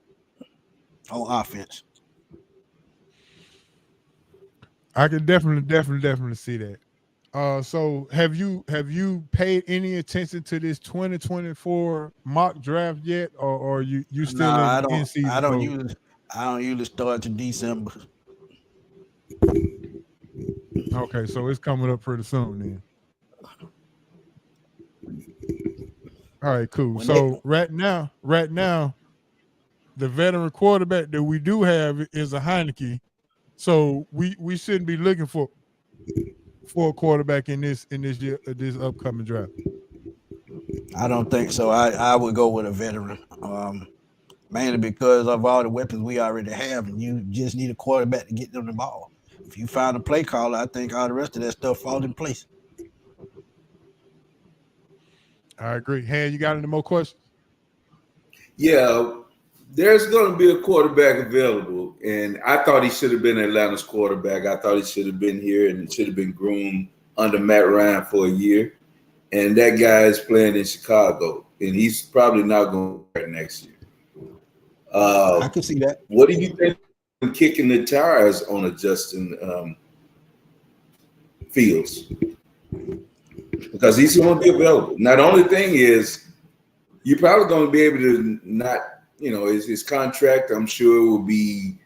on offense. I can definitely see that. So have you paid any attention to this 2024 mock draft yet, or you No, still in I don't. in season mode? I don't usually start to December. Okay, so it's coming up pretty soon then. All right, cool. When they, So right now, the veteran quarterback that we do have is a Heineke. So we shouldn't be looking for a quarterback in this year this upcoming draft. I don't think so. I would go with a veteran. Mainly because of all the weapons we already have, and you just need a quarterback to get them the ball. If you find a play caller, I think all the rest of that stuff falls in place. I agree. Han, you got any more questions? Yeah, there's going to be a quarterback available, and I thought he should have been Atlanta's quarterback. I thought he should have been here and should have been groomed under Matt Ryan for a year. And that guy is playing in Chicago, and he's probably not going to play next year. I can see that. What do you think of kicking the tires on a Justin Fields? Because he's going to be available. Now, the only thing is, you're probably going to be able to not, his contract, I'm sure, won't be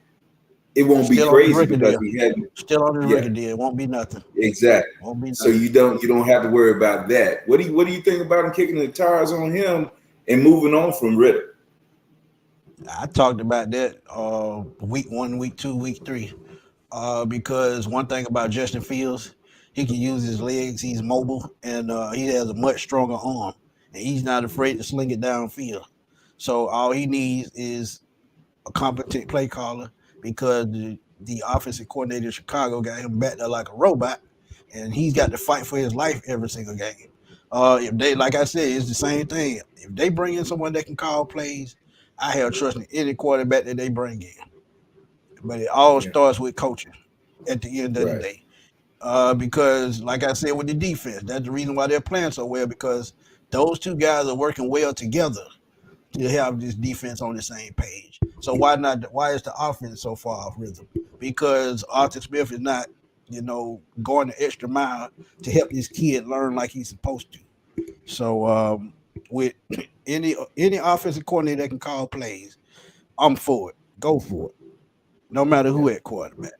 crazy because he hadn't. Still on the record deal. It won't be nothing. Exactly. Won't be nothing. So you don't have to worry about that. What do you think about him kicking the tires on him and moving on from Ridder? I talked about that week 1, week 2, week 3. Because one thing about Justin Fields, he can use his legs. He's mobile, and he has a much stronger arm, and he's not afraid to sling it downfield. So all he needs is a competent play caller, because the offensive coordinator in Chicago got him back there like a robot, and he's got to fight for his life every single game. If they, like I said, it's the same thing. If they bring in someone that can call plays, I have trust in any quarterback that they bring in. But it all starts with coaching at the end of the day. Because, like I said, with the defense, that's the reason why they're playing so well, because those two guys are working well together to have this defense on the same page. So why is the offense so far off rhythm? Because Arthur Smith is not, going the extra mile to help this kid learn like he's supposed to. So with any offensive coordinator that can call plays, I'm for it. Go for it. No matter who at quarterback.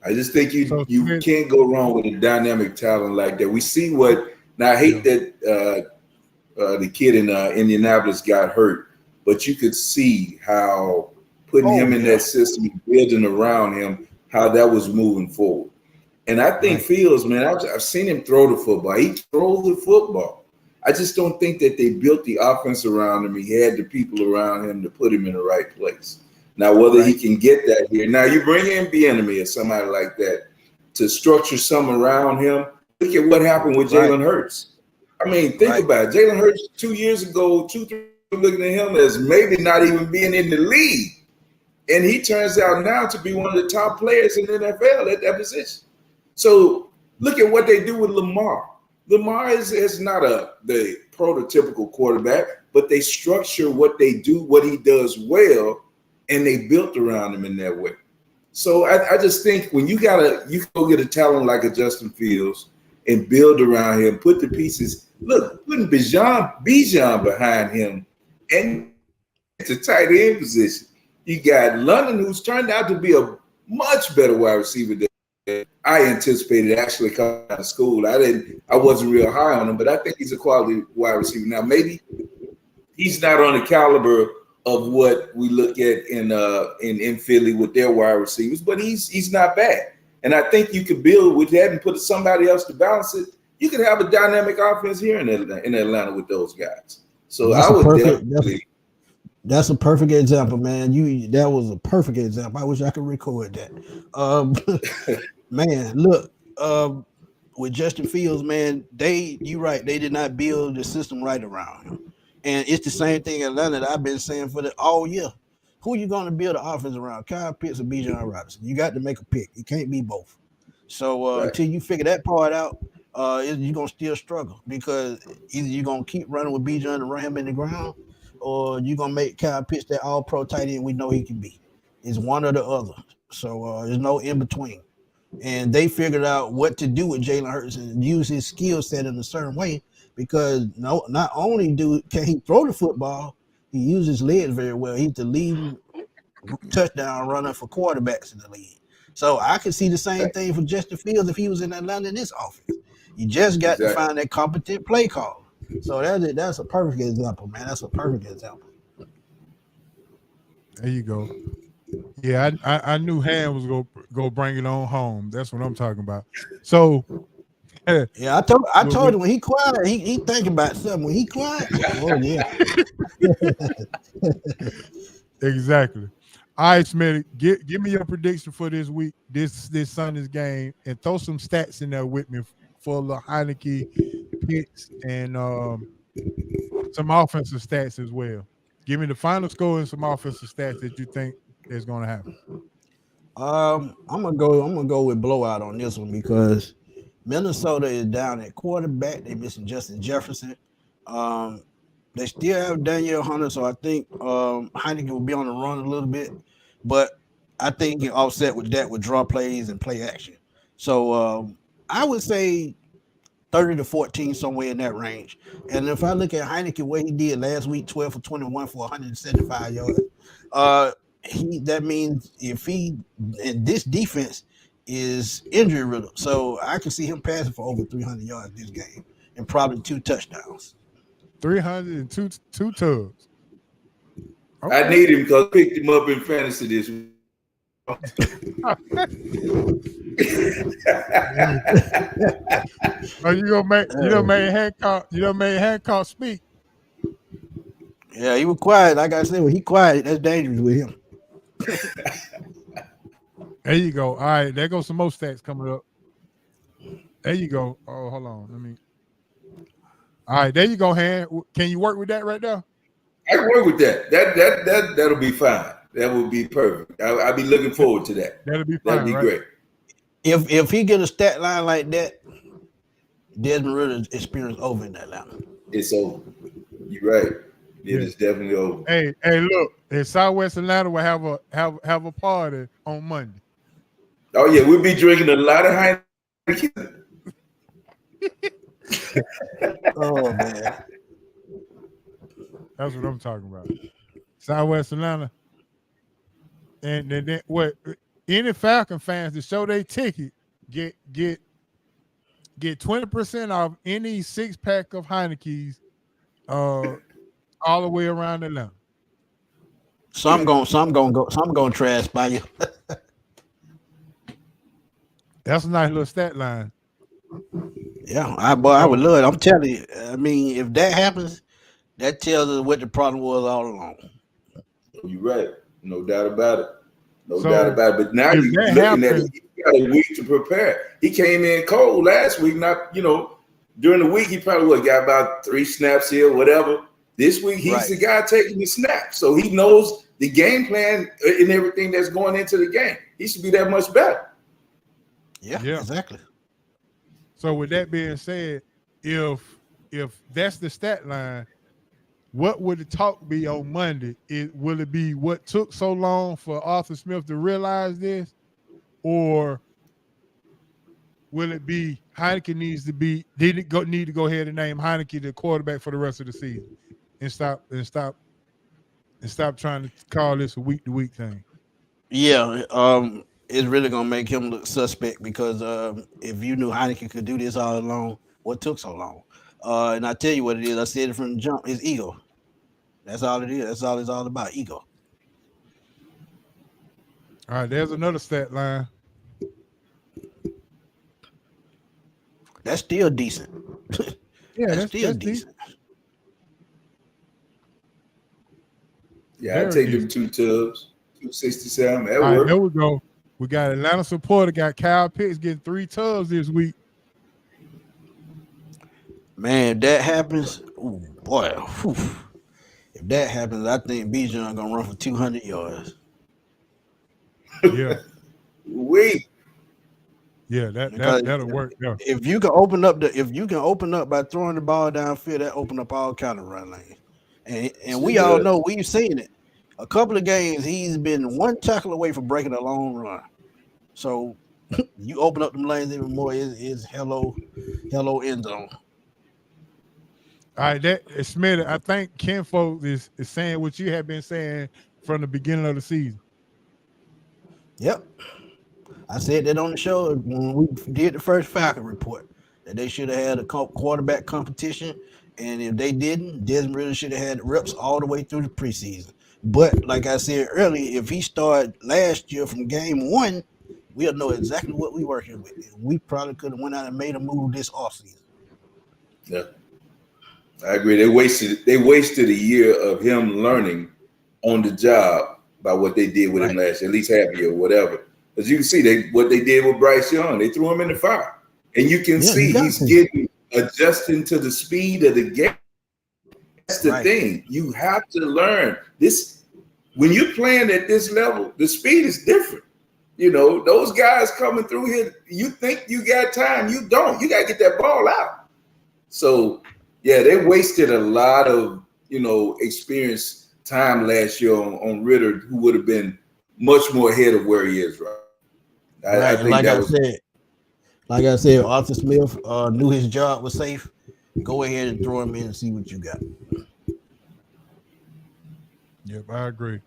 I just think you can't go wrong with a dynamic talent like that. We see what now. I hate that the kid in Indianapolis got hurt, but you could see how putting him in that system, building around him, how that was moving forward. And I think Fields, man, I've seen him throw the football. He throws the football. I just don't think that they built the offense around him. He had the people around him to put him in the right place. Now, whether he can get that here. Now, you bring in Bieniemy or somebody like that to structure some around him. Look at what happened with Jalen Hurts. I mean, think about it. Jalen Hurts 2 years ago, 3 looking at him as maybe not even being in the league. And he turns out now to be one of the top players in the NFL at that position. So look at what they do with Lamar. Lamar is not the prototypical quarterback, but they structure what they do, what he does well, and they built around him in that way. So I just think when you can go get a talent like a Justin Fields and build around him, put the pieces. Look, putting Bijan behind him, and it's a tight end position. You got London, who's turned out to be a much better wide receiver than I anticipated actually coming out of school. I wasn't real high on him, but I think he's a quality wide receiver. Now, maybe he's not on the caliber of what we look at in Philly with their wide receivers, but he's not bad. And I think you could build with that and put somebody else to balance it. You could have a dynamic offense here in Atlanta with those guys. So that's a perfect example, man. That was a perfect example. I wish I could record that. Man, look, with Justin Fields, man, you're right. They did not build the system right around him. And it's the same thing in Atlanta that I've been saying for all year. Who you going to build an offense around? Kyle Pitts or Bijan Robinson? You got to make a pick. It can't be both. So until you figure that part out, you're going to still struggle, because either you're going to keep running with Bijan and run him in the ground, or you're going to make Kyle Pitts that all-pro tight end we know he can be. It's one or the other. So there's no in between. And they figured out what to do with Jalen Hurts and use his skill set in a certain way because not only can he throw the football, he uses his legs very well. He's the leading touchdown runner for quarterbacks in the league. So I could see the same thing for Justin Fields if he was in Atlanta in this offense. You just got to find that competent play call. So that's a perfect example, man. That's a perfect example. There you go. Yeah, I knew Ham was go bring it on home. That's what I'm talking about. So yeah, I told him when he quiet, he think about something. When he quiet, oh yeah. Exactly. All right, Smitty, give me your prediction for this week, this Sunday's game, and throw some stats in there with me for the Heineke picks and some offensive stats as well. Give me the final score and some offensive stats that you think is going to happen. I'm gonna go with blowout on this one because Minnesota is down at quarterback. They're missing Justin Jefferson. They still have Danielle Hunter, so I think Heineke will be on the run a little bit, but I think he can offset with that with draw plays and play action. So I would say 30-14, somewhere in that range. And if I look at Heineke, what he did last week, 12 for 21 for 175 yards, that means this defense is injury riddled. So I can see him passing for over 300 yards this game and probably 2 touchdowns. 302 tubs. Okay. I need him because I picked him up in fantasy this week. Oh, you done made Hancock speak. Yeah, he was quiet. Like I said, when he quiet, that's dangerous with him. There you go. All right, there goes some more stats coming up. There you go. Oh, hold on. All right, there you go, Han. Can you work with that right now? I can work with that. That'll be fine. That would be perfect. I'll be looking forward to that. That'll be fine. That'll be great. If he get a stat line like that, Desmond Ridder's experience over in Atlanta. It's over. You're right. It is definitely over. Hey, look, in Southwest Atlanta will have a party on Monday. Oh yeah, we'll be drinking a lot of Heineken. Oh man, that's what I'm talking about. Southwest Atlanta, and then what? Any Falcon fans to show their ticket get 20% off any 6-pack of Heineke's, all the way around Atlanta. Some gonna trash by you. That's a nice little stat line. Yeah, I would love it. I'm telling you. I mean, if that happens, that tells us what the problem was all along. You're right. No doubt about it. No doubt about it. But now you're looking at it, he got a week to prepare. He came in cold last week. Not, during the week, he probably got about 3 snaps here, whatever. This week, he's the guy taking the snaps. So he knows the game plan and everything that's going into the game. He should be that much better. Yeah, exactly. So with that being said, if that's the stat line, what would the talk be on Monday? Will it be what took so long for Arthur Smith to realize this, or will it be Heineke need to go ahead and name Heineke the quarterback for the rest of the season, and stop trying to call this a week-to-week thing? Yeah, it's really gonna make him look suspect because if you knew Heineke could do this all along, what took so long? And I tell you what it is. I said it from the jump. It's ego. That's all it is. That's all it's all about. Ego. All right, there's another stat line. That's still decent. Yeah, that's still decent. Yeah, I take them 2 tubs, 267. That all right, work. there we go. We got Atlanta supporter, got Kyle Pitts getting 3 tubs this week. Man, if that happens, oh boy. Whew. If that happens, I think Bijan gonna run for 200 yards. Yeah. Wait. Yeah, that'll work. Yeah. If you can open up by throwing the ball downfield, that open up all kind of run lanes. And we all know we've seen it. a couple of games, he's been one tackle away from breaking a long run. So you open up them lanes even more, is hello end zone. All right, that Smith. I think Ken Folks is saying what you have been saying from the beginning of the season. Yep. I said that on the show when we did the first Falcon report that they should have had a quarterback competition, and if they didn't, Desmond Ridder should have had reps all the way through the preseason. But like I said earlier, if he started last year from game one, we'll know exactly what we're working with. We probably could have went out and made a move this offseason. Yeah, I agree. They wasted a year of him learning on the job by what they did with him last year, at least half a year or whatever. As you can see, what they did with Bryce Young, they threw him in the fire. And you can see he's getting adjusting to the speed of the game. That's the thing. You have to learn this. When you're playing at this level, the speed is different. You know, those guys coming through here, you think you got time. You don't. You got to get that ball out. So, yeah, they wasted a lot of, experience time last year on Ridder, who would have been much more ahead of where he is right. I think like I said, Arthur Smith knew his job was safe. Go ahead and throw him in and see what you got. Yep, I agree.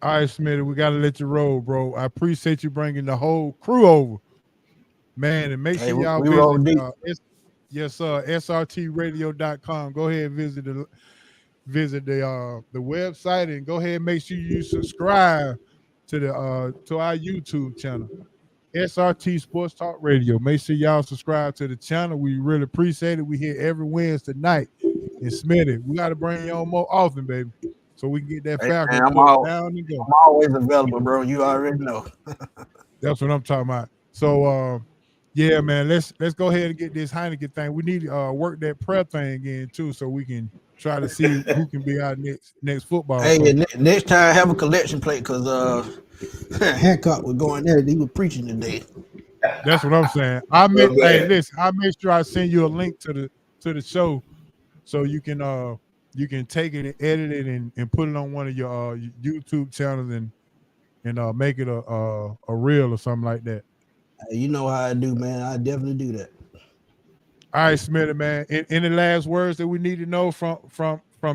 All right, Smitty, we got to let you roll, bro. I appreciate you bringing the whole crew over, man. And make sure y'all visit, yes, sir, srtradio.com. Go ahead and visit the website, and go ahead and make sure you subscribe to our YouTube channel, SRT Sports Talk Radio. Make sure y'all subscribe to the channel. We really appreciate it. We here every Wednesday night. And Smitty, we got to bring you on more often, baby, so we can get that Falcon down and go. I'm always available, bro. You already know. That's what I'm talking about. So, yeah, man, let's go ahead and get this Heineken thing. We need to work that prep thing again too, so we can try to see who can be our next football. Hey, next time have a collection plate, because Hancock was going there. He was preaching today. That's what I'm saying. I'll make sure I send you a link to the show, so you can take it and edit it and put it on one of your YouTube channels and make it a reel or something like that. You know how I do, man. I definitely do that. All right, Smitty, man. Any last words that we need to know from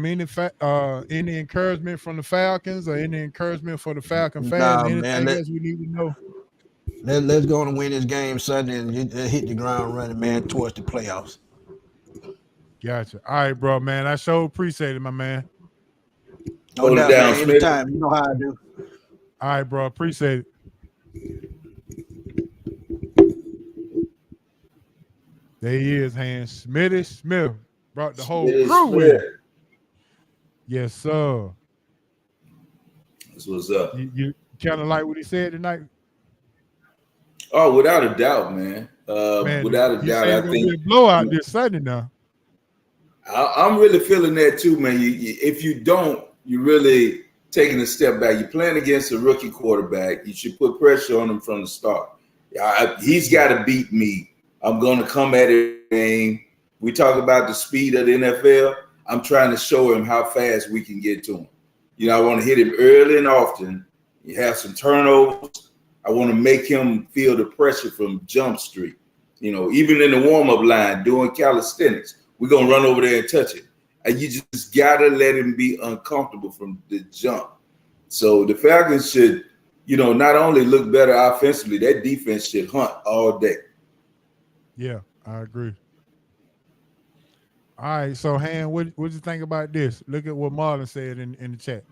any encouragement from the Falcons, or any encouragement for the Falcon fans? Anything else we need to know? Let's go on and win this game Sunday and hit the ground running, man, towards the playoffs. Gotcha. All right, bro, man. I sure appreciate it, my man. No doubt, man. Anytime. You know how I do. All right, bro. Appreciate it. There he is, Hans. Smitty Smith brought the whole crew in. Yes, sir. That's what's up. You kind of like what he said tonight? Oh, without a doubt, man. Without a doubt, I think be a blowout this Sunday now. I'm really feeling that too, man. If you don't, you're really taking a step back. You're playing against a rookie quarterback. You should put pressure on him from the start. He's got to beat me. I'm going to come at it. We talk about the speed of the NFL. I'm trying to show him how fast we can get to him. I want to hit him early and often. You have some turnovers. I want to make him feel the pressure from Jump Street. Even in the warm-up line, doing calisthenics, we're going to run over there and touch it. And you just got to let him be uncomfortable from the jump. So the Falcons should, not only look better offensively, that defense should hunt all day. Yeah, I agree. All right, so Han, what you think about this? Look at what Marlon said in the chat.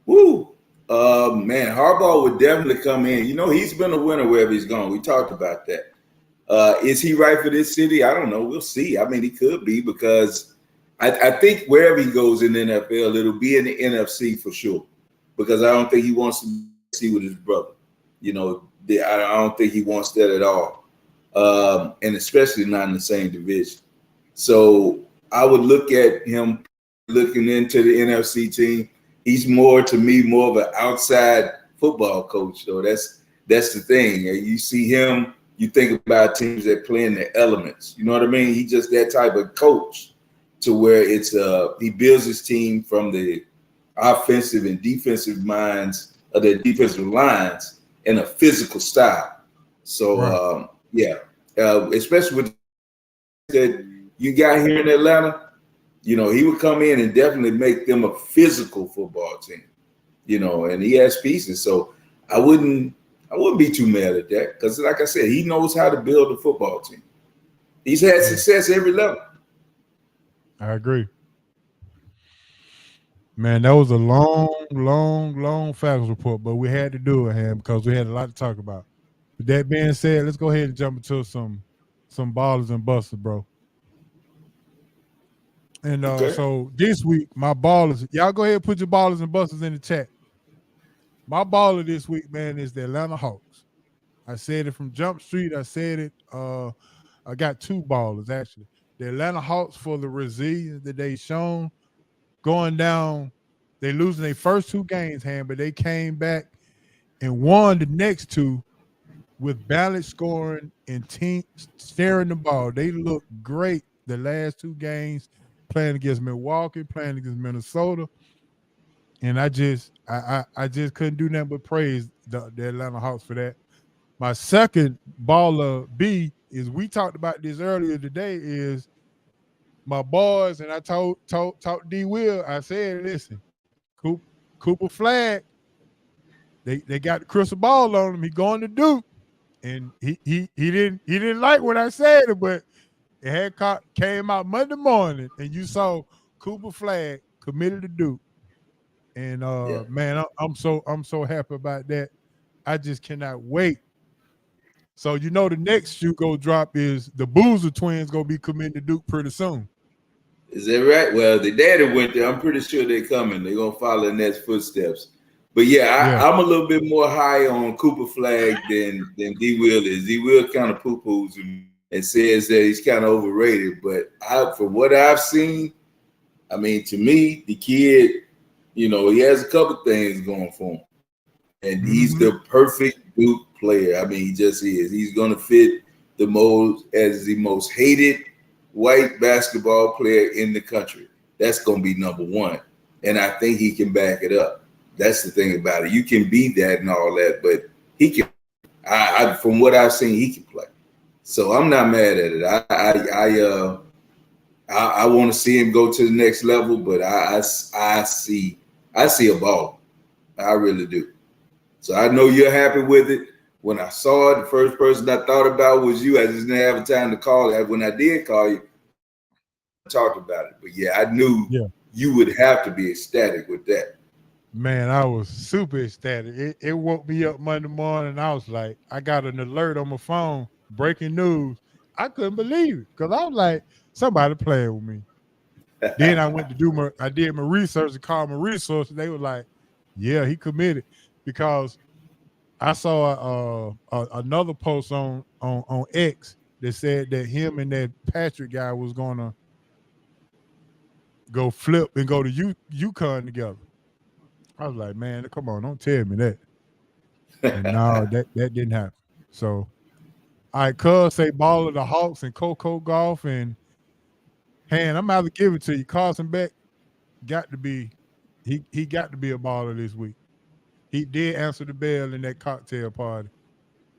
Woo! Man, Harbaugh would definitely come in. He's been a winner wherever he's gone. We talked about that. Is he right for this city? I don't know. We'll see. I mean, he could be, because I think wherever he goes in the NFL, it'll be in the NFC for sure, because I don't think he wants to see with his brother. I don't think he wants that at all, and especially not in the same division. So I would look at him looking into the NFC team. He's to me more of an outside football coach, though. That's the thing. You see him, you think about teams that play in the elements. You know what I mean? He's just that type of coach, to where it's he builds his team from the offensive and defensive minds of their defensive lines in a physical style. So especially with that you got here in Atlanta, he would come in and definitely make them a physical football team. And he has pieces. So I wouldn't be too mad at that because, like I said, he knows how to build a football team. He's had success every level. I agree. Man, that was a long Falcons report, but we had to do it, Ham, because we had a lot to talk about. With that being said, let's go ahead and jump into some ballers and busters, bro. And so this week, my ballers, y'all go ahead and put your ballers and busters in the chat. My baller this week, man, is the Atlanta Hawks. I said it from Jump Street. I said it. I got two ballers, actually. The Atlanta Hawks for the resilience that they shown going down. They losing their first two games, but they came back and won the next two with balanced scoring and team staring the ball. They looked great the last two games, playing against Milwaukee, playing against Minnesota. And I just couldn't do nothing but praise the Atlanta Hawks for that. My second baller B is, we talked about this earlier today, is my boys, and I told D Will, I said, listen, Cooper Flag, they got the crystal ball on him. He going to Duke. And he didn't like what I said, but it came out Monday morning, and you saw Cooper Flag committed to Duke. And man, I'm so happy about that. I just cannot wait. So the next shoe go drop is the Boozer twins gonna be committed to Duke pretty soon. Is that right? Well, the daddy went there. I'm pretty sure they're coming. They're gonna follow in Ned's footsteps. But I'm a little bit more high on Cooper Flag than D Will is. D Will kind of poo-poos and says that he's kind of overrated. But from what I've seen, I mean, to me, the kid, he has a couple things going for him. And he's the perfect Duke player. I mean, he just is. He's going to fit the most hated white basketball player in the country. That's going to be number one. And I think he can back it up. That's the thing about it. You can be that and all that, but he can. From what I've seen, he can play. So I'm not mad at it. I want to see him go to the next level, but I see a ball. I really do. So I know you're happy with it. When I saw it, the first person I thought about was you. I just didn't have time to call it. When I did call you, I talked about it. But I knew you would have to be ecstatic with that. Man, I was super ecstatic. It woke me up Monday morning. I was like, I got an alert on my phone, breaking news. I couldn't believe it because I was like, somebody playing with me. Then I went to I did my research and called my resources. They were like, yeah, he committed, because I saw another post on X that said that him and that Patrick guy was going to go flip and go to UConn together. I was like, man, come on, don't tell me that. And no, that didn't happen. So, all right, cuz say ball of the Hawks and Coco Golf, and I'm about to give it to you. Carson Beck got to be, he got to be a baller this week. He did answer the bell in that cocktail party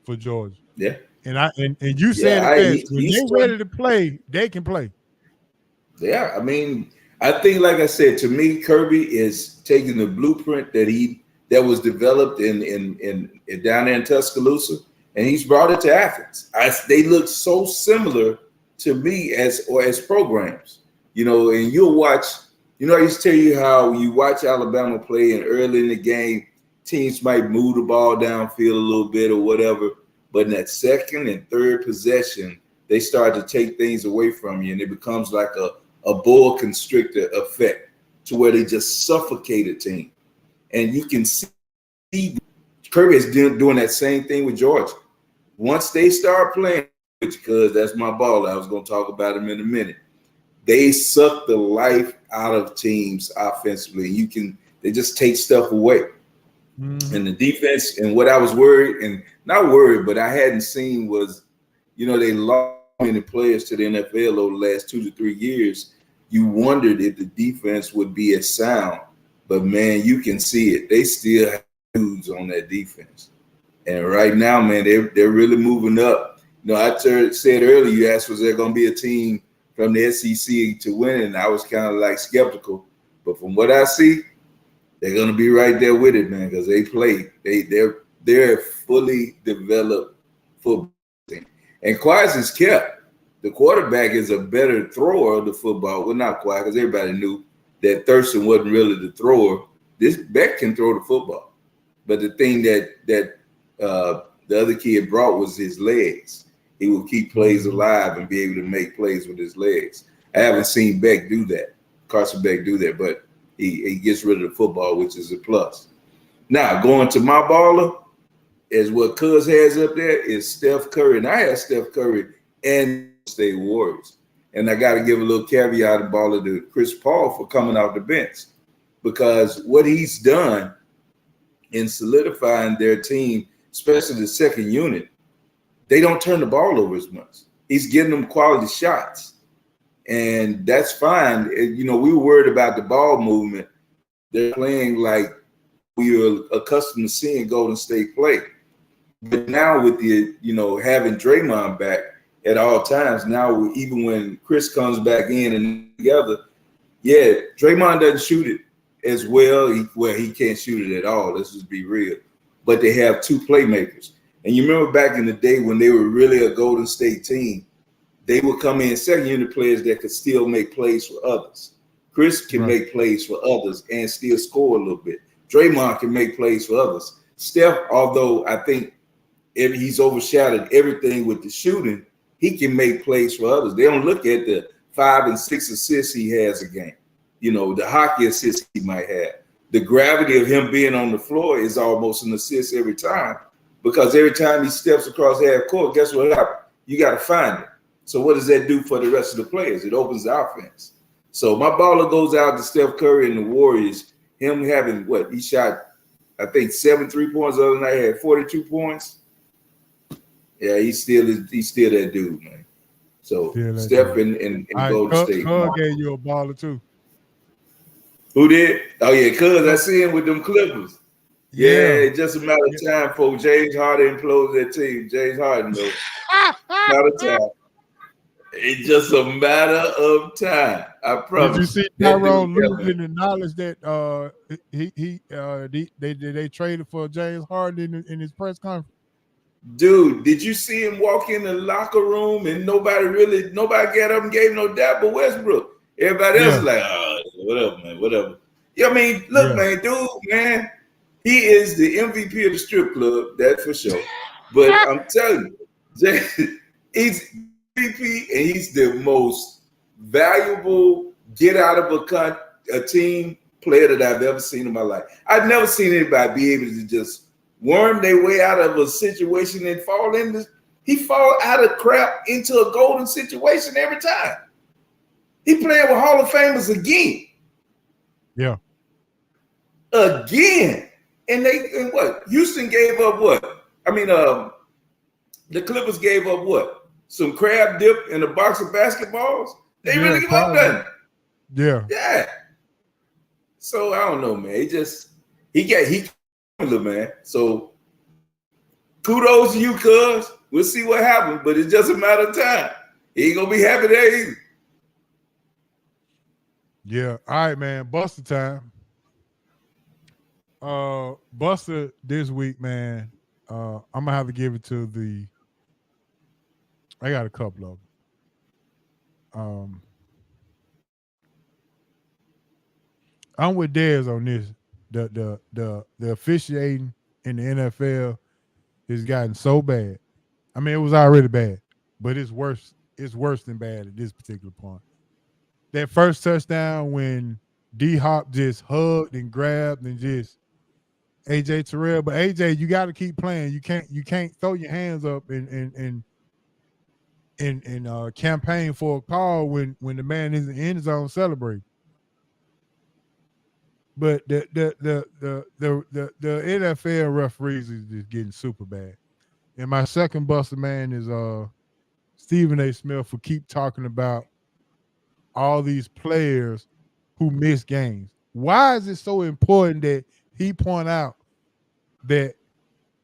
for Georgia. Yeah. And you said it best. When they're ready to play, they can play. Yeah, I mean, I think, like I said, to me, Kirby is taking the blueprint that was developed in down there in Tuscaloosa, and he's brought it to Athens. They look so similar to me as programs, and you'll watch. I used to tell you how you watch Alabama play, and early in the game, teams might move the ball downfield a little bit or whatever, but in that second and third possession, they start to take things away from you, and it becomes like a boa constrictor effect to where they just suffocate a team. And you can see Kirby is doing that same thing with Georgia. Once they start playing, because that's my ball, I was going to talk about him in a minute, they suck the life out of teams offensively. They just take stuff away. Mm-hmm. And the defense, and what I was worried, and not worried, but I hadn't seen was, they lost many players to the NFL over the last 2 to 3 years. You wondered if the defense would be as sound but man, you can see it. They still have dudes on that defense. And right now, man, they're really moving up. You know, I said earlier, you asked, was there going to be a team from the SEC to win? And I was kind of like skeptical. But from what I see, they're going to be right there with it, man, because they play. They're fully developed football team. And Quaz is kept. The quarterback is a better thrower of the football. Well, not quite, because everybody knew that Thurston wasn't really the thrower. This Beck can throw the football. But the thing that the other kid brought was his legs. He will keep plays alive and be able to make plays with his legs. I haven't seen Beck do that, Carson Beck do that, but he gets rid of the football, which is a plus. Now, going to my baller, is what Cuz has up there is Steph Curry. And I have Steph Curry and State Warriors. And I got to give a little caveat and baller to Chris Paul for coming off the bench, because what he's done in solidifying their team, especially the second unit, they don't turn the ball over as much. He's getting them quality shots, and that's fine. You know, we were worried about the ball movement. They're playing like we were accustomed to seeing Golden State play. But now with the, you know, having Draymond back at all times, now even when Chris comes back in and together, yeah, Draymond doesn't shoot it as well. He can't shoot it at all. Let's just be real. But they have two playmakers. And you remember back in the day when they were really a Golden State team, they would come in second unit players that could still make plays for others. Chris can make plays for others and still score a little bit. Draymond can make plays for others. Steph, although I think he's overshadowed everything with the shooting, he can make plays for others. They don't look at the 5 and 6 assists he has a game. You know, the hockey assists he might have. The gravity of him being on the floor is almost an assist every time, because every time he steps across half court, guess what happens? You got to find it. So what does that do for the rest of the players? It opens the offense. So my baller goes out to Steph Curry and the Warriors. Him having what? He shot, I think, 7 3-pointers the other night, had 42 points. Yeah, he's still that dude, man. So Steph and Golden State. Cuz gave you a baller too. Who did? Oh yeah, Cuz, I see him with them Clippers. Yeah, it's just a matter of time for James Harden implodes that team. James Harden, though. Matter of time. It's just a matter of time. I promise. Did you see Tyrone losing the knowledge that they traded for James Harden in his press conference? Dude, did you see him walk in the locker room and nobody got up and gave no dap but Westbrook? Everybody else is like, oh, whatever, man, whatever. Yeah, I mean, look, man, dude, man, he is the MVP of the strip club, that's for sure. But I'm telling you, he's MVP and he's the most valuable get out of a team player that I've ever seen in my life. I've never seen anybody be able to just worm their way out of a situation and fall out of crap into a golden situation every time. He playing with Hall of Famers again. Yeah. Again. And what? Houston gave up what? I mean, the Clippers gave up what? Some crab dip in a box of basketballs? They really give up nothing. Yeah. Yeah. So I don't know, man. He man. So kudos to you, cuz. We'll see what happens, but it's just a matter of time. He ain't gonna be happy there either. Yeah. All right, man. Buster time. Buster this week, man. I'm gonna have to give it to I got a couple of them. I'm with Dez on this. The officiating in the NFL has gotten so bad. I mean, it was already bad, but it's worse. It's worse than bad at this particular point. That first touchdown when D-Hop just hugged and grabbed and just AJ Terrell, but AJ, you got to keep playing. You can't throw your hands up and campaign for a call when the man is in the end zone celebrating. But the NFL referees is just getting super bad. And my second buster, man, is Stephen A. Smith for keep talking about all these players who miss games. Why is it so important that he point out that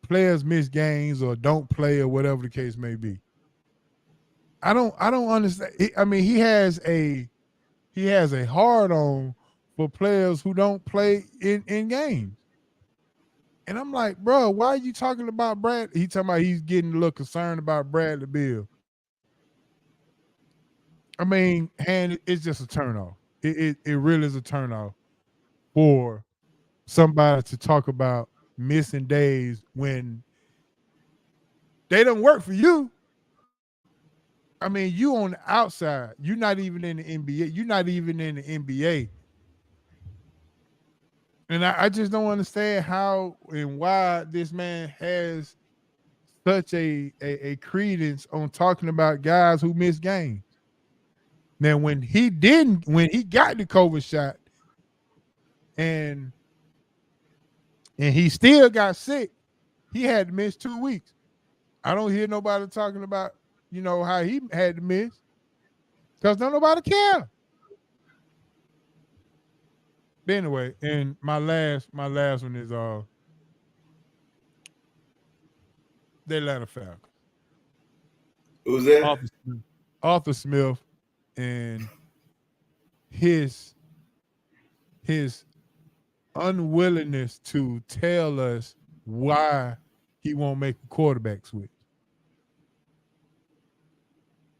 players miss games or don't play or whatever the case may be? I don't understand. I mean, he has a hard on for players who don't play in games. And I'm like, bro, why are you talking about Brad? He talking about he's getting a little concerned about Bradley Beal. I mean, and it's just a turnoff. It really is a turnoff for somebody to talk about missing days when they don't work for you. I mean, you on the outside. You're not even in the NBA. You're not even in the NBA. And I just don't understand how and why this man has such a credence on talking about guys who miss games. Now, when he got the COVID shot and he still got sick, he had to miss 2 weeks. I don't hear nobody talking about, how he had to miss because nobody care. But anyway, and my last one is the Atlanta Falcons. Who's that? Arthur Smith and his unwillingness to tell us why he won't make a quarterback switch.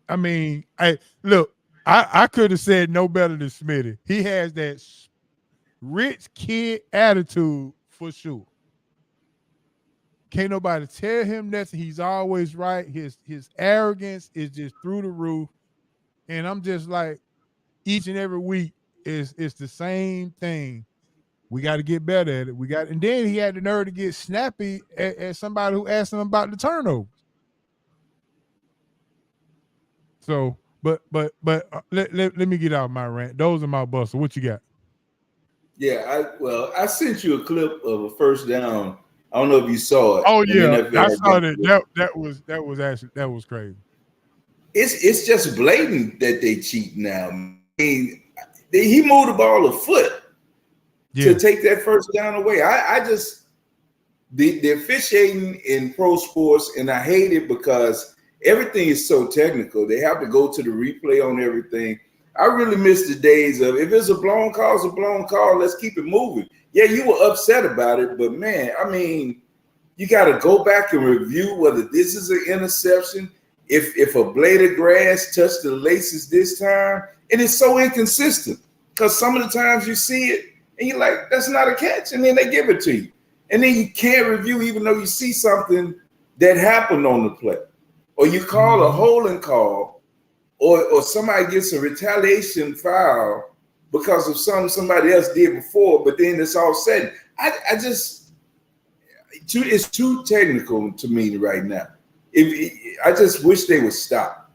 I mean, I could have said no better than Smitty. He has that rich kid attitude for sure. Can't nobody tell him nothing. He's always right. His arrogance is just through the roof. And I'm just like, each and every week it's the same thing. We got to get better at it. And then he had the nerve to get snappy at somebody who asked him about the turnovers. So, but let me get out my rant. Those are my busts. What you got? Yeah, I sent you a clip of a first down. I don't know if you saw it. Oh yeah, I saw that. That was crazy. It's just blatant that they cheat now. I mean, he moved the ball a foot to take that first down away. I just the officiating in pro sports, and I hate it because everything is so technical. They have to go to the replay on everything. I really miss the days of if it's a blown call, it's a blown call. Let's keep it moving. Yeah, you were upset about it, but man, I mean, you got to go back and review whether this is an interception. If a blade of grass touched the laces this time, and it's so inconsistent because some of the times you see it and you're like, that's not a catch, and then they give it to you, and then you can't review even though you see something that happened on the play, or you call a holding call, or somebody gets a retaliation foul because of something somebody else did before, but then it's all said. It's too technical to me right now. I just wish they would stop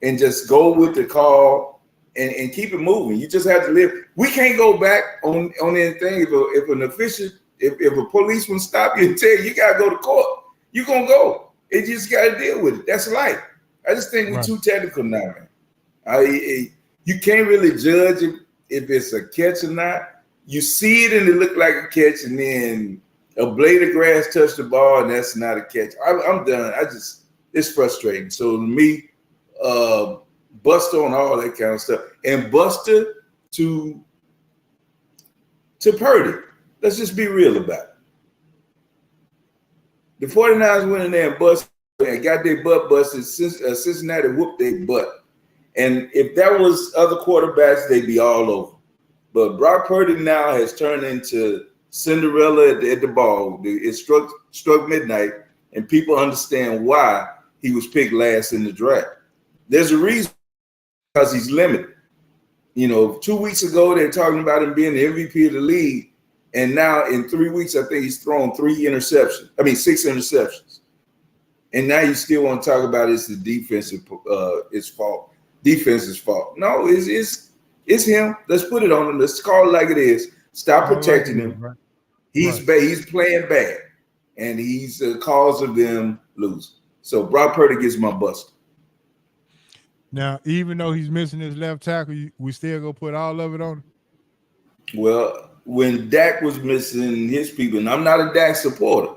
and just go with the call and keep it moving. You just have to live. We can't go back on anything. If an official, if a policeman stop you and tell you got to go to court, you're going to go. You just got to deal with it. That's life. I just think we're too technical now, man. You can't really judge if it's a catch or not. You see it and it look like a catch, and then a blade of grass touched the ball and that's not a catch. I'm done. It's frustrating. So to me, Buster on all that kind of stuff, and Buster to Purdy. Let's just be real about it. The 49ers went in there and busted and got their butt busted. Cincinnati whooped their butt. And if that was other quarterbacks, they'd be all over. But Brock Purdy now has turned into Cinderella at the ball. It struck midnight, and people understand why he was picked last in the draft. There's a reason, because he's limited. 2 weeks ago, they're talking about him being the MVP of the league, and now in 3 weeks, I think he's thrown 6 interceptions. And now you still want to talk about it's the defensive fault. Defense's fault. No, it's him. Let's put it on him. Let's call it like it is. Stop protecting him. Right. He's playing bad, and he's the cause of them losing. So Brock Purdy gets my bust. Now, even though he's missing his left tackle, we still go put all of it on him? Well, when Dak was missing his people, and I'm not a Dak supporter,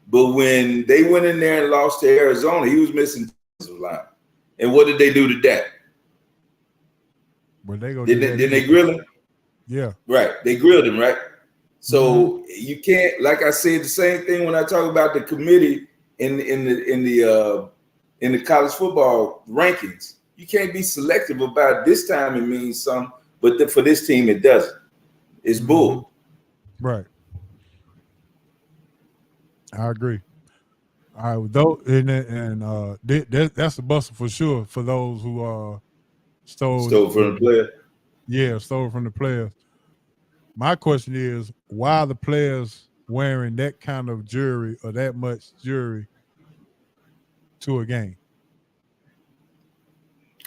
but when they went in there and lost to Arizona, he was missing the line. And what did they do to Dak? But they go. Didn't they grill him? Yeah. Right. They grilled him, right? So you can't, like I said, the same thing when I talk about the committee in the college football rankings. You can't be selective about this time. It means something, but for this team, it doesn't. It's bull. Right. I agree. All right, though, that's a buster for sure for those who stole from the player. Yeah, stole from the players. My question is, why are the players wearing that kind of jewelry or that much jewelry to a game?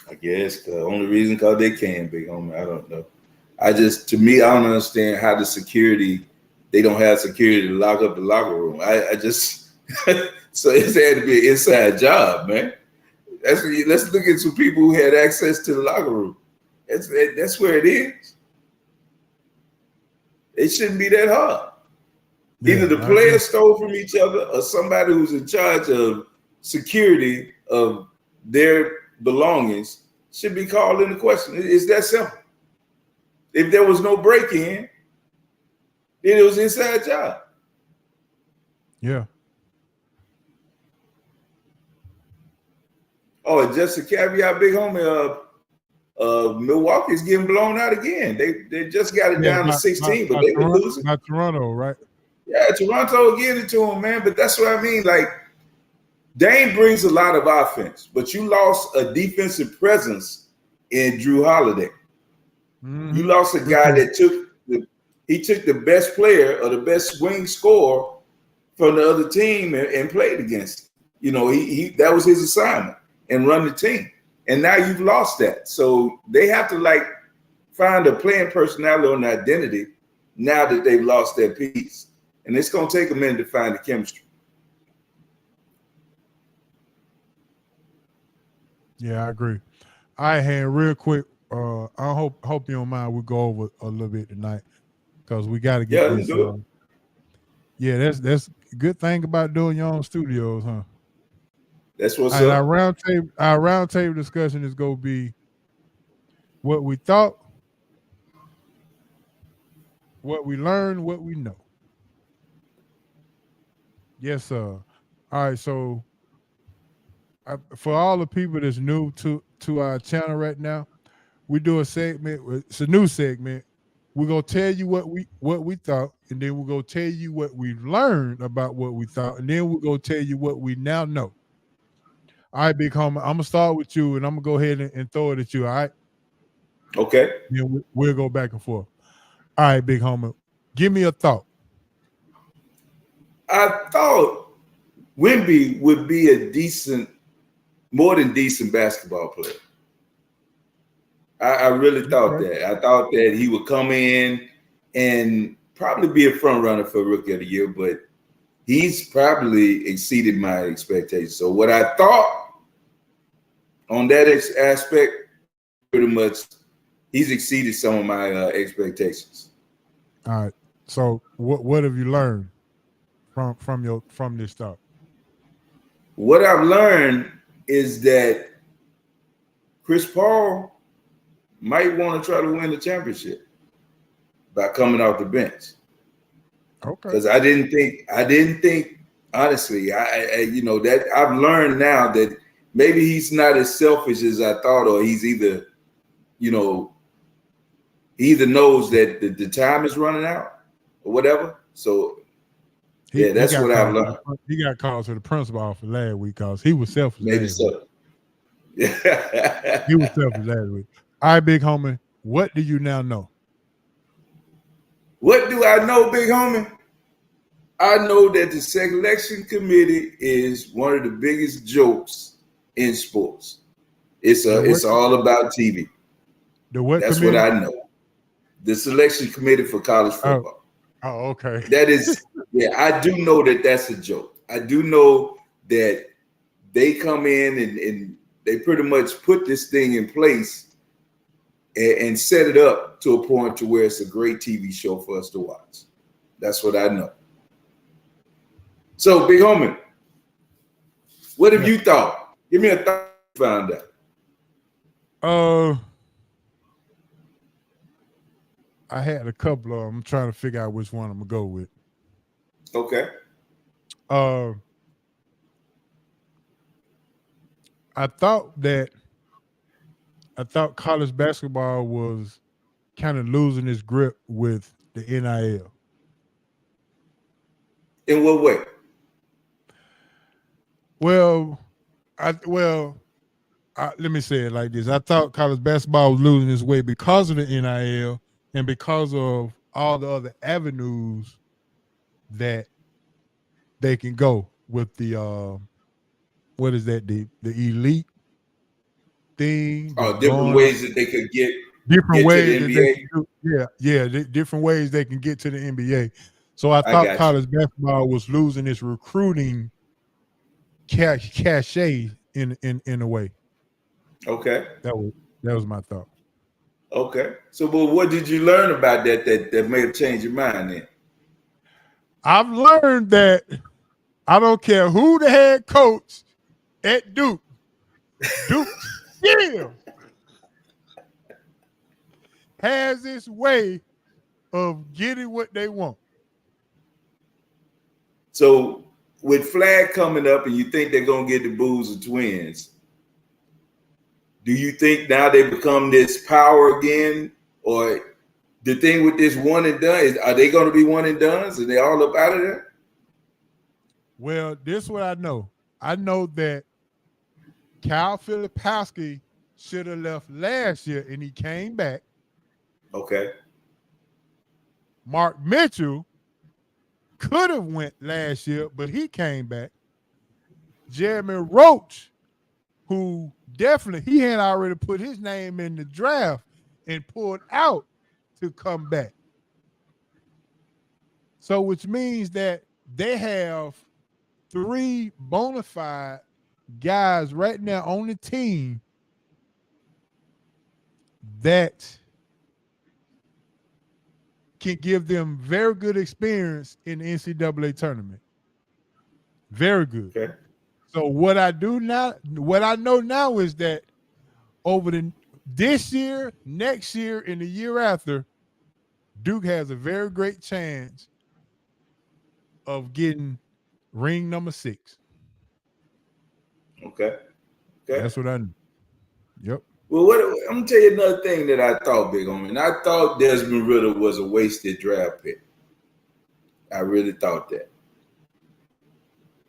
I guess the only reason because they can, big homie. I don't know. To me, I don't understand how they don't have security to lock up the locker room. I just so it's had to be an inside job, man. Let's look at some people who had access to the locker room. That's where it is. It shouldn't be that hard. Yeah, either the players stole from each other or somebody who's in charge of security of their belongings should be called into question. It's that simple. If there was no break-in, then it was an inside job. Yeah. Oh, and just a caveat, big homie, Milwaukee's getting blown out again. They just got it down to 16, but they were losing. Not Toronto, right? Yeah, Toronto getting it to them, man. But that's what I mean. Like, Dame brings a lot of offense, but you lost a defensive presence in Drew Holiday. Mm-hmm. You lost a guy that took the best player or the best wing scorer from the other team and played against him. You know, he that was his assignment and run the team. And now you've lost that. So they have to find a playing personality or an identity now that they've lost their piece. And it's going to take a minute to find the chemistry. Yeah, I agree. All right, Han, real quick. I hope you don't mind. We'll go over a little bit tonight because we got to get this. Yeah, that's a good thing about doing your own studios, huh? That's what's up. Our round table discussion is going to be what we thought, what we learned, what we know. Yes, sir. All right, so for all the people that's new to our channel right now, we do a segment. It's a new segment. We're gonna tell you what we thought, and then we're gonna tell you what we learned about what we thought, and then we're gonna tell you what we now know. All right, Big Homie, I'm gonna start with you, and I'm gonna go ahead and throw it at you. All right. Okay. Then we'll go back and forth. All right, Big Homie, give me a thought. I thought Wemby would be a more than decent basketball player. I really thought that. I thought that he would come in and probably be a front runner for Rookie of the Year, but he's probably exceeded my expectations. So what I thought on that aspect, pretty much, he's exceeded some of my expectations. All right. So what have you learned from this thought? What I've learned is that Chris Paul might want to try to win the championship by coming off the bench. Okay. Because I didn't think honestly, that I've learned now that maybe he's not as selfish as I thought, or he's either, he either knows that the time is running out or whatever. So that's what I've learned. He got called to the principal office last week because he was selfish. Maybe so. Yeah. He was selfish last week. All right, Big Homie, what do you now know? What do I know, Big Homie? I know that the selection committee is one of the biggest jokes in sports. It's all about TV. That's committee? What I know. The selection committee for college football. Oh, okay. That is, I do know that that's a joke. I do know that they come in and they pretty much put this thing in place, and set it up to a point to where it's a great TV show for us to watch. That's what I know. So, Big Homie, what have you thought? Give me a thought you found out. I had a couple of them. I'm trying to figure out which one I'm gonna go with. Okay. I thought college basketball was kind of losing its grip with the NIL. In what way? Well, let me say it like this. I thought college basketball was losing its way because of the NIL and because of all the other avenues that they can go with the what is that, the elite thing? Different ways that they could get different ways to the that NBA. they can do, different ways they can get to the NBA. So I thought college basketball was losing its recruiting cachet in a way. Okay. That was my thought. Okay. So, but what did you learn about that may have changed your mind then? I've learned that I don't care who the head coach at Duke still has this way of getting what they want. So with Flag coming up and you think they're going to get the Boozer twins, do you think now they become this power again? Or the thing with this one and done is, are they going to be one and dones? Are they all up out of there? Well, this is what I know. I know that Kyle Filipowski should have left last year and he came back. Okay. Mark Mitchell could have went last year, but he came back. Jeremy Roach, who definitely, he had already put his name in the draft and pulled out to come back. So which means that they have 3 bona fide guys right now on the team that can give them very good experience in the NCAA tournament. Very good. Okay. So what I know now is that over this year, next year, and the year after, Duke has a very great chance of getting ring number 6. Okay. That's what I know. Yep. Well, I'm gonna tell you another thing that I thought, Big Homie. And I thought Desmond Ritter was a wasted draft pick. I really thought that.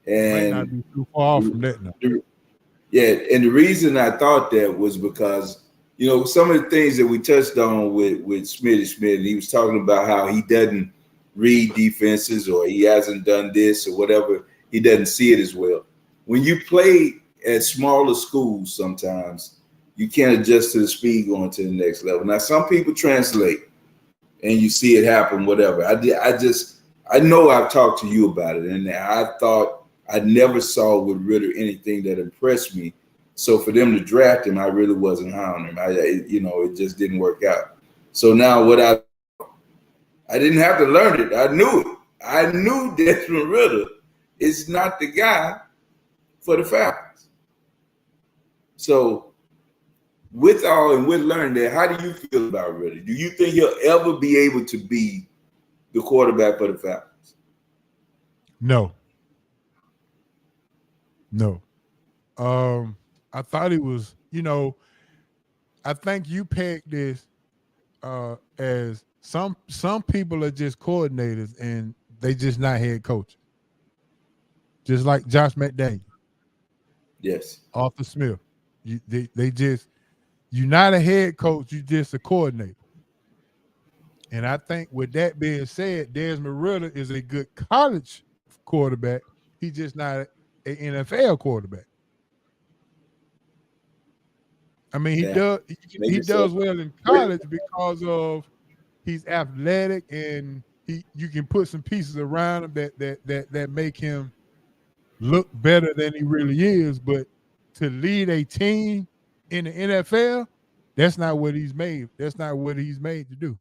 And might not be too far from that now. Yeah, and the reason I thought that was because, you know, some of the things that we touched on with Smitty Smith, he was talking about how he doesn't read defenses or he hasn't done this or whatever. He doesn't see it as well. When you play at smaller schools, sometimes you can't adjust to the speed going to the next level. Now, some people translate and you see it happen, whatever. I know I've talked to you about it, and I thought I never saw with Ritter anything that impressed me. So for them to draft him, I really wasn't high on him. It just didn't work out. So now I didn't have to learn it. I knew it. I knew Desmond Ritter is not the guy for the Falcons. So with learning that, how do you feel about Ritter? Do you think he'll ever be able to be the quarterback for the Falcons? No. I thought he was, I think you pegged this as some people are just coordinators and they just not head coaches. Just like Josh McDaniel. Yes. Arthur Smith. You're not a head coach, you're just a coordinator. And I think with that being said, Desmond Ritter is a good college quarterback. He's just not an NFL quarterback. I mean, he does well in college because of he's athletic and you can put some pieces around him that make him look better than he really is. But to lead a team in the NFL, That's not what he's made. That's not what he's made to do.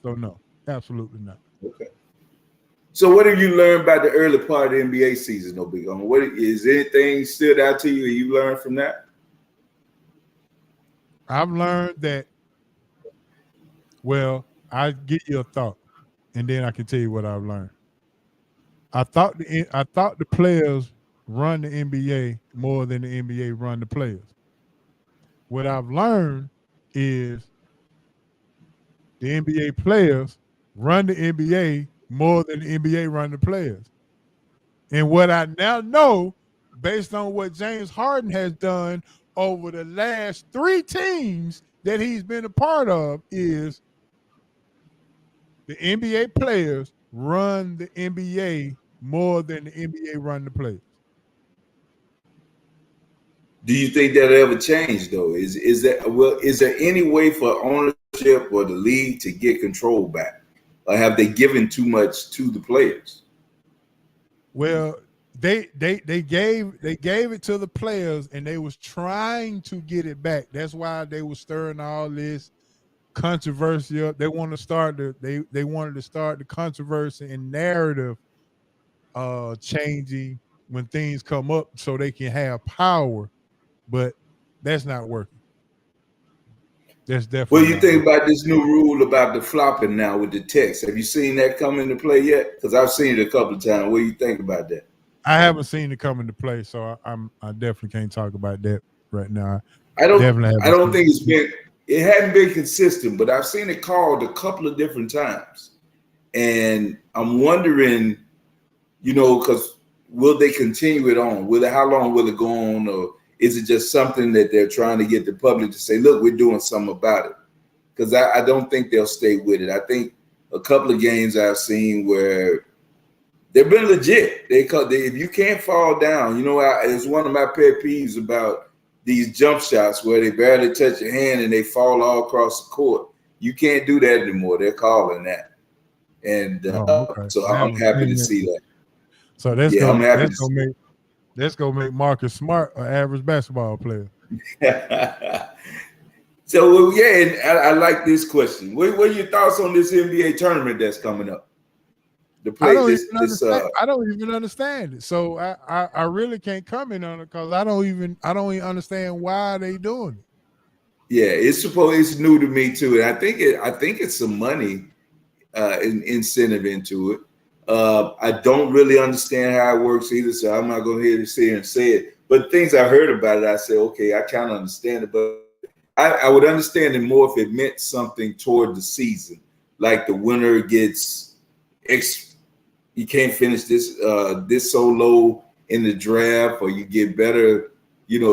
So no, absolutely not. Okay. So what have you learned about the early part of the NBA season, no big on? What is anything stood out to you that you learned from that? I've learned that. Well, I give you a thought, and then I can tell you what I've learned. I thought the players run the NBA more than the NBA run the players. What I've learned is the NBA players run the NBA more than the NBA run the players. And what I now know, based on what James Harden has done over the last 3 teams that he's been a part of, is the NBA players run the NBA more than the NBA run the players. Do you think that'll ever change though? Is there any way for ownership or the league to get control back? Or have they given too much to the players? Well, they gave it to the players, and they was trying to get it back. That's why they were stirring all this controversy up. They want to start they wanted to start the controversy and narrative changing when things come up so they can have power, but that's not working. That's definitely. What do you think about this new rule about the flopping now with the text? Have you seen that come into play yet? Because I've seen it a couple of times. What do you think about that? I haven't seen it come into play, so I definitely can't talk about that right now. I don't think it hadn't been consistent, but I've seen it called a couple of different times. And I'm wondering, because will they continue it on? How long will it go on? Or is it just something that they're trying to get the public to say, look, we're doing something about it? Because I don't think they'll stay with it. I think a couple of games I've seen where they've been legit. If you can't fall down, it's one of my pet peeves about these jump shots where they barely touch your hand and they fall all across the court. You can't do that anymore. They're calling that. And so I'm happy to see that. So that's gonna make Marcus Smart an average basketball player. So and I like this question. What are your thoughts on this NBA tournament that's coming up? I don't even understand it. So I really can't comment on it because I don't even understand why they doing it. Yeah, it's new to me too, and I think it's some money incentive into it. I don't really understand how it works either, so I'm not going to sit here and say it. But things I heard about it, I said, okay, I kind of understand it, but I would understand it more if it meant something toward the season, like the winner gets you can't finish this so low in the draft, or you get better,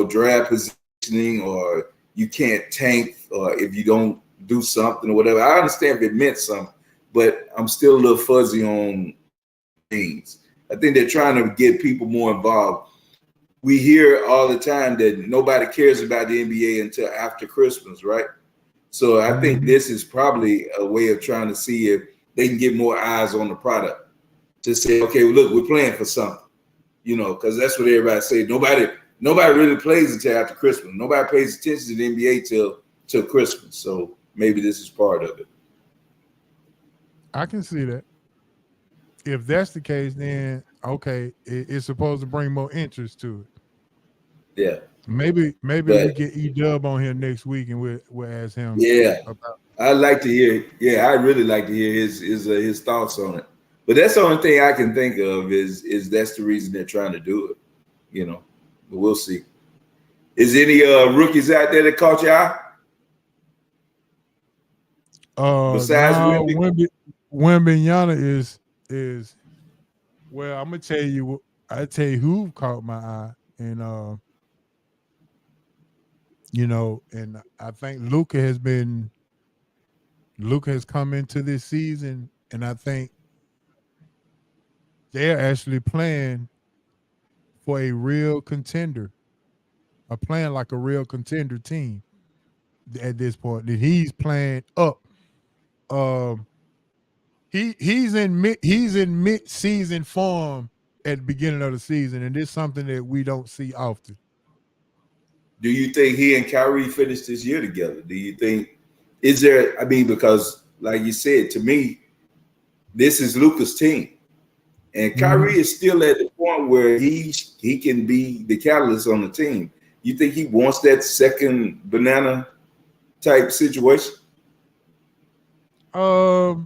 draft positioning, or you can't tank, or if you don't do something or whatever. I understand if it meant something, but I'm still a little fuzzy on things. I think they're trying to get people more involved. We hear all the time that nobody cares about the NBA until after Christmas, right? So I think this is probably a way of trying to see if they can get more eyes on the product. To say, okay, well, look, we're playing for something, because that's what everybody say. Nobody really plays until after Christmas. Nobody pays attention to the NBA till Christmas. So maybe this is part of it. I can see that. If that's the case, then okay, it's supposed to bring more interest to it. Yeah. Maybe we get E-Dub on here next week and we'll ask him. Yeah. I'd like to hear. Yeah, I'd really like to hear his thoughts on it. But that's the only thing I can think of is that's the reason they're trying to do it, But we'll see. Is any rookies out there that caught your eye? Besides Wembanyama is well, I'm gonna tell you. I tell you who caught my eye, and and I think Luka has come into this season, and I think they're actually playing for a real contender, playing like a real contender team at this point. That he's playing up. He's in mid-season form at the beginning of the season, and it's something that we don't see often. Do you think he and Kyrie finished this year together? Do you think because like you said, to me, this is Luka's team. And Kyrie is still at the point where he can be the catalyst on the team. You think he wants that second banana type situation? I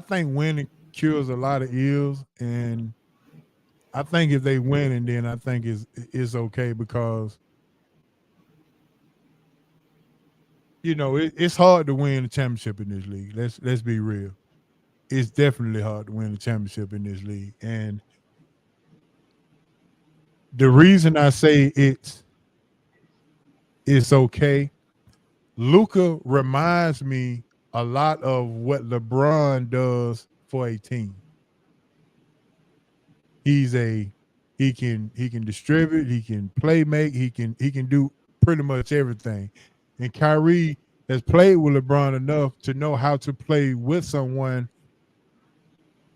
think winning cures a lot of ills, and I think if they win, and then I think it's okay because it's hard to win a championship in this league. Let's be real. It's definitely hard to win a championship in this league, and the reason I say it's okay, Luka reminds me a lot of what LeBron does for a team. He can distribute, he can play make, he can do pretty much everything. And Kyrie has played with LeBron enough to know how to play with someone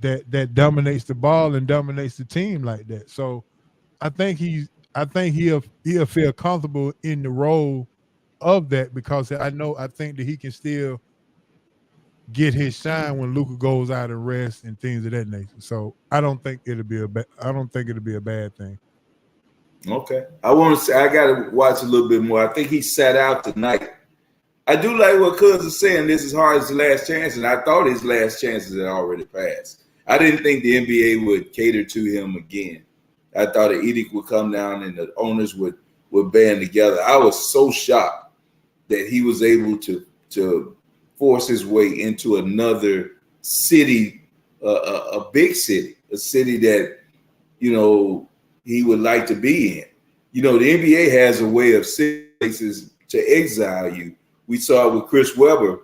that dominates the ball and dominates the team like that. So I think he'll feel comfortable in the role of that because I think that he can still get his shine when Luka goes out and rest and things of that nature. So I don't think it'll be a bad thing. Okay. I gotta watch a little bit more. I think he sat out tonight. I do like what Cuz is saying. This is Harden's last chance, and I thought his last chances had already passed. I didn't think the NBA would cater to him again. I thought an edict would come down and the owners would band together. I was so shocked that he was able to force his way into another city, a big city, a city that, he would like to be in. The NBA has a way of places to exile you. We saw it with Chris Webber,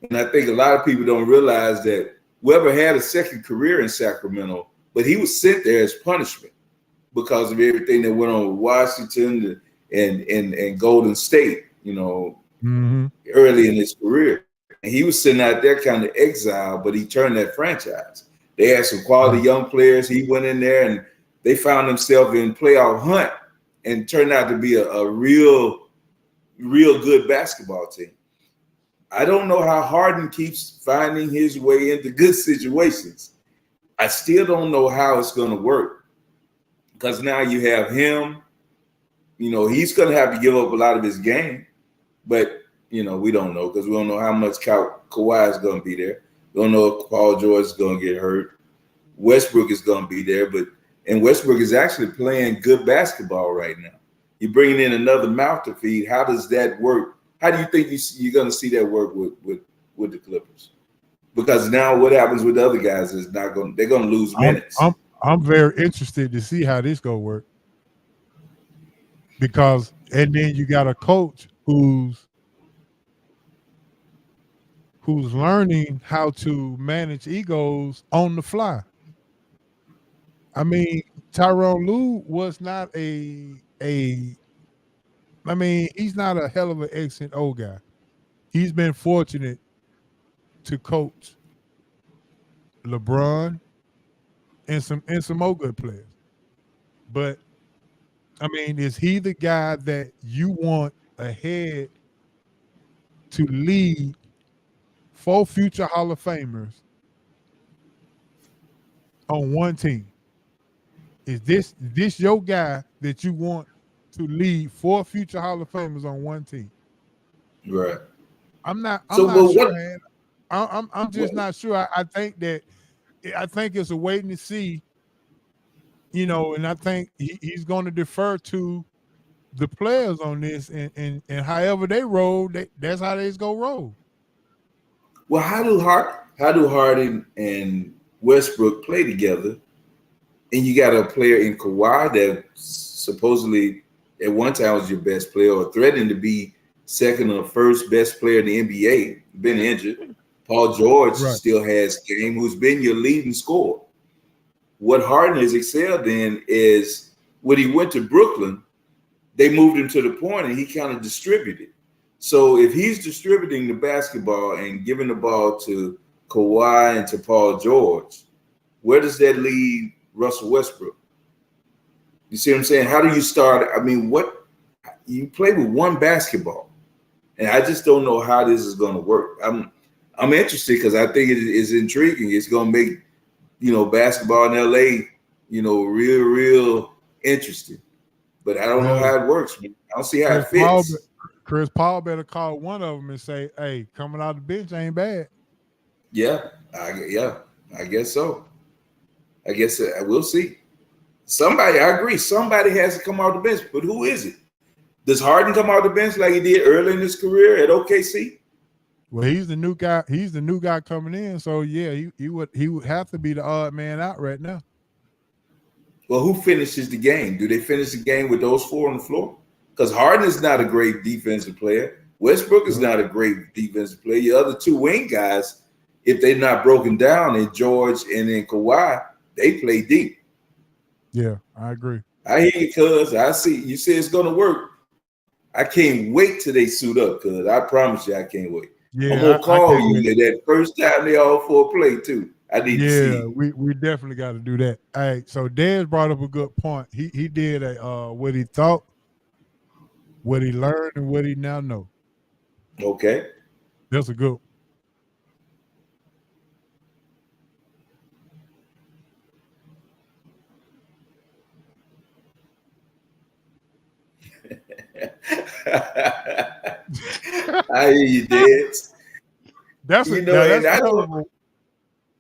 and I think a lot of people don't realize that Webber had a second career in Sacramento, but he was sent there as punishment because of everything that went on with Washington and Golden State, early in his career. And he was sitting out there kind of exiled, but he turned that franchise. They had some quality young players. He went in there and they found themselves in playoff hunt and turned out to be a real good basketball team. I don't know how Harden keeps finding his way into good situations. I still don't know how it's going to work because now you have him. He's going to have to give up a lot of his game, but we don't know because we don't know how much Kawhi is going to be there. We don't know if Paul George is going to get hurt. Westbrook is going to be there, and Westbrook is actually playing good basketball right now. You're bringing in another mouth to feed. How does that work? How do you think you're going to see that work with the Clippers? Because now what happens with the other guys is they're going to lose minutes. I'm very interested to see how this going to work because and then you got a coach who's learning how to manage egos on the fly. I mean, Tyronn Lue was not he's not a hell of an excellent old guy. He's been fortunate to coach LeBron and some more good players. But is he the guy that you want ahead to lead 4 future Hall of Famers on one team? Is this your guy that you want to lead 4 future Hall of Famers on one team? Right. I'm not sure, man. I'm just not sure. I think it's a waiting to see, and I think he's going to defer to the players on this, and however they roll, that's how they's gonna roll. Well, how do Harden and Westbrook play together? And you got a player in Kawhi that supposedly at one time was your best player or threatening to be second or first best player in the NBA, been injured. Paul George still has game, who's been your leading scorer. What Harden has excelled in is when he went to Brooklyn, they moved him to the point and he kind of distributed. So if he's distributing the basketball and giving the ball to Kawhi and to Paul George, where does that leave Russell Westbrook? You see what I'm saying? How do you start? you play with one basketball, and I just don't know how this is going to work. I'm interested because I think it is intriguing. It's going to make basketball in LA real interesting. But I don't know how it works. I don't see how it fits. Chris Paul better call one of them and say, "Hey, coming out the bench ain't bad." Yeah, I guess so. I guess we'll see. Somebody, I agree. Somebody has to come out the bench, but who is it? Does Harden come out the bench like he did early in his career at OKC? Well, he's the new guy. He's the new guy coming in. So yeah, he would have to be the odd man out right now. Well, who finishes the game? Do they finish the game with those four on the floor? Because Harden is not a great defensive player. Westbrook is not a great defensive player. The other two wing guys, if they're not broken down in George and in Kawhi, they play deep. Yeah, I agree. I hear you, cuz. I see you say it's going to work. I can't wait till they suit up, cuz. I promise you I can't wait. Yeah, I'm going to call you that first time they all four play, too. I need to see. Yeah, we definitely got to do that. All right, so Dez brought up a good point. He did what he thought, what he learned, and what he now know. Okay. That's a good one. I hear you, Dez.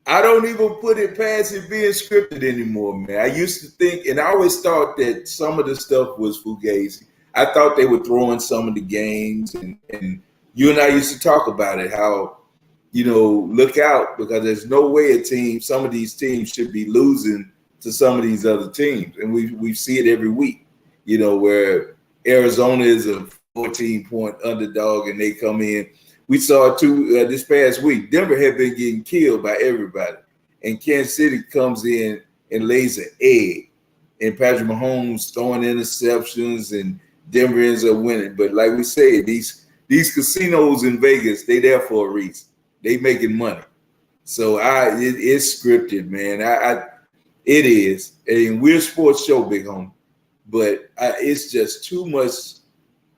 I don't even put it past it being scripted anymore, man. I used to think, and I always thought that some of the stuff was fugazi. I thought they were throwing some of the games, and you and I used to talk about it, how, look out, because there's no way some of these teams should be losing to some of these other teams. And we see it every week, where Arizona is a 14-point underdog and they come in. We saw this past week. Denver had been getting killed by everybody, and Kansas City comes in and lays an egg. And Patrick Mahomes throwing interceptions, and Denver ends up winning. But like we said, these casinos in Vegas, they there for a reason. They making money. So it's scripted, man. It is, and we're a sports show, big homie. But it's just too much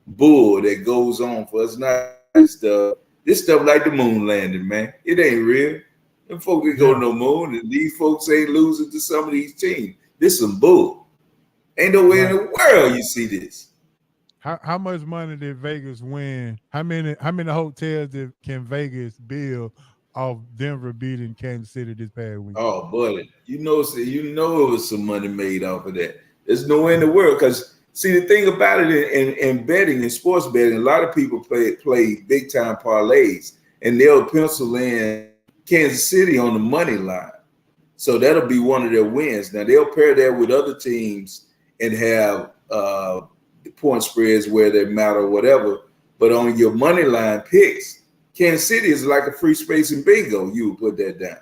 bull that goes on for us not to. This stuff like the moon landing, man. It ain't real. Them folks ain't go to no moon, and these folks ain't losing to some of these teams. This some bull. Ain't no way in the world you see this. How much money did Vegas win? How many hotels can Vegas build off Denver beating Kansas City this past week? Oh, buddy, it was some money made off of that. There's no way in the world, because see, the thing about it in betting, in sports betting, a lot of people play big time parlays, and they'll pencil in Kansas City on the money line. So that'll be one of their wins. Now they'll pair that with other teams and have point spreads where they matter or whatever. But on your money line picks, Kansas City is like a free space in bingo. You would put that down.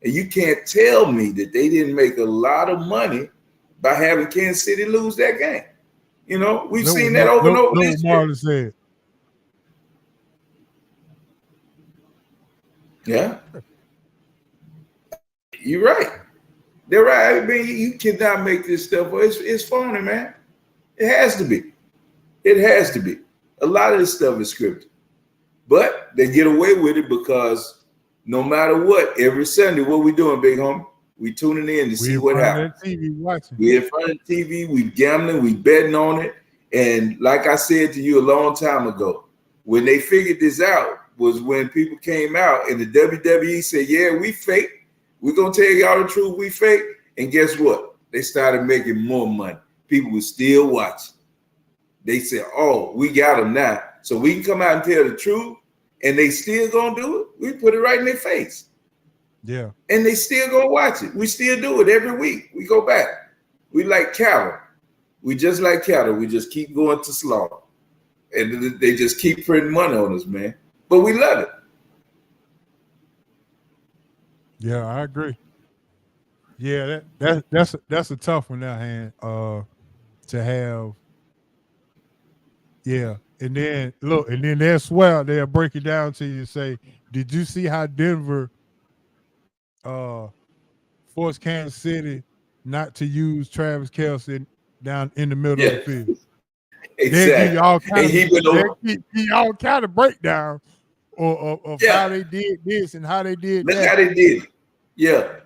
And you can't tell me that they didn't make a lot of money by having Kansas City lose that game. We've seen that over and over this year. Said. Yeah. You're right. They're right. I mean, you cannot make this stuff. It's phony, man. It has to be. It has to be. A lot of this stuff is scripted. But they get away with it because no matter what, every Sunday, what we doing, big homie? We tuning in to see what happens. We in front of the TV, we gambling, we betting on it. And like I said to you a long time ago, when they figured this out was when people came out and the WWE said, yeah, we fake. We're going to tell y'all the truth, we fake. And guess what? They started making more money. People were still watching. They said, oh, we got them now. So we can come out and tell the truth, and they still going to do it. We put it right in their face. Yeah. And they still gonna watch it. We still do it every week. We go back. We like cattle. We just like cattle. We just keep going to slaughter. And they just keep printing money on us, man. But we love it. Yeah, I agree. Yeah, that's a tough one now, hand. To have. Yeah. And then look, and then they'll swear, they'll break it down to you and say, did you see how Denver forced Kansas City not to use Travis Kelce down in the middle of the field? They give you all kind And he been over. give you all kind of breakdown of Yeah. how they did this and how they did Look that. how they did it. Yeah.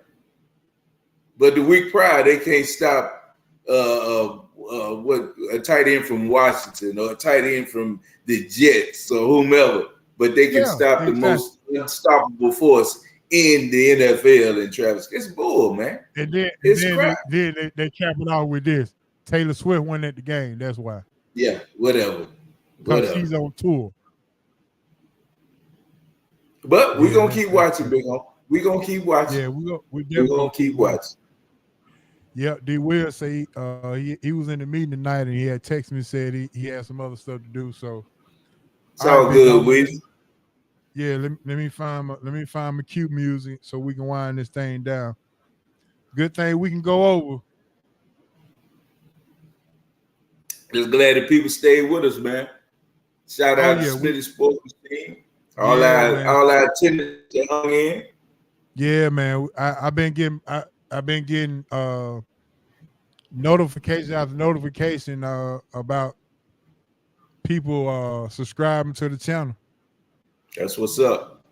But the week prior, they can't stop what a tight end from Washington or a tight end from the Jets or whomever. But they can stop the most unstoppable force in the NFL and Travis. It's bull, man. And then, crap. they cap it off with this. Taylor Swift won at the game. That's why. Yeah, whatever. Because she's on tour. But we're going to keep watching, Big Home. We're going to keep watching. Yeah, we're going to keep watching. Yeah, D. Will say he was in the meeting tonight and he had texted me and said he had some other stuff to do. So it's all good, Will. Yeah, let me find my cue music so we can wind this thing down. Good thing we can go over. Just glad that people stayed with us, man. Shout out to Smitty Sports Machine. All our attendants that hung in. Yeah, man. I've been getting notification after notification about people subscribing to the channel. That's what's up.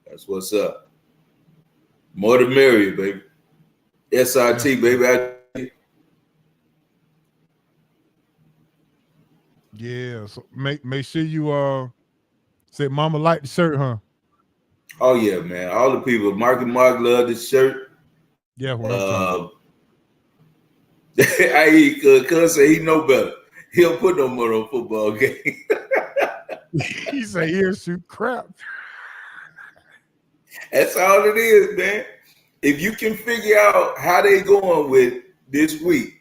That's what's up. More the merrier, baby. SRT, baby. Yeah, so make sure you say Mama like the shirt, huh? Oh yeah, man. All the people, Mark and Mark love this shirt. Yeah, cuz say he know better. He don't put no more on football game. He say he'll shoot crap. That's all it is, man. If you can figure out how they going with this week,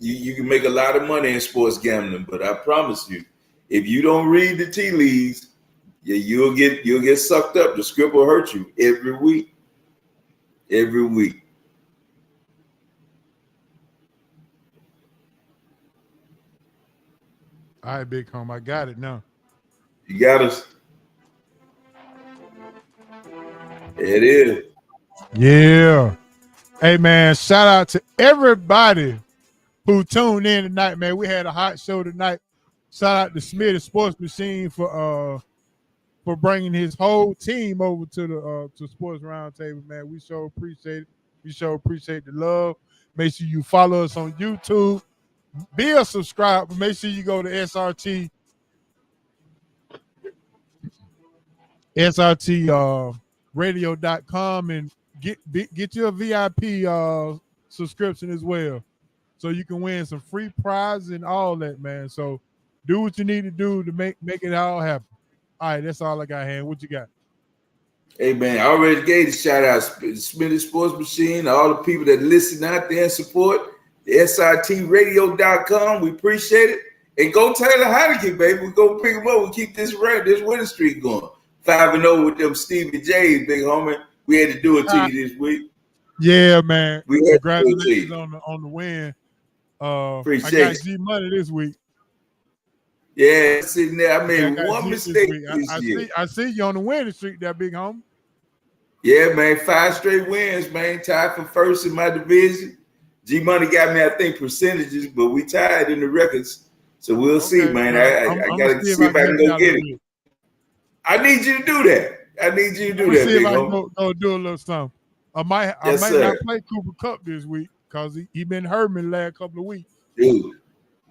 you can make a lot of money in sports gambling. But I promise you, if you don't read the tea leaves, you'll get sucked up. The script will hurt you every week. Every week. All right, Big Home. I got it now. You got us. It is. Yeah. Hey, man, shout out to everybody who tuned in tonight, man. We had a hot show tonight. Shout out to Smitty Sports Machine for bringing his whole team over to the Sports Roundtable, man. We sure appreciate it. We sure appreciate the love. Make sure you follow us on YouTube. Be a subscriber. Make sure you go to SRTradio.com and get your VIP subscription as well, so you can win some free prizes and all that, man. So do what you need to do to make it all happen. All right, that's all I got, hand. What you got? Hey, man, I already gave the shout out Smitty Sports Machine, all the people that listen out there and support the SRTradio.com. We appreciate it. And go Taylor Heineke, baby. We go pick him up. We keep this winning streak going. 5-0 with them Stevie J's, big homie. We had to do it to you this week. Yeah, man. Congratulations on the win. Appreciate I got G Money this week. Yeah, sitting there. I made one mistake this year. I see you on the winning streak, that big homie. Yeah, man. 5 straight wins, man. Tied for first in my division. G Money got me, I think, percentages, but we tied in the records. So we'll see, man. I got to see if I can go get it. I need you to do that. I need you to do that, see big if I homie. Go do a little something. I might not play Cooper Kupp this week because he been hurting me the last couple of weeks. Dude,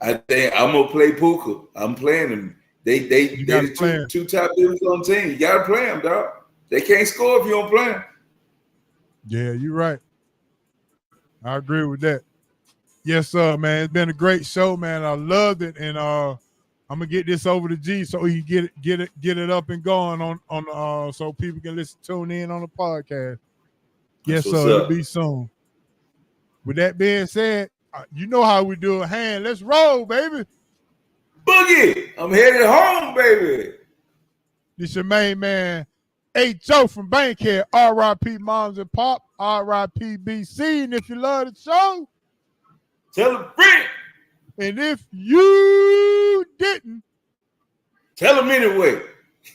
I think I'm gonna play Puka. I'm playing them. They the two top dudes on the team. You gotta play them, dog. They can't score if you don't play them. Yeah, you're right. I agree with that. Yes, sir, man. It's been a great show, man. I loved it, and I'm gonna get this over to G so he can get it up and going on so people can tune in on the podcast. Yes, sir. It'll be soon. With that being said, you know how we do it. Hand, let's roll, baby. Boogie, I'm headed home, baby. This your main man, Hey Joe from Bankhead. R.I.P. Moms and Pop. R.I.P. BC. And if you love the show, tell a friend. And if you didn't, tell them anyway.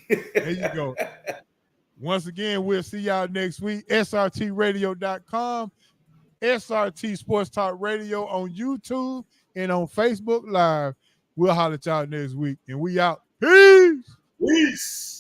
There you go. Once again, we'll see y'all next week. SRTradio.com, SRT Sports Talk Radio on YouTube, and on Facebook Live. We'll holler at y'all next week. And we out. Peace. Peace.